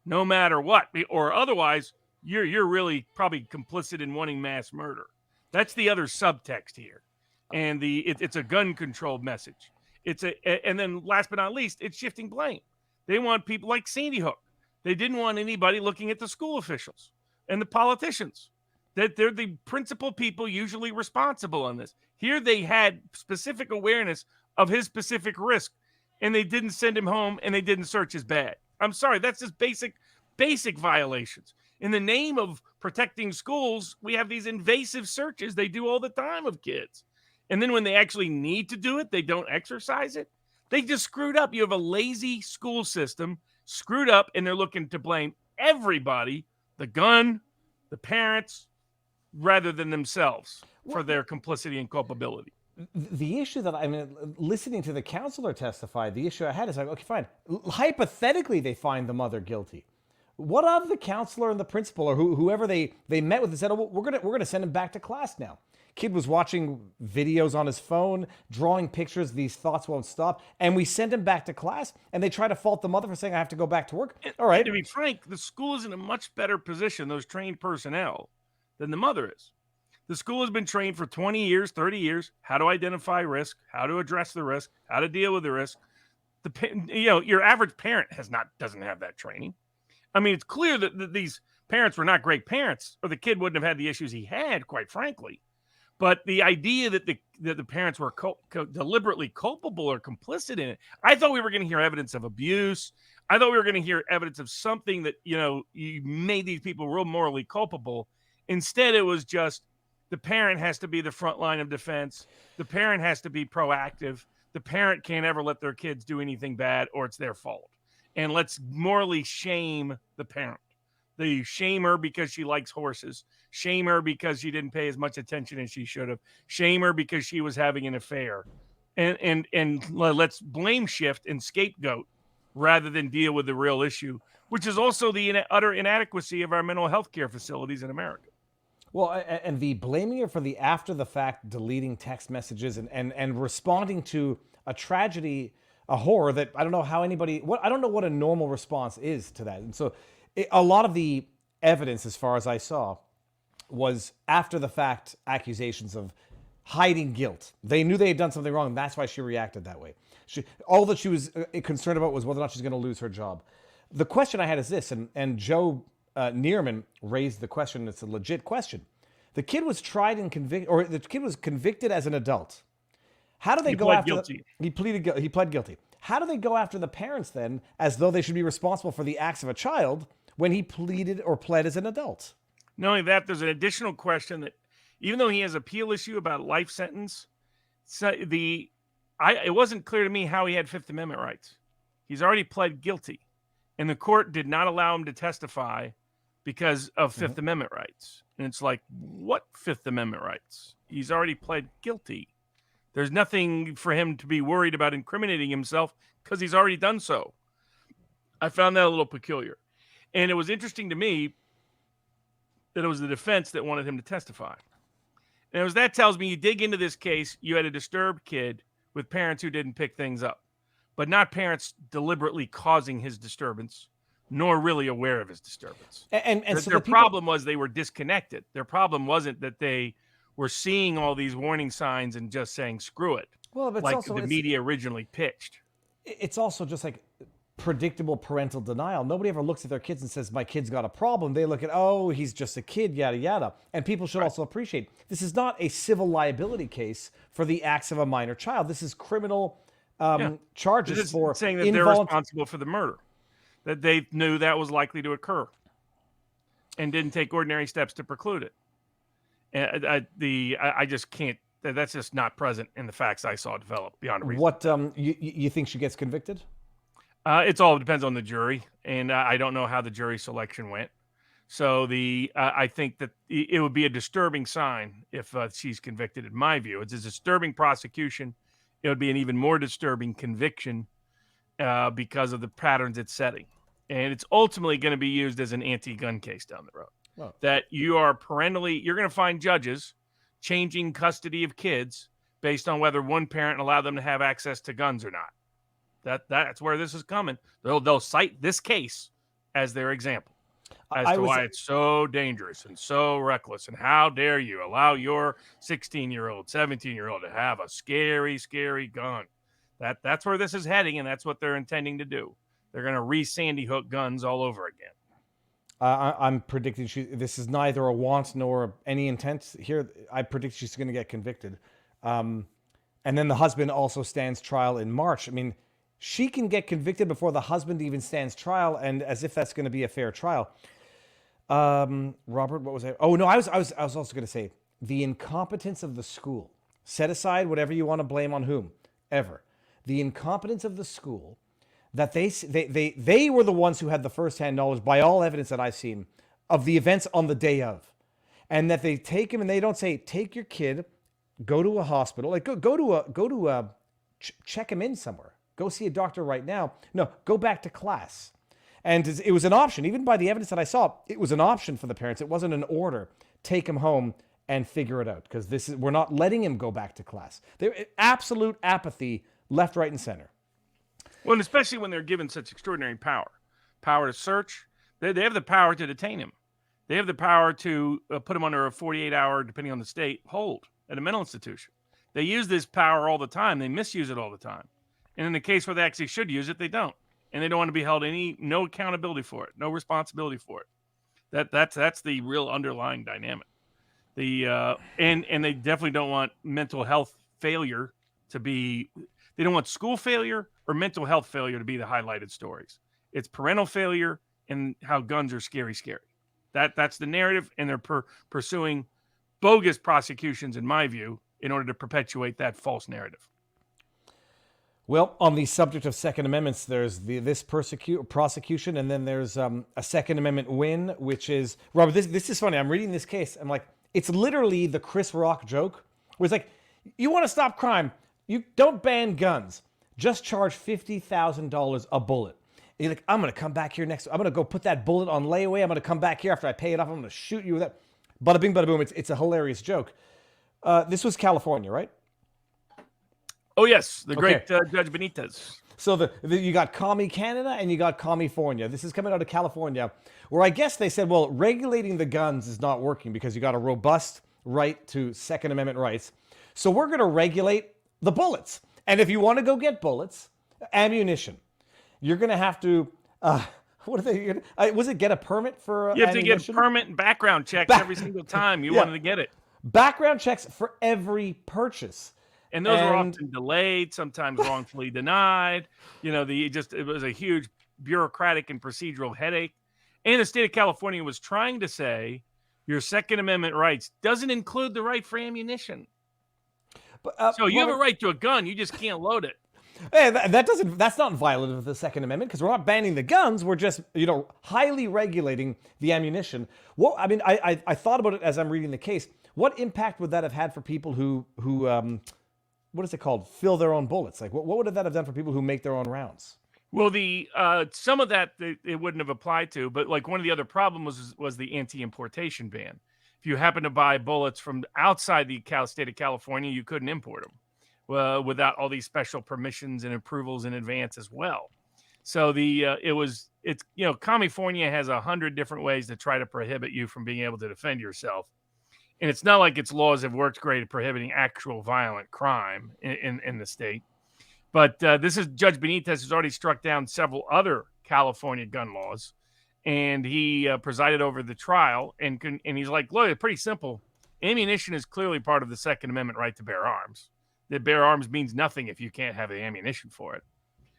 no matter what, or otherwise you're really probably complicit in wanting mass murder. That's the other subtext here, and it's a gun control message. And then last but not least, it's shifting blame. They want people like Sandy Hook. They didn't want anybody looking at the school officials and the politicians. That they're the principal people usually responsible on this. Here they had specific awareness of his specific risk, and they didn't send him home, and they didn't search his bag. I'm sorry, that's just basic violations. In the name of protecting schools, we have these invasive searches they do all the time of kids. And then when they actually need to do it, they don't exercise it. They just screwed up. You have a lazy school system, screwed up, and they're looking to blame everybody, the gun, the parents, rather than themselves for their complicity and culpability. The issue listening to the counselor testify, the issue I had is like, okay, fine. Hypothetically, they find the mother guilty. What of the counselor and the principal or whoever they met with and said, oh, we're gonna send him back to class now. Kid was watching videos on his phone, drawing pictures. These thoughts won't stop. And we send him back to class, and they try to fault the mother for saying, I have to go back to work. All right. And to be frank, the school is in a much better position, those trained personnel, than the mother is. The school has been trained for 20 years, 30 years, how to identify risk, how to address the risk, how to deal with the risk. Your average parent doesn't have that training. I mean, it's clear that these parents were not great parents, or the kid wouldn't have had the issues he had, quite frankly. But the idea that the parents were deliberately culpable or complicit in it, I thought we were going to hear evidence of abuse. I thought we were going to hear evidence of something that, you made these people real morally culpable. Instead, it was just the parent has to be the front line of defense. The parent has to be proactive. The parent can't ever let their kids do anything bad, or it's their fault. And let's morally shame the parent. They shame her because she likes horses. Shame her because she didn't pay as much attention as she should have. Shame her because she was having an affair. And let's blame shift and scapegoat rather than deal with the real issue, which is also the utter inadequacy of our mental health care facilities in America. Well, and the blaming her for the after the fact deleting text messages and responding to a tragedy, a horror that I don't know how I don't know what a normal response is to that. And so a lot of the evidence, as far as I saw, was after the fact accusations of hiding guilt. They knew they had done something wrong, and that's why she reacted that way. All that she was concerned about was whether or not she's going to lose her job. The question I had is this, and Joe Neerman raised the question. It's a legit question. The kid was tried and convicted, or the kid was convicted as an adult. How do they go after? Guilty. He pled guilty. How do they go after the parents then, as though they should be responsible for the acts of a child when he pleaded or pled as an adult? Not only that, there's an additional question that, even though he has appeal issue about life sentence, it wasn't clear to me how he had Fifth Amendment rights. He's already pled guilty, and the court did not allow him to testify because of Fifth Amendment rights. And it's like, what Fifth Amendment rights? He's already pled guilty. There's nothing for him to be worried about incriminating himself because he's already done so. I found that a little peculiar. And it was interesting to me that it was the defense that wanted him to testify. And it was, that tells me you dig into this case, you had a disturbed kid with parents who didn't pick things up, but not parents deliberately causing his disturbance, nor really aware of his disturbance. And so their problem was they were disconnected. Their problem wasn't that they were seeing all these warning signs and just saying, screw it. Well, but it's like also, the media originally pitched. It's also just like predictable parental denial. Nobody ever looks at their kids and says, my kid's got a problem. They look at, oh, he's just a kid, yada, yada. And people should also appreciate, this is not a civil liability case for the acts of a minor child. This is criminal charges This is for saying that they're responsible for the murder, that they knew that was likely to occur and didn't take ordinary steps to preclude it. And I just can't, that's just not present in the facts I saw develop beyond a reason. What, you think she gets convicted? It's all depends on the jury, and I don't know how the jury selection went. So I think that it would be a disturbing sign if she's convicted. In my view, it's a disturbing prosecution. It would be an even more disturbing conviction because of the patterns it's setting, and it's ultimately going to be used as an anti-gun case down the road. Oh. That you're going to find judges changing custody of kids based on whether one parent allowed them to have access to guns or not. That's where this is coming. They'll cite this case as their example as to why it's so dangerous and so reckless. And how dare you allow your 16-year-old, 17-year-old to have a scary, scary gun? That's where this is heading, and that's what they're intending to do. They're going to re-Sandy Hook guns all over again. I'm predicting this is neither a want nor any intent here. I predict she's going to get convicted. And then the husband also stands trial in March. I mean, she can get convicted before the husband even stands trial, and as if that's going to be a fair trial. Robert, what was I? Oh no, I was also going to say the incompetence of the school. Set aside whatever you want to blame on whom ever. The incompetence of the school, that they were the ones who had the firsthand knowledge, by all evidence that I've seen, of the events on the day of, and that they take him and they don't say, take your kid, go to a hospital, like check him in somewhere. Go see a doctor right now. No, go back to class. And it was an option. Even by the evidence that I saw, it was an option for the parents. It wasn't an order. Take him home and figure it out. Because we're not letting him go back to class. Absolute apathy, left, right, and center. Well, and especially when they're given such extraordinary power. Power to search. They have the power to detain him. They have the power to put him under a 48-hour, depending on the state, hold at a mental institution. They use this power all the time. They misuse it all the time. And in the case where they actually should use it, they don't. And they don't want to be held no accountability for it, no responsibility for it. That's the real underlying dynamic. And they definitely don't want mental health failure to be, they don't want school failure or mental health failure to be the highlighted stories. It's parental failure and how guns are scary. That's the narrative, and they're pursuing bogus prosecutions, in my view, in order to perpetuate that false narrative. Well, on the subject of Second Amendments, there's this prosecution, and then there's a Second Amendment win, which is, Robert, this is funny. I'm reading this case. I'm like, it's literally the Chris Rock joke, where it's like, you want to stop crime, you don't ban guns, just charge $50,000 a bullet. And you're like, I'm going to come back here next, I'm going to go put that bullet on layaway, I'm going to come back here after I pay it off, I'm going to shoot you with that. Bada bing, bada boom. It's a hilarious joke. This was California, right? Oh, yes. The great Judge Benitez. So you got Commie Canada and you got California. This is coming out of California, where I guess they said, well, regulating the guns is not working because you got a robust right to Second Amendment rights. So we're going to regulate the bullets. And if you want to go get bullets, ammunition, you're going to have to, what are they? Was it get a permit for You have ammunition? to get permit and background checks every single time you wanted to get it. Background checks for every purchase. And those were often delayed, sometimes wrongfully denied. You know, it was a huge bureaucratic and procedural headache. And the state of California was trying to say your Second Amendment rights doesn't include the right for ammunition. So you have a right to a gun, you just can't load it. Hey, that's not violative of the Second Amendment, because we're not banning the guns. We're just, highly regulating the ammunition. Well, I mean, I thought about it as I'm reading the case. What impact would that have had for people who what is it called? Fill their own bullets. Like, what would that have done for people who make their own rounds? Well, the some of that it wouldn't have applied to, but like one of the other problems was the anti-importation ban. If you happen to buy bullets from outside the state of California, you couldn't import them without all these special permissions and approvals in advance as well. So California has 100 different ways to try to prohibit you from being able to defend yourself. And it's not like its laws have worked great at prohibiting actual violent crime in the state. But Judge Benitez has already struck down several other California gun laws, and he presided over the trial. And he's like, look, it's pretty simple. Ammunition is clearly part of the Second Amendment right to bear arms. That bear arms means nothing if you can't have the ammunition for it.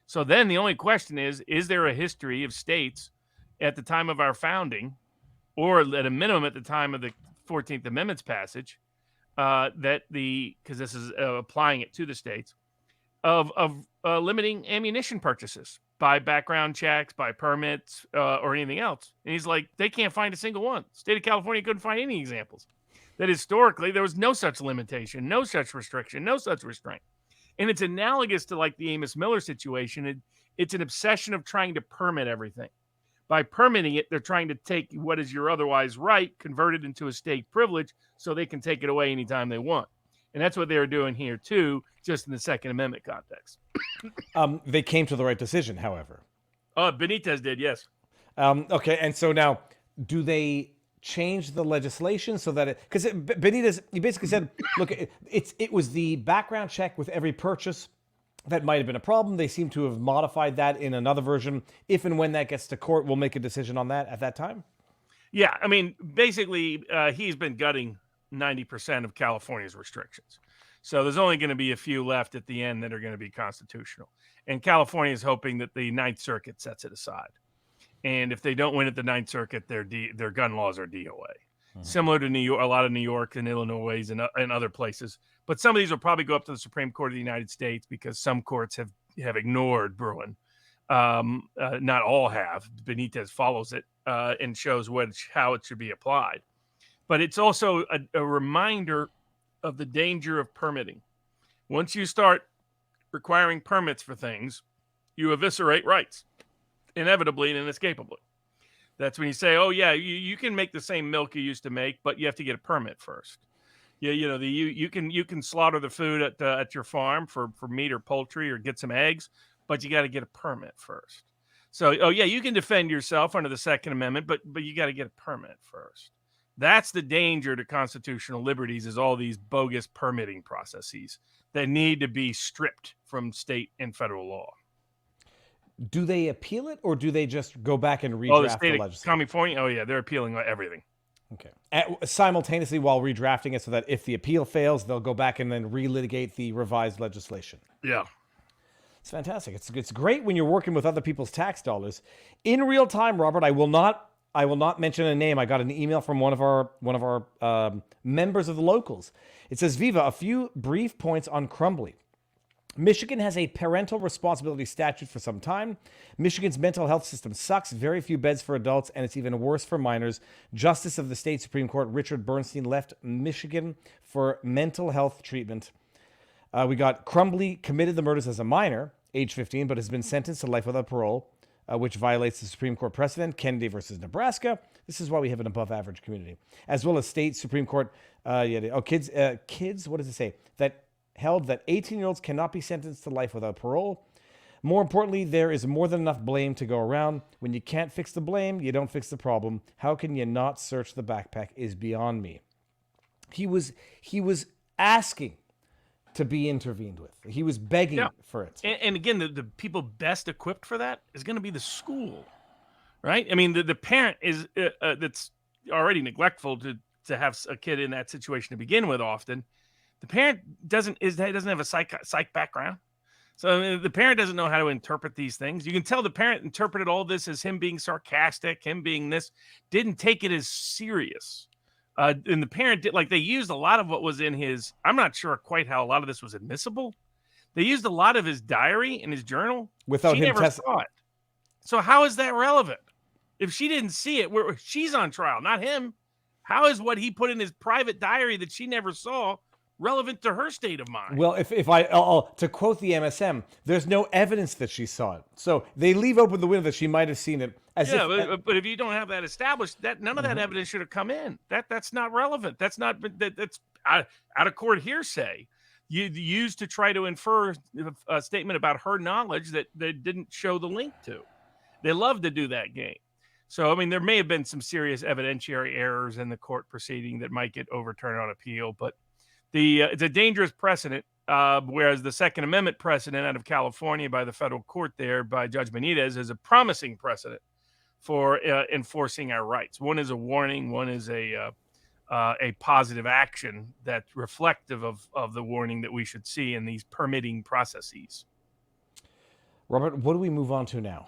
So then the only question is there a history of states at the time of our founding, or at a minimum at the time of the 14th Amendment's passage, because this is applying it to the states, of limiting ammunition purchases by background checks, by permits, or anything else. And he's like, they can't find a single one. The state of California couldn't find any examples. That historically, there was no such limitation, no such restriction, no such restraint. And it's analogous to like the Amos Miller situation. It's an obsession of trying to permit everything. By permitting it, they're trying to take what is your otherwise right, convert it into a state privilege so they can take it away anytime they want. And that's what they were doing here, too, just in the Second Amendment context. They came to the right decision, however. Benitez did, yes. Okay, and so now, do they change the legislation so that because Benitez, he basically said, look, it was the background check with every purchase that might have been a problem. They seem to have modified that in another version. If and when that gets to court, we'll make a decision on that at that time. Yeah, I mean, basically, he's been gutting 90% of California's restrictions. So there's only going to be a few left at the end that are going to be constitutional. And California is hoping that the Ninth Circuit sets it aside. And if they don't win at the Ninth Circuit, their gun laws are DOA. Similar to New York, a lot of New York and Illinois and other places. But some of these will probably go up to the Supreme Court of the United States because some courts have ignored Bruin. Not all have. Benitez follows it and shows how it should be applied. But it's also a reminder of the danger of permitting. Once you start requiring permits for things, you eviscerate rights, inevitably and inescapably. That's when you say, oh, yeah, you can make the same milk you used to make, but you have to get a permit first. Yeah, you can slaughter the food at your farm for meat or poultry or get some eggs, but you got to get a permit first. So, oh, yeah, you can defend yourself under the Second Amendment, but you got to get a permit first. That's the danger to constitutional liberties, is all these bogus permitting processes that need to be stripped from state and federal law. Do they appeal it, or do they just go back and redraft the state the of legislation? California, oh yeah, they're appealing everything. Okay. Simultaneously, while redrafting it, so that if the appeal fails, they'll go back and then relitigate the revised legislation. Yeah. It's fantastic. It's great when you're working with other people's tax dollars. In real time, Robert, I will not mention a name. I got an email from one of our members of the locals. It says, Viva, a few brief points on Crumbly. Michigan has a parental responsibility statute for some time. Michigan's mental health system sucks. Very few beds for adults, and it's even worse for minors. Justice of the state Supreme Court Richard Bernstein left Michigan for mental health treatment. We got Crumbly committed the murders as a minor, age 15, but has been sentenced to life without parole, which violates the Supreme Court precedent, Kennedy versus Nebraska. This is why we have an above-average community, as well as state Supreme Court. Kids. What does it say? That held that 18-year-olds cannot be sentenced to life without parole. More importantly, there is more than enough blame to go around. When you can't fix the blame, you don't fix the problem. How can you not search the backpack is beyond me. He was asking to be intervened with. He was begging for it. And again, the people best equipped for that is going to be the school, right? I mean, the parent is that's already neglectful to have a kid in that situation to begin with often. The parent doesn't have a psych background. So the parent doesn't know how to interpret these things. You can tell the parent interpreted all this as him being sarcastic, him being this, didn't take it as serious. And the parent did, like, they used a lot of what was in his, I'm not sure quite how a lot of this was admissible. They used a lot of his diary and his journal. Without she him never saw it. So how is that relevant? If she didn't see it, she's on trial, not him. How is what he put in his private diary that she never saw relevant to her state of mind. Well, to quote the MSM, there's no evidence that she saw it. So they leave open the window that she might have seen it. But if you don't have that established, that none of that evidence should have come in. That's not relevant. That's out of court hearsay. You used to try to infer a statement about her knowledge that they didn't show the link to. They love to do that game. So, I mean, there may have been some serious evidentiary errors in the court proceeding that might get overturned on appeal, but it's a dangerous precedent, whereas the Second Amendment precedent out of California by the federal court there by Judge Benitez is a promising precedent for enforcing our rights. One is a warning, one is a positive action that's reflective of the warning that we should see in these permitting processes. Robert, what do we move on to now?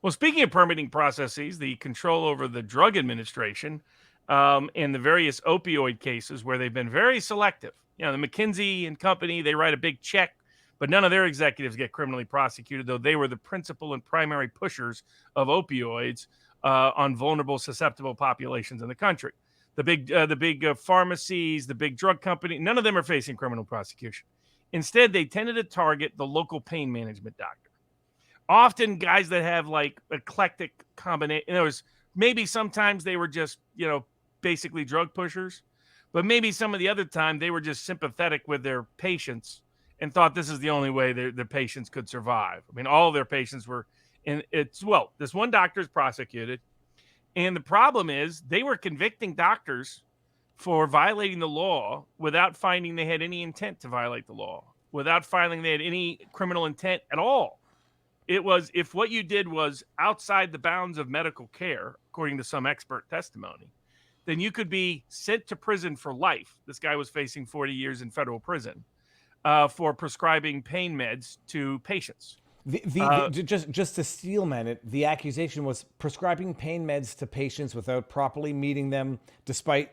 Well, speaking of permitting processes, the control over the Drug Administration in the various opioid cases where they've been very selective. You know, the McKinsey and Company, they write a big check, but none of their executives get criminally prosecuted, though they were the principal and primary pushers of opioids on vulnerable, susceptible populations in the country. The big pharmacies, the big drug company, none of them are facing criminal prosecution. Instead, they tended to target the local pain management doctor. Often guys that have like eclectic combination. In other words, maybe sometimes they were just, basically drug pushers, but maybe some of the other time they were just sympathetic with their patients and thought this is the only way their patients could survive. I mean, all of their patients were this one doctor is prosecuted. And the problem is they were convicting doctors for violating the law without finding they had any intent to violate the law, without finding they had any criminal intent at all. It was if what you did was outside the bounds of medical care, according to some expert testimony, then you could be sent to prison for life. This guy was facing 40 years in federal prison for prescribing pain meds to patients. Just to steelman it, the accusation was prescribing pain meds to patients without properly meeting them, despite,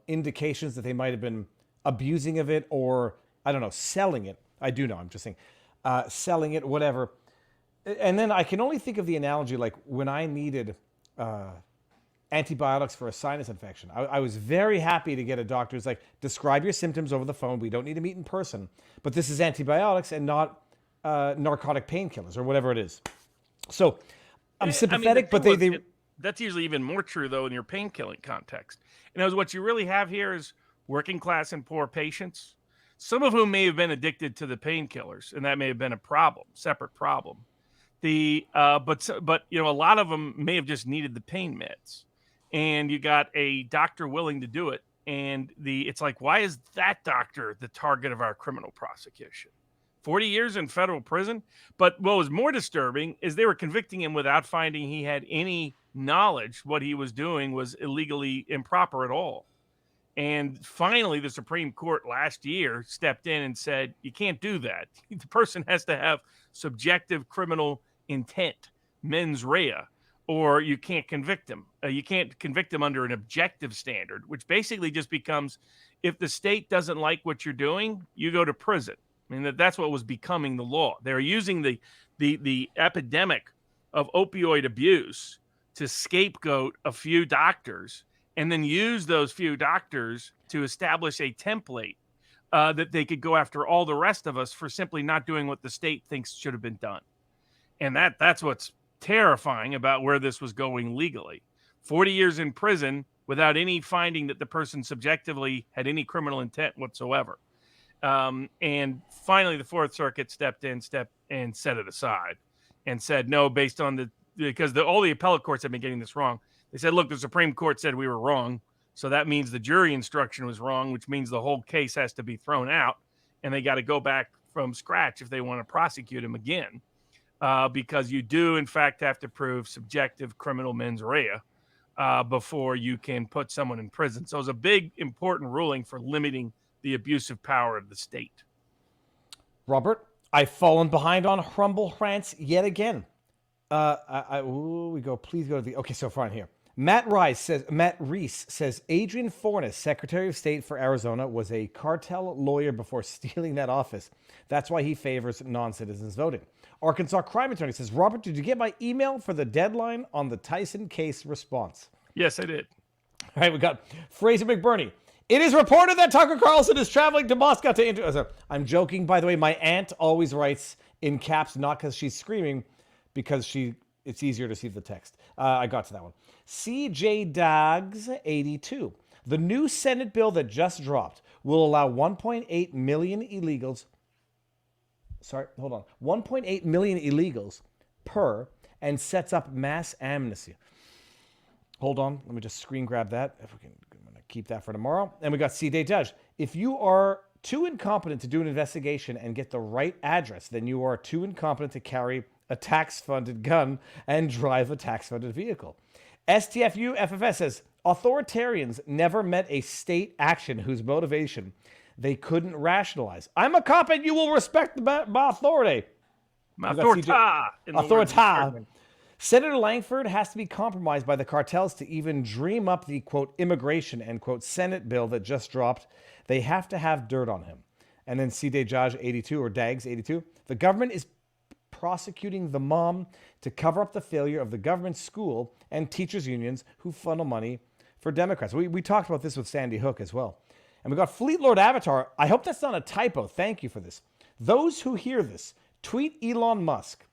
indications that they might have been abusing of it or, selling it. I do know, I'm just saying. Selling it, whatever. And then I can only think of the analogy like when I needed antibiotics for a sinus infection. I was very happy to get a doctor who's like, describe your symptoms over the phone. We don't need to meet in person. But this is antibiotics and not narcotic painkillers or whatever it is. So I'm sympathetic, but that's usually even more true, though, in your painkilling context. And what you really have here is working class and poor patients, some of whom may have been addicted to the painkillers, and that may have been a problem, separate problem. But a lot of them may have just needed the pain meds, and you got a doctor willing to do it. And it's like, why is that doctor the target of our criminal prosecution? 40 years in federal prison. But what was more disturbing is they were convicting him without finding he had any knowledge what he was doing was illegally improper at all. And finally, the Supreme Court last year stepped in and said, you can't do that. The person has to have subjective criminal intent, mens rea, or you can't convict him. You can't convict him under an objective standard, which basically just becomes if the state doesn't like what you're doing, you go to prison. I mean, that's what was becoming the law. They're using the epidemic of opioid abuse to scapegoat a few doctors and then use those few doctors to establish a template that they could go after all the rest of us for simply not doing what the state thinks should have been done. And that's what's terrifying about where this was going legally. 40 years in prison without any finding that the person subjectively had any criminal intent whatsoever. And finally, the Fourth Circuit stepped in and set it aside and said, no, based on because all the appellate courts have been getting this wrong. They said, look, the Supreme Court said we were wrong. So that means the jury instruction was wrong, which means the whole case has to be thrown out. And they got to go back from scratch if they want to prosecute him again. Because you do, in fact, have to prove subjective criminal mens rea before you can put someone in prison. So it's a big, important ruling for limiting the abusive power of the state. Robert, I've fallen behind on Humble rants yet again. Please go to the... Okay, so far in here. Matt Reese says, Adrian Fornes, Secretary of State for Arizona, was a cartel lawyer before stealing that office. That's why he favors non-citizens voting. Arkansas crime attorney says, Robert, did you get my email for the deadline on the Tyson case response? Yes, I did. All right, we got Fraser McBurney. It is reported that Tucker Carlson is traveling to Moscow to I'm joking, by the way. My aunt always writes in caps, not because she's screaming, because it's easier to see the text. I got to that one. CJ Dags 82. The new Senate bill that just dropped will allow 1.8 million illegals. 1.8 million illegals per and sets up mass amnesty. Hold on. Let me just screen grab that. If we can, I'm going to keep that for tomorrow. And we got CJ Judge. If you are too incompetent to do an investigation and get the right address, then you are too incompetent to carry a tax-funded gun and drive a tax-funded vehicle. STFU FFS says, authoritarians never met a state action whose motivation they couldn't rationalize. I'm a cop and you will respect my authority. Authorita. Senator Langford has to be compromised by the cartels to even dream up the, quote, immigration, end quote, Senate bill that just dropped. They have to have dirt on him. And then C.D. Jaj 82 or Dags 82. The government is prosecuting the mom to cover up the failure of the government school and teachers unions who funnel money for Democrats. We talked about this with Sandy Hook as well. And we got Fleet Lord Avatar. I hope that's not a typo. Thank you for this. Those who hear this, tweet Elon Musk.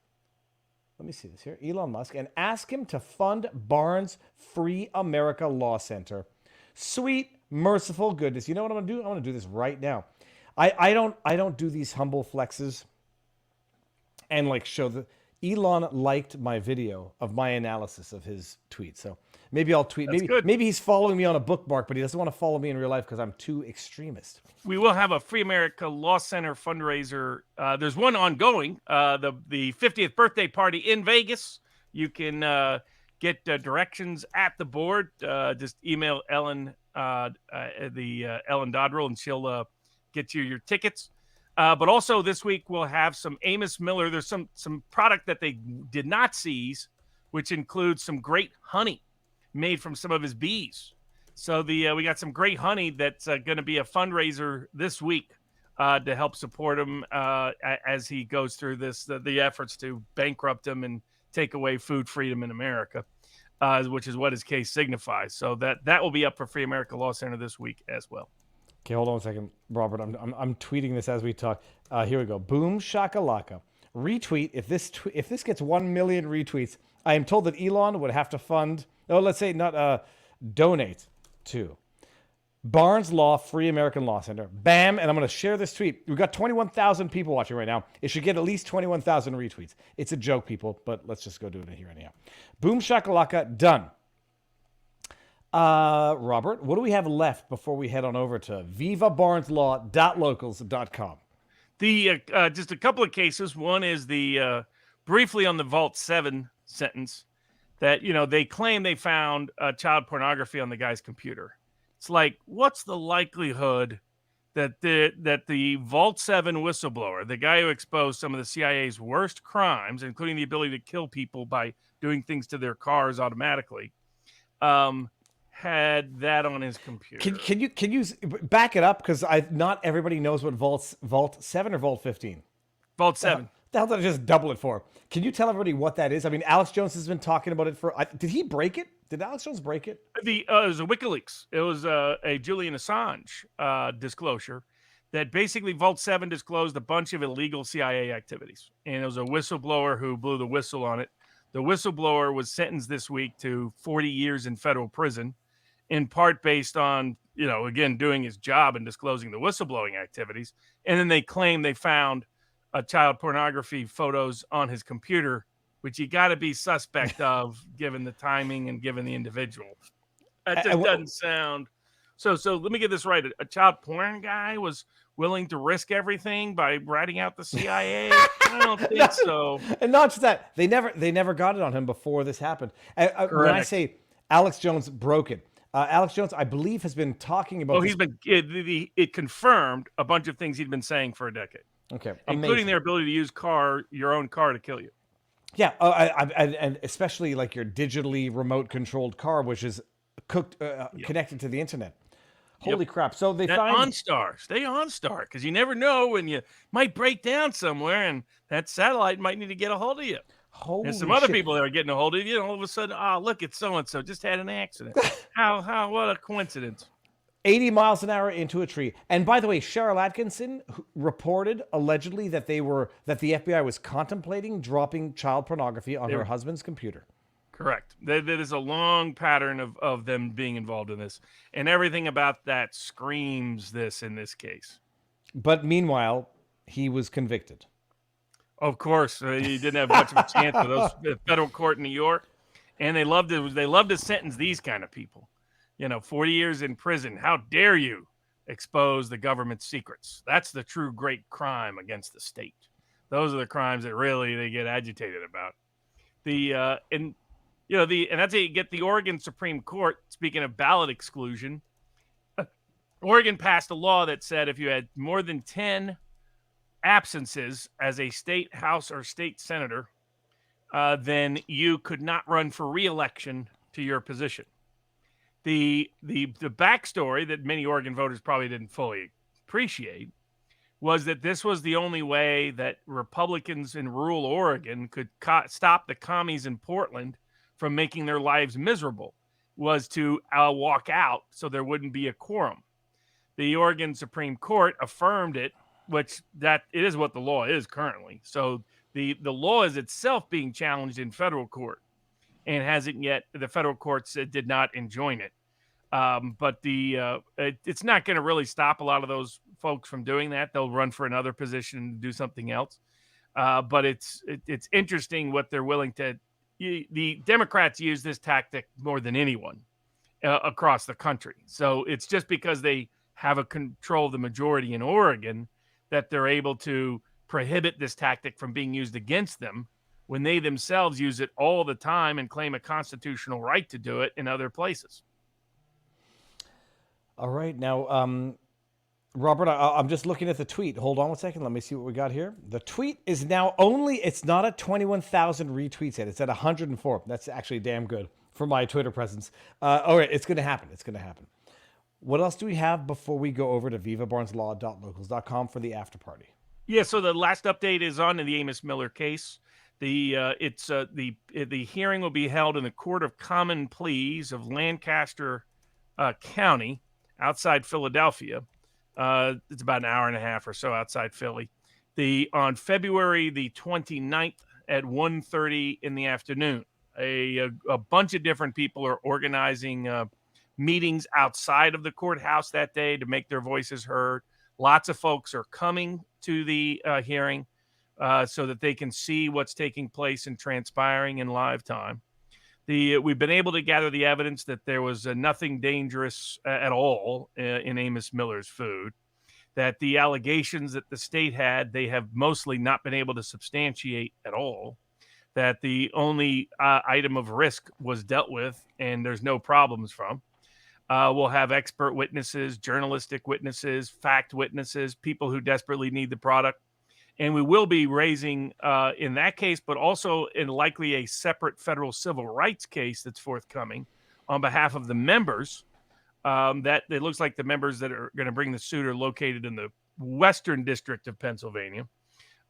Let me see this here. Elon Musk, and ask him to fund Barnes Free America Law Center. Sweet, merciful goodness. You know what I'm going to do? I'm going to do this right now. I don't do these humble flexes and like show the Elon liked my video of my analysis of his tweet. So maybe I'll tweet. Maybe he's following me on a bookmark, but he doesn't want to follow me in real life because I'm too extremist. We will have a Free America Law Center fundraiser. There's one ongoing, the 50th birthday party in Vegas. You can get directions at the board. Just email Ellen, Ellen Dodrell, and she'll get you your tickets. But also this week we'll have some Amos Miller. There's some product that they did not seize, which includes some great honey made from some of his bees. So we got some great honey that's going to be a fundraiser this week to help support him as he goes through the efforts to bankrupt him and take away food freedom in America, which is what his case signifies. So that will be up for Free America Law Center this week as well. Okay, hold on a second, Robert. I'm tweeting this as we talk. Here we go. Boom shakalaka. Retweet. If this gets 1 million retweets, I am told that Elon would have to fund. Oh, let's say not donate to Barnes Law Free American Law Center. Bam, and I'm going to share this tweet. We've got 21,000 people watching right now. It should get at least 21,000 retweets. It's a joke, people, but let's just go do it here anyhow. Boom shakalaka. Done. Robert, what do we have left before we head on over to vivabarneslaw.locals.com? Just a couple of cases. One is briefly on the Vault 7 sentence that, they claim they found child pornography on the guy's computer. It's like, what's the likelihood that the Vault 7 whistleblower, the guy who exposed some of the CIA's worst crimes, including the ability to kill people by doing things to their cars automatically, had that on his computer? Can you back it up, because not everybody knows what Vault 7 or Vault 15? Vault 7. The hell did I just double it for? Can you tell everybody what that is? I mean, Alex Jones has been talking about it did he break it? Did Alex Jones break it? It was a WikiLeaks. It was a Julian Assange disclosure that basically Vault 7 disclosed a bunch of illegal CIA activities. And it was a whistleblower who blew the whistle on it. The whistleblower was sentenced this week to 40 years in federal prison, in part based on, again, doing his job and disclosing the whistleblowing activities. And then they claim they found child pornography photos on his computer, which you got to be suspect of given the timing and given the individual. That just doesn't sound... So let me get this right. A child porn guy was willing to risk everything by ratting out the CIA? I don't think so. And not just that. They never got it on him before this happened. When I say Alex Jones broke it, Alex Jones, I believe, has been talking about. It confirmed a bunch of things he'd been saying for a decade. Okay, including their ability to use your own car to kill you. Yeah, and especially like your digitally remote controlled car, which is connected to the internet. Holy crap! So they find OnStar. Stay OnStar, because you never know when you might break down somewhere, and that satellite might need to get a hold of you. There's some other people that are getting a hold of you, and all of a sudden, look, it's so and so just had an accident. What a coincidence! 80 miles an hour into a tree. And by the way, Cheryl Atkinson reported allegedly that the FBI was contemplating dropping child pornography on her husband's computer. Correct. That is a long pattern of them being involved in this. And everything about that screams this in this case. But meanwhile, he was convicted. Of course, he didn't have much of a chance with those federal court in New York. And they love to sentence these kind of people. 40 years in prison. How dare you expose the government's secrets? That's the true great crime against the state. Those are the crimes that really they get agitated about. And that's how you get the Oregon Supreme Court. Speaking of ballot exclusion, Oregon passed a law that said if you had more than 10 absences as a state house or state senator, then you could not run for re-election to your position. The backstory that many Oregon voters probably didn't fully appreciate was that this was the only way that Republicans in rural Oregon could stop the commies in Portland from making their lives miserable, was to walk out so there wouldn't be a quorum. The Oregon Supreme Court affirmed it, which that it is what the law is currently. So the law is itself being challenged in federal court, and hasn't yet. The federal courts did not enjoin it. But it's not going to really stop a lot of those folks from doing that. They'll run for another position and do something else. But it's interesting what they're willing to. The Democrats use this tactic more than anyone across the country. So it's just because they have a control of the majority in Oregon that they're able to prohibit this tactic from being used against them when they themselves use it all the time and claim a constitutional right to do it in other places. All right. Now, Robert, I'm just looking at the tweet. Hold on one second. Let me see what we got here. The tweet is now it's not at 21,000 retweets yet. It's at 104. That's actually damn good for my Twitter presence. All right. It's going to happen. It's going to happen. What else do we have before we go over to vivabarneslaw.locals.com for the after party? Yeah. So the last update is on the Amos Miller case. The hearing will be held in the Court of Common Pleas of Lancaster County outside Philadelphia. It's about an hour and a half or so outside Philly. On February the 29th at 1:30 in the afternoon. A bunch of different people are organizing meetings outside of the courthouse that day to make their voices heard. Lots of folks are coming to the hearing so that they can see what's taking place and transpiring in live time. We've been able to gather the evidence that there was nothing dangerous at all in Amos Miller's food, that the allegations that the state had, they have mostly not been able to substantiate at all, that the only item of risk was dealt with and there's no problems from. We'll have expert witnesses, journalistic witnesses, fact witnesses, people who desperately need the product. And we will be raising, in that case, but also in likely a separate federal civil rights case that's forthcoming on behalf of the members. That it looks like the members that are going to bring the suit are located in the Western District of Pennsylvania,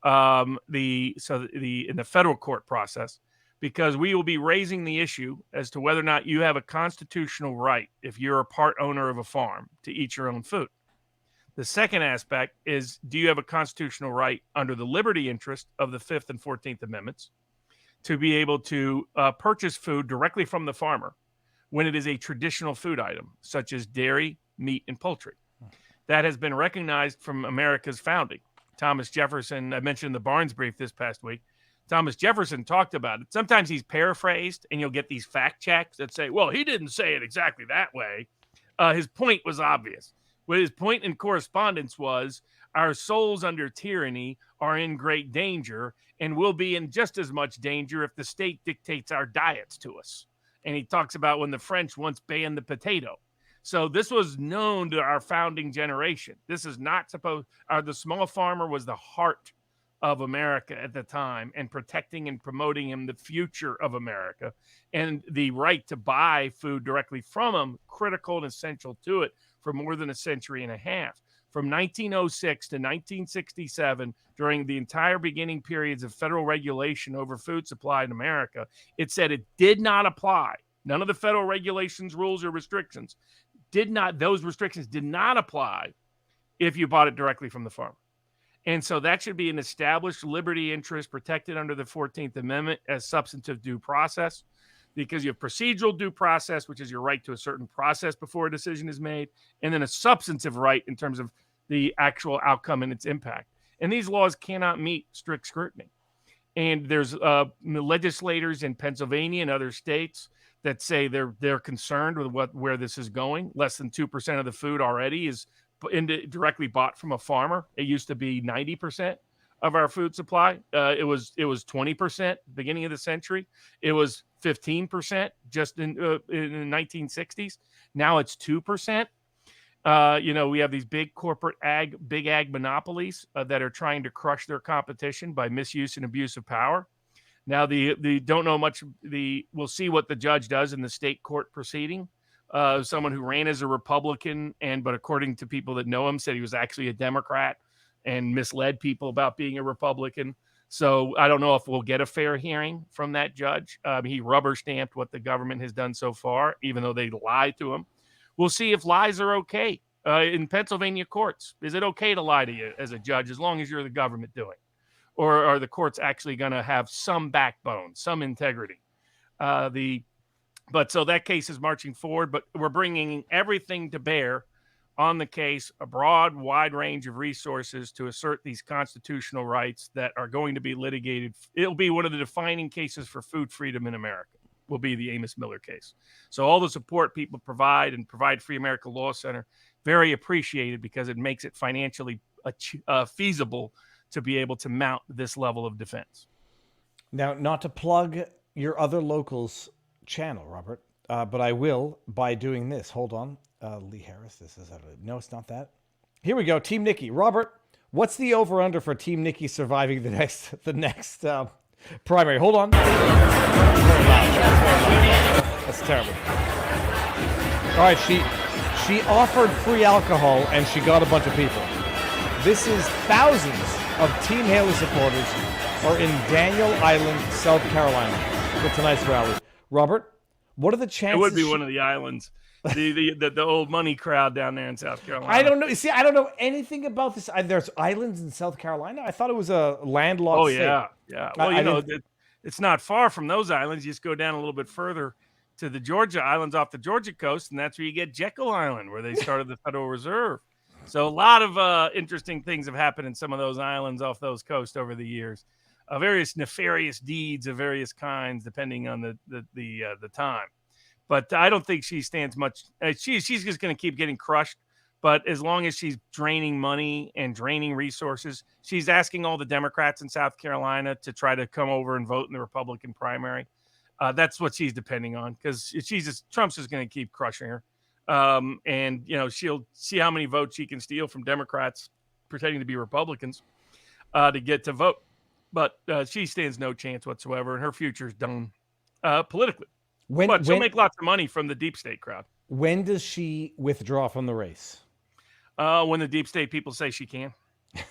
in the federal court process, because we will be raising the issue as to whether or not you have a constitutional right, if you're a part owner of a farm, to eat your own food. The second aspect is, do you have a constitutional right under the liberty interest of the 5th and 14th Amendments to be able to purchase food directly from the farmer when it is a traditional food item, such as dairy, meat, and poultry? That has been recognized from America's founding. Thomas Jefferson, I mentioned the Barnes brief this past week. Thomas Jefferson talked about it. Sometimes he's paraphrased, and you'll get these fact checks that say, well, he didn't say it exactly that way. His point was obvious. What his point in correspondence was, our souls under tyranny are in great danger and will be in just as much danger if the state dictates our diets to us. And he talks about when the French once banned the potato. So this was known to our founding generation. This is not supposed, the small farmer was the heart of America at the time, and protecting and promoting him the future of America, and the right to buy food directly from him, critical and essential to it for more than a century and a half. From 1906 to 1967, during the entire beginning periods of federal regulation over food supply in America, it said it did not apply. None of the federal regulations, rules, or restrictions those restrictions did not apply if you bought it directly from the farmer. And so that should be an established liberty interest protected under the 14th Amendment as substantive due process, because you have procedural due process, which is your right to a certain process before a decision is made, and then a substantive right in terms of the actual outcome and its impact. And these laws cannot meet strict scrutiny. And there's legislators in Pennsylvania and other states that say they're concerned with where this is going. Less than 2% of the food already is directly bought from a farmer. It used to be 90% of our food supply. It was 20% beginning of the century. It was 15% just in the 1960s. Now it's 2%. We have these big corporate big ag monopolies that are trying to crush their competition by misuse and abuse of power. Now, the don't know much. We'll see what the judge does in the state court proceeding. Someone who ran as a Republican but according to people that know him, said he was actually a Democrat and misled people about being a Republican. So I don't know if we'll get a fair hearing from that judge. He rubber stamped what the government has done so far, even though they lied to him. We'll see if lies are okay in Pennsylvania courts. Is it okay to lie to you as a judge as long as you're the government doing? Or are the courts actually going to have some backbone, some integrity? So that case is marching forward, but we're bringing everything to bear on the case, a broad, wide range of resources to assert these constitutional rights that are going to be litigated. It'll be one of the defining cases for food freedom in America, will be the Amos Miller case. So all the support people provide Free America Law Center, very appreciated, because it makes it financially feasible to be able to mount this level of defense. Now, not to plug your other locals channel, Robert, but I will by doing this. Hold on. Lee Harris, this is no, it's not that. Here we go. Team Nikki. Robert, what's the over-under for Team Nikki surviving the next primary? Hold on. That's terrible. All right, she offered free alcohol and she got a bunch of people. This is thousands of Team Haley supporters are in Daniel Island, South Carolina for tonight's rally. Robert, what are the chances? It would be one of the islands. The old money crowd down there in South Carolina. I don't know. See, I don't know anything about this. There's islands in South Carolina. I thought it was a landlocked state. Yeah. Well, it's not far from those islands. You just go down a little bit further to the Georgia islands off the Georgia coast, and that's where you get Jekyll Island, where they started the Federal Reserve. So a lot of interesting things have happened in some of those islands off those coasts over the years. Various nefarious deeds of various kinds, depending on the time. But I don't think she stands much. She's just going to keep getting crushed. But as long as she's draining money and draining resources, she's asking all the Democrats in South Carolina to try to come over and vote in the Republican primary. That's what she's depending on, because Trump's just going to keep crushing her. And she'll see how many votes she can steal from Democrats pretending to be Republicans to get to vote. But she stands no chance whatsoever, and her future's done politically. But she'll make lots of money from the deep state crowd. When does she withdraw from the race? When the deep state people say she can.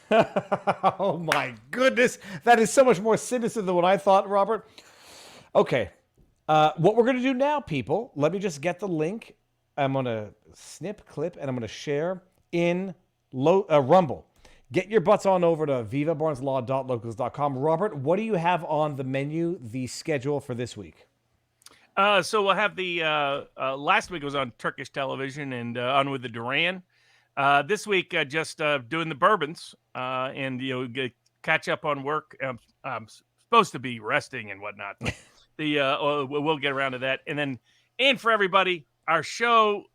Oh my goodness. That is so much more sinister than what I thought, Robert. Okay. What we're going to do now, people, let me just get the link. I'm going to clip, and I'm going to share in Rumble. Get your butts on over to vivabarneslaw.locals.com. Robert, what do you have on the menu, the schedule for this week? So we'll have the last week was on Turkish television and on with the Duran. This week, just doing the bourbons and catch up on work. I'm supposed to be resting and whatnot. But we'll get around to that. And for everybody, our show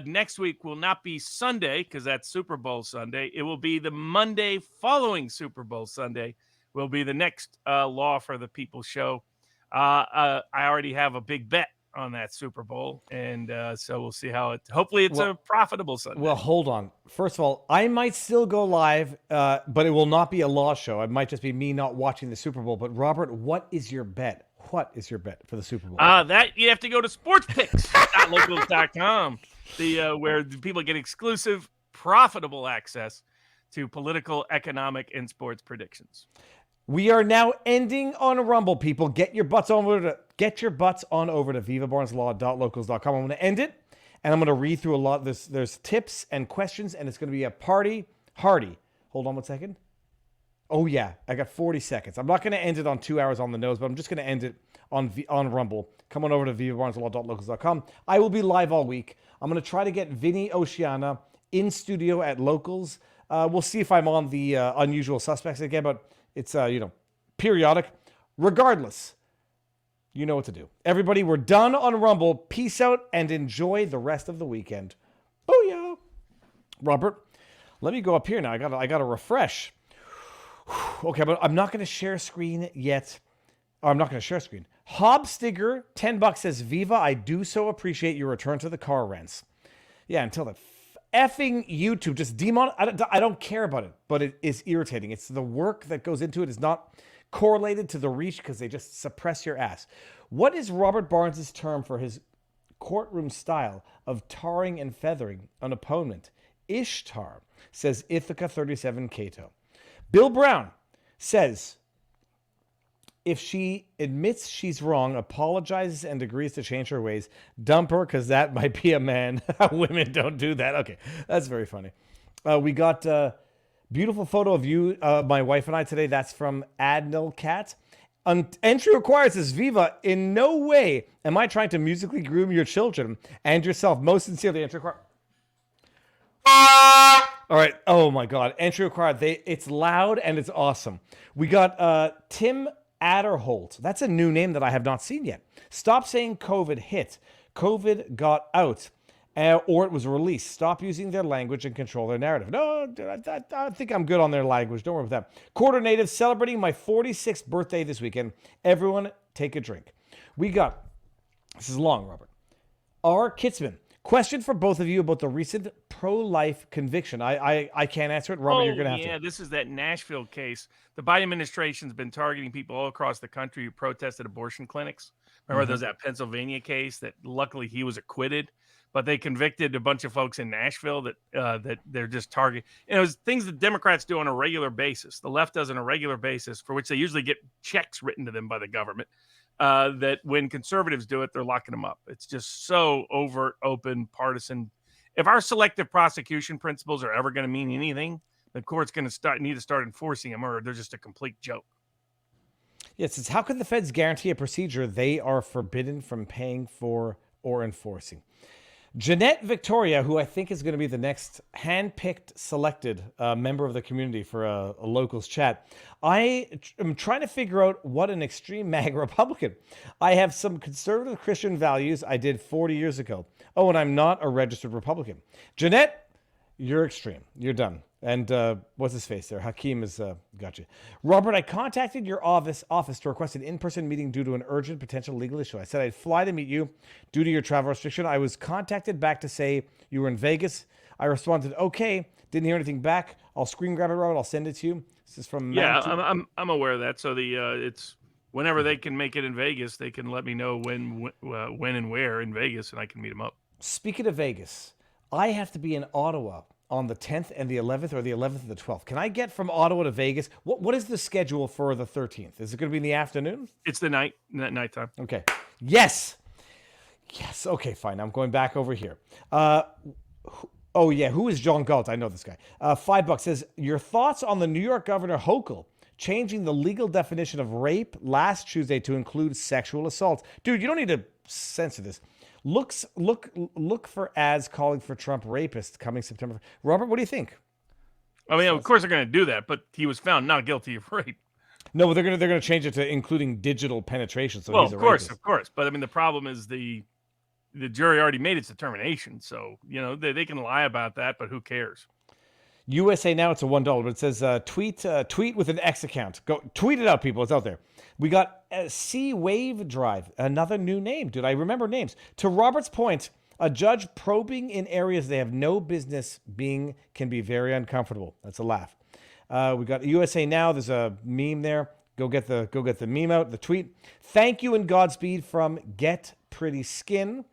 next week will not be Sunday because that's Super Bowl Sunday. It will be the Monday following Super Bowl Sunday. Will be the next Law for the People show. I already have a big bet on that Super Bowl, and so we'll see how hopefully it's a profitable Sunday. Well, hold on. First of all, I might still go live, but it will not be a law show. It might just be me not watching the Super Bowl. But Robert, what is your bet? What is your bet for the Super Bowl? That you have to go to sportspicks.locals.com, where people get exclusive, profitable access to political, economic, and sports predictions. We are now ending on Rumble, people. Get your butts on over to vivabarneslaw.locals.com. I'm going to end it, and I'm going to read through a lot. There's tips and questions, and it's going to be a party hardy. Hold on one second. Oh, yeah, I got 40 seconds. I'm not going to end it on 2 hours on the nose, but I'm just going to end it on Rumble. Come on over to vivabarneslaw.locals.com. I will be live all week. I'm going to try to get Vinny Oceana in studio at Locals. We'll see if I'm on the Unusual Suspects again, but it's, periodic. Regardless, you know what to do. Everybody, we're done on Rumble. Peace out and enjoy the rest of the weekend. Booyah. Robert, let me go up here now. I got to refresh. Okay, but I'm not going to share screen yet. Oh, I'm not going to share screen. Hobstigger, $10 says, Viva, I do so appreciate your return to the car rents. Yeah, until the effing YouTube just I don't care about it, but it is irritating. It's the work that goes into it is not correlated to the reach because they just suppress your ass. What is Robert Barnes' term for his courtroom style of tarring and feathering an opponent? Ishtar, says Ithaca 37 Cato. Bill Brown says, if she admits she's wrong, apologizes, and agrees to change her ways, dump her because that might be a man. Women don't do that. Okay, that's very funny. We got a beautiful photo of you, my wife and I today. That's from Adnil Cat. Entry required says, Viva, in no way am I trying to musically groom your children and yourself. Most sincerely, entry required. All right. Oh my God. Entry required. It's loud and it's awesome. We got Tim Adderholt. That's a new name that I have not seen yet. Stop saying COVID hit. COVID got out. Or it was released. Stop using their language and control their narrative. No, I think I'm good on their language. Don't worry about that. Quarter Native celebrating my 46th birthday this weekend. Everyone take a drink. We got, this is long, Robert. R. Kitzman. Question for both of you about the recent pro-life conviction. I can't answer it. Robert, you're going to have to. Yeah, this is that Nashville case. The Biden administration's been targeting people all across the country who protested abortion clinics. Remember, there's that Pennsylvania case that luckily he was acquitted, but they convicted a bunch of folks in Nashville that they're just targeting. And it was things that Democrats do on a regular basis. The left does on a regular basis, for which they usually get checks written to them by the government. That when conservatives do it, they're locking them up. It's just so overt, open, partisan. If our selective prosecution principles are ever going to mean anything, the court's going to need to start enforcing them, or they're just a complete joke. Yes, it's how can the feds guarantee a procedure they are forbidden from paying for or enforcing? Jeanette Victoria, who I think is going to be the next hand-picked, selected member of the community for a locals chat. I am trying to figure out what an extreme MAG Republican. I have some conservative Christian values I did 40 years ago. Oh, and I'm not a registered Republican. Jeanette, you're extreme. You're done. And what's his face there? Hakeem has got you. Robert, I contacted your office to request an in-person meeting due to an urgent potential legal issue. I said I'd fly to meet you due to your travel restriction. I was contacted back to say you were in Vegas. I responded, okay. Didn't hear anything back. I'll screen grab it, Robert. I'll send it to you. This is from I'm aware of that. So it's whenever they can make it in Vegas, they can let me know when and where in Vegas, and I can meet them up. Speaking of Vegas, I have to be in Ottawa on the 10th and the 11th, or the 11th and the 12th. Can I get from Ottawa to Vegas? What is the schedule for the 13th? Is it going to be in the afternoon? It's the nighttime. Okay. Yes. Okay, fine. I'm going back over here. Oh, yeah. Who is John Galt? I know this guy. $5 says, your thoughts on the New York Governor Hochul changing the legal definition of rape last Tuesday to include sexual assault. Dude, you don't need to censor this. Look for ads calling for Trump rapist coming September. Robert, what do you think? I mean, of course they're going to do that, but he was found not guilty of rape. No, but they're going to change it to including digital penetration. So well, he's a of course, rapist. Of course. But I mean, the problem is the jury already made its determination. So they can lie about that, but who cares? USA Now, it's a $1, but it says tweet with an X account. Go tweet it out, people. It's out there. We got C Wave Drive, another new name. Dude, I remember names. To Robert's point, a judge probing in areas they have no business being can be very uncomfortable. That's a laugh. We got USA Now. There's a meme there. Go get the meme out, the tweet. Thank you and Godspeed from Get Pretty Skin.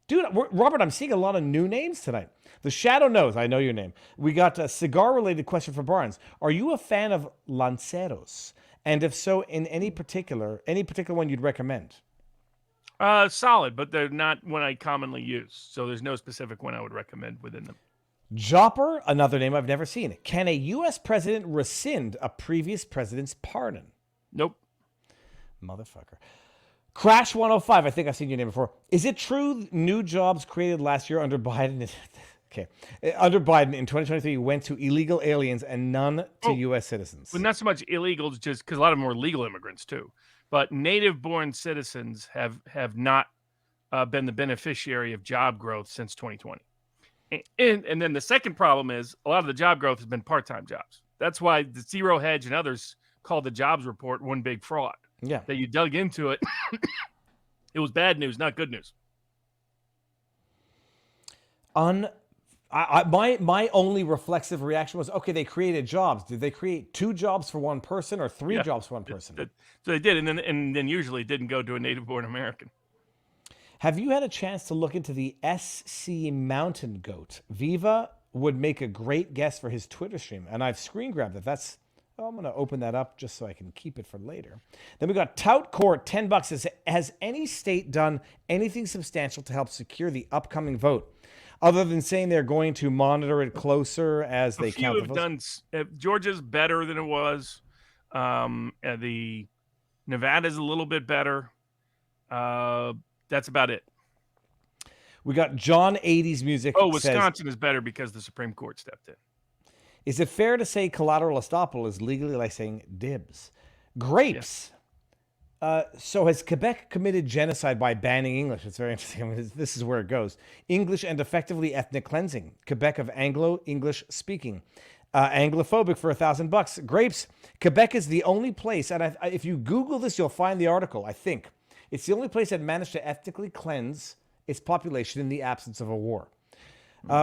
Dude, Robert, I'm seeing a lot of new names tonight. The Shadow knows. I know your name. We got a cigar-related question for Barnes. Are you a fan of Lanceros? And if so, in any particular one you'd recommend? Solid, but they're not one I commonly use. So there's no specific one I would recommend within them. Jopper, another name I've never seen. Can a U.S. president rescind a previous president's pardon? Nope. Motherfucker. Crash 105, I think I've seen your name before. Is it true new jobs created last year under Biden? Okay. Under Biden in 2023 went to illegal aliens and none to U.S. citizens. But not so much illegals, just because a lot of them were legal immigrants too. But native-born citizens have not been the beneficiary of job growth since 2020. And then the second problem is a lot of the job growth has been part-time jobs. That's why the Zero Hedge and others called the jobs report one big fraud. Yeah. That you dug into it. It was bad news, not good news. My only reflexive reaction was, okay, they created jobs. Did they create 2 jobs for one person or 3 jobs for one person? So they did, and then usually it didn't go to a native-born American. Have you had a chance to look into the SC Mountain Goat? Viva would make a great guest for his Twitter stream, and I've screen grabbed it. I'm going to open that up just so I can keep it for later. Then we got Tout Court, $10. Has any state done anything substantial to help secure the upcoming vote, other than saying they're going to monitor it closer as they count the votes? Georgia's better than it was. The Nevada's a little bit better. That's about it. We got John 80s music. Wisconsin is better because the Supreme Court stepped in. Is it fair to say collateral estoppel is legally like saying dibs? Grapes. Yeah. So has Quebec committed genocide by banning English? It's very interesting. I mean, this is where it goes. English and effectively ethnic cleansing. Quebec of Anglo-English speaking. Anglophobic for $1,000. Grapes. Quebec is the only place, and if you Google this, you'll find the article, I think. It's the only place that managed to ethnically cleanse its population in the absence of a war.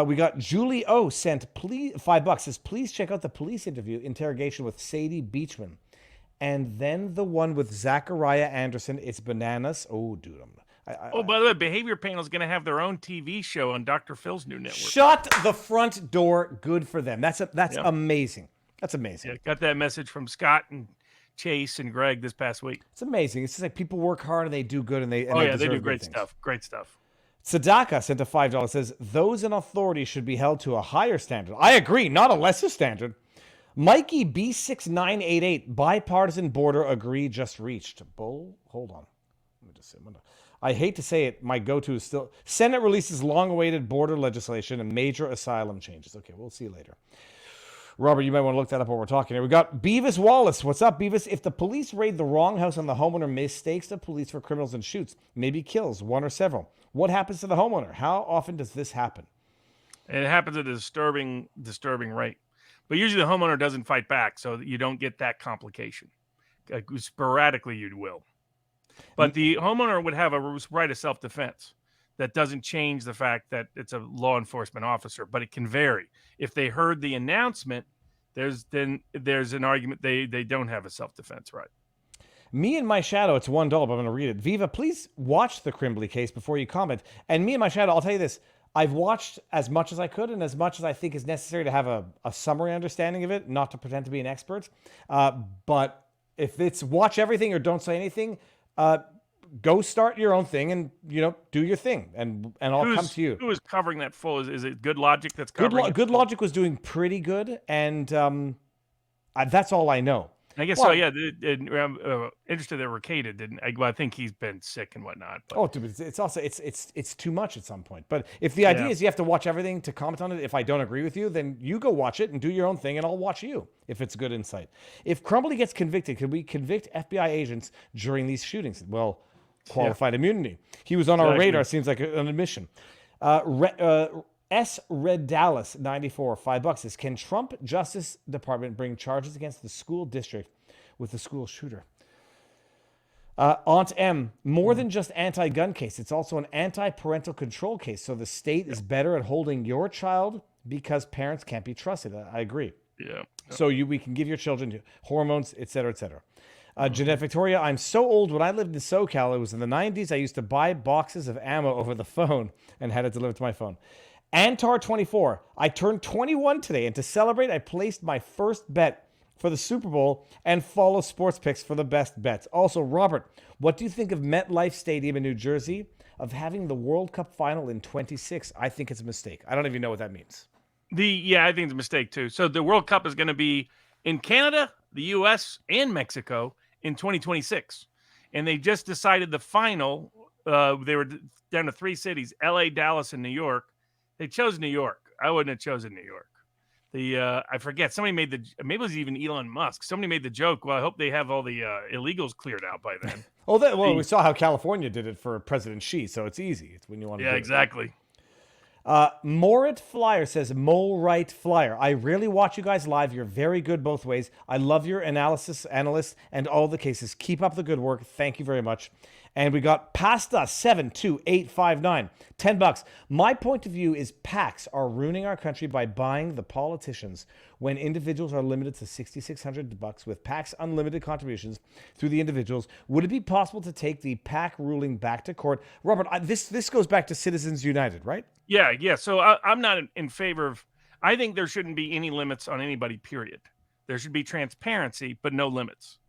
We got Julie O sent $5. Says, please check out the police interrogation with Sadie Beachman. And then the one with Zachariah Anderson. It's bananas. Oh, dude. By the way, Behavior Panel is going to have their own TV show on Dr. Phil's new network. Shut the front door. Good for them. That's amazing. That's amazing. Yeah, got that message from Scott and Chase and Greg this past week. It's amazing. It's just like people work hard and they do good and they do great stuff. Great stuff. Sadaka sent a $5. Says, those in authority should be held to a higher standard. I agree, not a lesser standard. Mikey B6988, bipartisan border agree just reached. Bull, hold on. Let me just say, I hate to say it, my go-to is still, Senate releases long-awaited border legislation and major asylum changes. Okay, we'll see you later. Robert, you might want to look that up while we're talking here. We got Beavis Wallace. What's up, Beavis? If the police raid the wrong house and the homeowner mistakes the police for criminals and shoots, maybe kills one or several, what happens to the homeowner? How often does this happen? It happens at a disturbing rate. But usually the homeowner doesn't fight back, so that you don't get that complication. Sporadically, you will. But the homeowner would have a right of self-defense. That doesn't change the fact that it's a law enforcement officer, but it can vary. If they heard the announcement, there's an argument they don't have a self-defense right. Me and My Shadow, it's $1, but I'm going to read it. Viva, please watch the Crimbley case before you comment. And Me and My Shadow, I'll tell you this. I've watched as much as I could and as much as I think is necessary to have a summary understanding of it, not to pretend to be an expert. But if it's watch everything or don't say anything, go start your own thing and, do your thing. And I'll come to you. Who is covering that full? Is it Good Logic that's covering it? Good Logic was doing pretty good. And that's all I know. I guess so, yeah. Interested that Ricada didn't. I think he's been sick and whatnot. But. Dude, it's also it's too much at some point. But if the idea is you have to watch everything to comment on it, if I don't agree with you, then you go watch it and do your own thing, and I'll watch you if it's good insight. If Crumbly gets convicted, could we convict FBI agents during these shootings? Well, qualified immunity. He was on our radar. Seems like an admission. S. Red Dallas 94 $5 says, can Trump Justice Department bring charges against the school district with the school shooter? Aunt M, more than just anti-gun case, it's also an anti-parental control case. So the state is better at holding your child because parents can't be trusted. I agree. Yeah. So we can give your children hormones, et cetera, et cetera. Jeanette Victoria, I'm so old. When I lived in SoCal, it was in the 90s. I used to buy boxes of ammo over the phone and had it delivered to my phone. Antar24, I turned 21 today, and to celebrate, I placed my first bet for the Super Bowl and follow Sports Picks for the best bets. Also, Robert, what do you think of MetLife Stadium in New Jersey of having the World Cup final in 26? I think it's a mistake. I don't even know what that means. I think it's a mistake too. So the World Cup is going to be in Canada, the U.S., and Mexico in 2026. And they just decided the final, they were down to 3 cities, L.A., Dallas, and New York. They chose New York. I wouldn't have chosen New York. I forget, somebody maybe it was even Elon Musk. Somebody made the joke, well, I hope they have all the illegals cleared out by then. We saw how California did it for President Xi, so it's easy. It's when you want to do exactly. Morit Flyer says, Morite Flyer. I rarely watch you guys live. You're very good both ways. I love your analysts, and all the cases. Keep up the good work. Thank you very much. And we got Pasta 72859, $10. My point of view is PACs are ruining our country by buying the politicians when individuals are limited to $6,600 with PACs unlimited contributions through the individuals. Would it be possible to take the PAC ruling back to court? Robert, this goes back to Citizens United, right? Yeah. So I'm not in favor of, I think there shouldn't be any limits on anybody, period. There should be transparency, but no limits.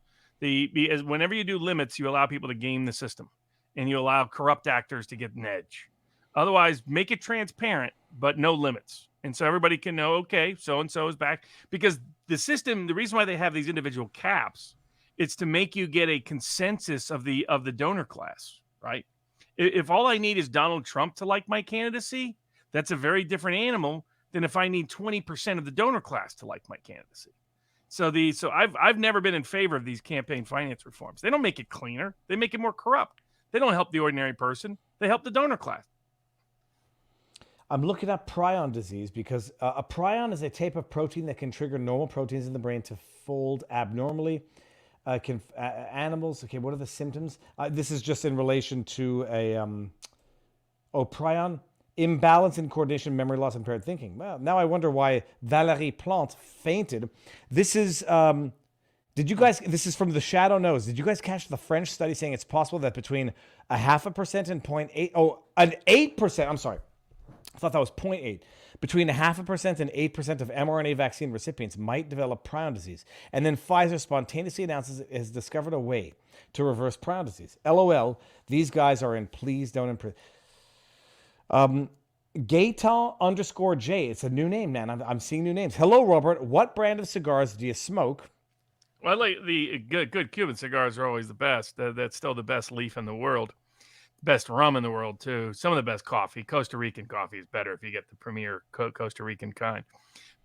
As whenever you do limits, you allow people to game the system and you allow corrupt actors to get an edge. Otherwise, make it transparent, but no limits. And so everybody can know, okay, so-and-so is back. Because the system, the reason why they have these individual caps, it's to make you get a consensus of the donor class, right? If all I need is Donald Trump to like my candidacy, that's a very different animal than if I need 20% of the donor class to like my candidacy. So I've never been in favor of these campaign finance reforms. They don't make it cleaner. They make it more corrupt. They don't help the ordinary person. They help the donor class. I'm looking up prion disease because a prion is a type of protein that can trigger normal proteins in the brain to fold abnormally. Animals. Okay, what are the symptoms? This is just in relation to prion. Imbalance in coordination, memory loss, impaired thinking. Well, now I wonder why Valérie Plante fainted. This is, this is from the Shadow Knows. Did you guys catch the French study saying it's possible that between 0.5% and 0.8, an 8%, I'm sorry. I thought that was 0.8. Between 0.5% and 8% of mRNA vaccine recipients might develop prion disease. And then Pfizer spontaneously announces it has discovered a way to reverse prion disease. LOL, these guys are in please don't improve. Gaetan_J. It's a new name, man. I'm seeing new names. Hello, Robert. What brand of cigars do you smoke? Well, I like the good Cuban cigars are always the best. That's still the best leaf in the world. Best rum in the world, too. Some of the best coffee. Costa Rican coffee is better if you get the premier Costa Rican kind.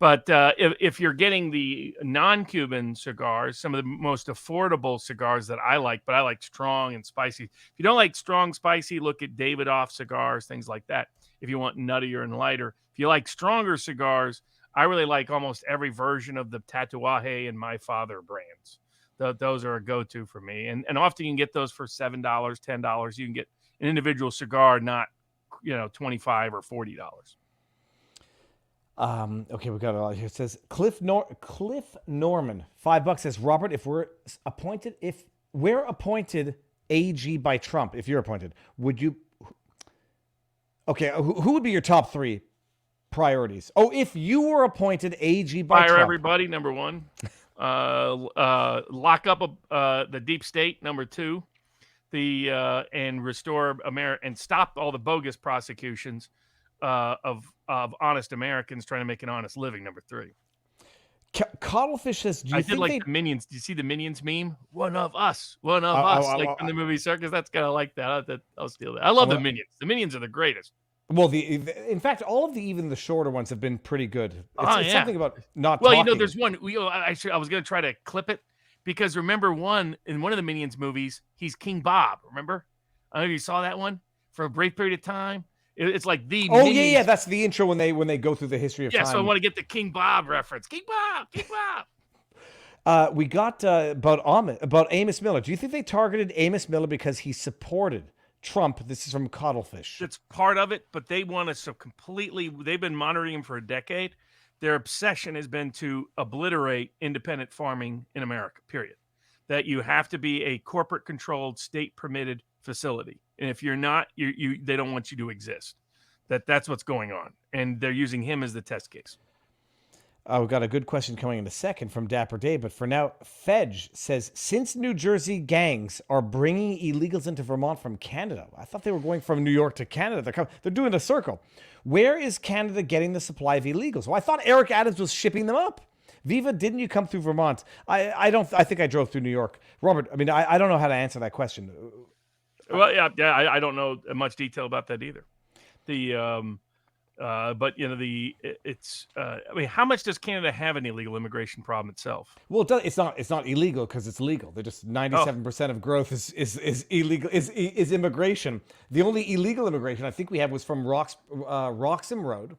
But if you're getting the non-Cuban cigars, some of the most affordable cigars that I like, but I like strong and spicy. If you don't like strong, spicy, look at Davidoff cigars, things like that. If you want nuttier and lighter. If you like stronger cigars, I really like almost every version of the Tatuaje and My Father brands. Those are a go-to for me. And often you can get those for $7, $10. You can get an individual cigar, not $25 or $40. Okay, we got it all here. It says Cliff Norman, $5 says, Robert, if we're appointed AG by Trump, if you're appointed, would you? Okay, who would be your top 3 priorities? Oh, if you were appointed AG by Trump. Fire everybody, number 1. Lock up the deep state, number 2. And restore America and stop all the bogus prosecutions of honest Americans trying to make an honest living, number 3. Cuttlefish says, do you think the Minions? Do you see the Minions meme? One of us, like from the movie Circus. That's kind of like that. I'll steal that. I love the Minions. The Minions are the greatest. Well, in fact, all of even the shorter ones have been pretty good. It's something about not. Well, talking. There's one. I was going to try to clip it because remember in one of the Minions movies, he's King Bob. Remember? I don't know if you saw that one for a brief period of time. It's like the Minions. Yeah, that's the intro when they go through the history of time. Yeah, so I want to get the King Bob reference. King Bob. We got about Amos Miller. Do you think they targeted Amos Miller because he supported Trump? This is from Cuttlefish. It's part of it, but they want us to completely. They've been monitoring him for a decade. Their obsession has been to obliterate independent farming in America. Period. That you have to be a corporate-controlled, state-permitted facility. And if you're not, they don't want you to exist. That's what's going on. And they're using him as the test case. We've got a good question coming in a second from Dapper Dave, but for now, Fedge says, since New Jersey gangs are bringing illegals into Vermont from Canada, I thought they were going from New York to Canada. They're doing a circle. Where is Canada getting the supply of illegals? Well, I thought Eric Adams was shipping them up. Viva, didn't you come through Vermont? I think I drove through New York. Robert, I mean, I don't know how to answer that question. Well, yeah, I don't know much detail about that either. But you know, I mean, how much does Canada have an illegal immigration problem itself? Well, it's not illegal because it's legal. They're just 97% of growth is illegal is immigration. The only illegal immigration I think we have was from Roxham Road,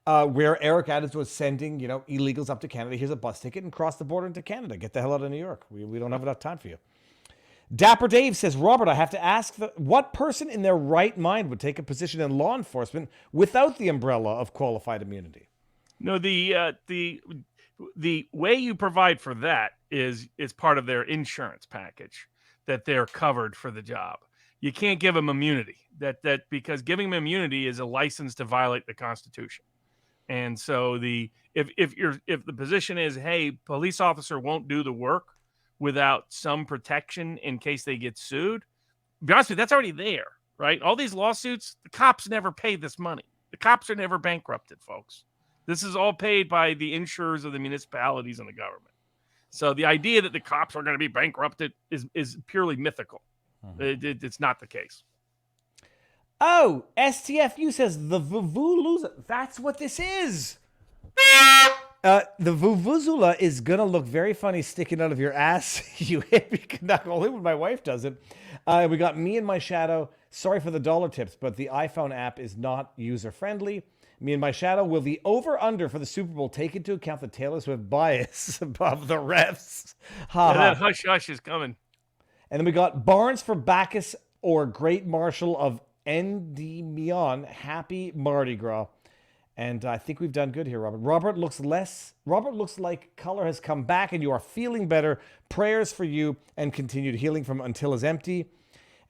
where Eric Adams was sending illegals up to Canada. Here's a bus ticket and cross the border into Canada. Get the hell out of New York. We don't have enough time for you. Dapper Dave says, Robert, I have to ask, what person in their right mind would take a position in law enforcement without the umbrella of qualified immunity? No, the way you provide for that is part of their insurance package, that they're covered for the job. You can't give them immunity. That because giving them immunity is a license to violate the Constitution. And so if the position is, hey, police officer won't do the work without some protection in case they get sued, to be honest with you, that's already there, right? All these lawsuits, the cops never pay this money. The cops are never bankrupted, folks. This is all paid by the insurers of the municipalities and the government. So the idea that the cops are going to be bankrupted is purely mythical. It's not the case. Oh, STFU says the Vuvuzela. That's what this is. The Vuvuzela is going to look very funny sticking out of your ass. You hit me. Not only when my wife does it. We got me and my shadow. Sorry for the dollar tips, but the iPhone app is not user-friendly. Me and my shadow. Will the over-under for the Super Bowl take into account the Taylor Swift bias above the refs? That hush-hush is coming. And then we got Barnes for Bacchus or Great Marshal of Endymion. Happy Mardi Gras. And I think we've done good here, Robert. Robert looks like color has come back and you are feeling better. Prayers for you and continued healing from Until Is Empty.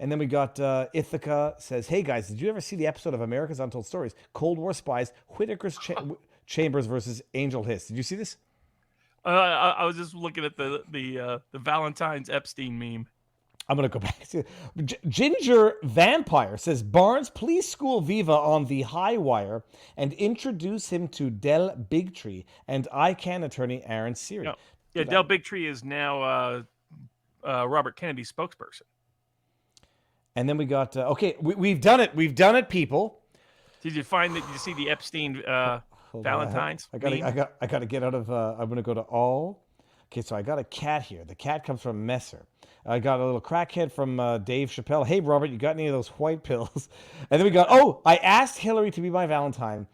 And then we got Ithaca says, hey guys, did you ever see the episode of America's Untold Stories? Cold War Spies, Whitaker's Chambers versus Angel Hiss. Did you see this? I was just looking at the Valentine's Epstein meme. I'm going to go back to Ginger Vampire says, Barnes, please school Viva on the high wire and introduce him to Del Bigtree and ICANN attorney Aaron Siri. No. Yeah, Del Bigtree is now Robert Kennedy's spokesperson. And then we got, we've done it. We've done it, people. Did you find that you see the Epstein Valentine's? I got to get out of, I'm going to go to all. Okay, so I got a cat here. The cat comes from Messer. I got a little crackhead from Dave Chappelle. Hey, Robert, you got any of those white pills? And then we got, I asked Hillary to be my Valentine.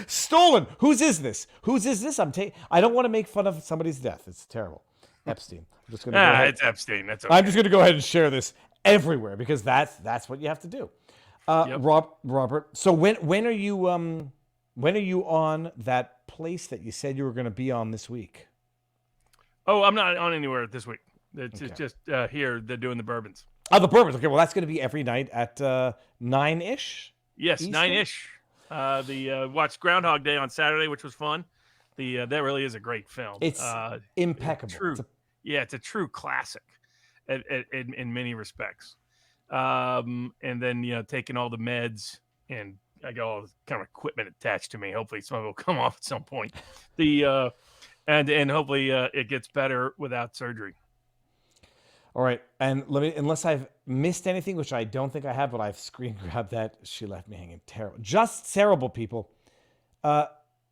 Stolen. Whose is this? I don't want to make fun of somebody's death. It's terrible. Epstein. I'm just going to go ahead. It's Epstein. That's okay. I'm just going to go ahead and share this everywhere because that's what you have to do. Yep. Robert, so when are you on that place that you said you were going to be on this week? Oh, I'm not on anywhere this week. It's just here. They're doing the bourbons. Oh, the bourbons. Okay, well, that's going to be every night at 9-ish? Yes, Eastern? 9-ish. Watched Groundhog Day on Saturday, which was fun. That really is a great film. It's impeccable. It's a true classic in many respects. And then, taking all the meds, and I got all the kind of equipment attached to me. Hopefully some of it will come off at some point. And hopefully it gets better without surgery. All right. And unless I've missed anything, which I don't think I have, but I've screen grabbed that. She left me hanging. Terrible. Just terrible, people.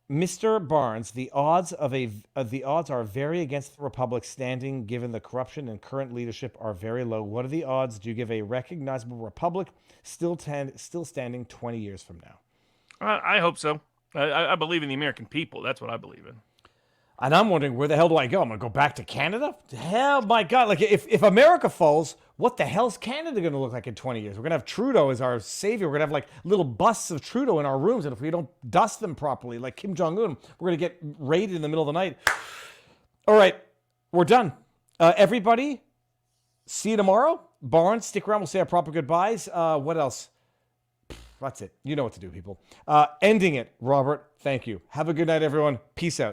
Mr. Barnes, the odds are very against the Republic standing, given the corruption and current leadership are very low. What are the odds? Do you give a recognizable Republic still standing 20 years from now? I hope so. I believe in the American people. That's what I believe in. And I'm wondering, where the hell do I go? I'm going to go back to Canada? Hell, my God. Like, if America falls, what the hell's Canada going to look like in 20 years? We're going to have Trudeau as our savior. We're going to have, like, little busts of Trudeau in our rooms. And if we don't dust them properly, like Kim Jong-un, we're going to get raided in the middle of the night. All right. We're done. Everybody, see you tomorrow. Barnes, stick around. We'll say our proper goodbyes. What else? That's it. You know what to do, people. Ending it, Robert. Thank you. Have a good night, everyone. Peace out.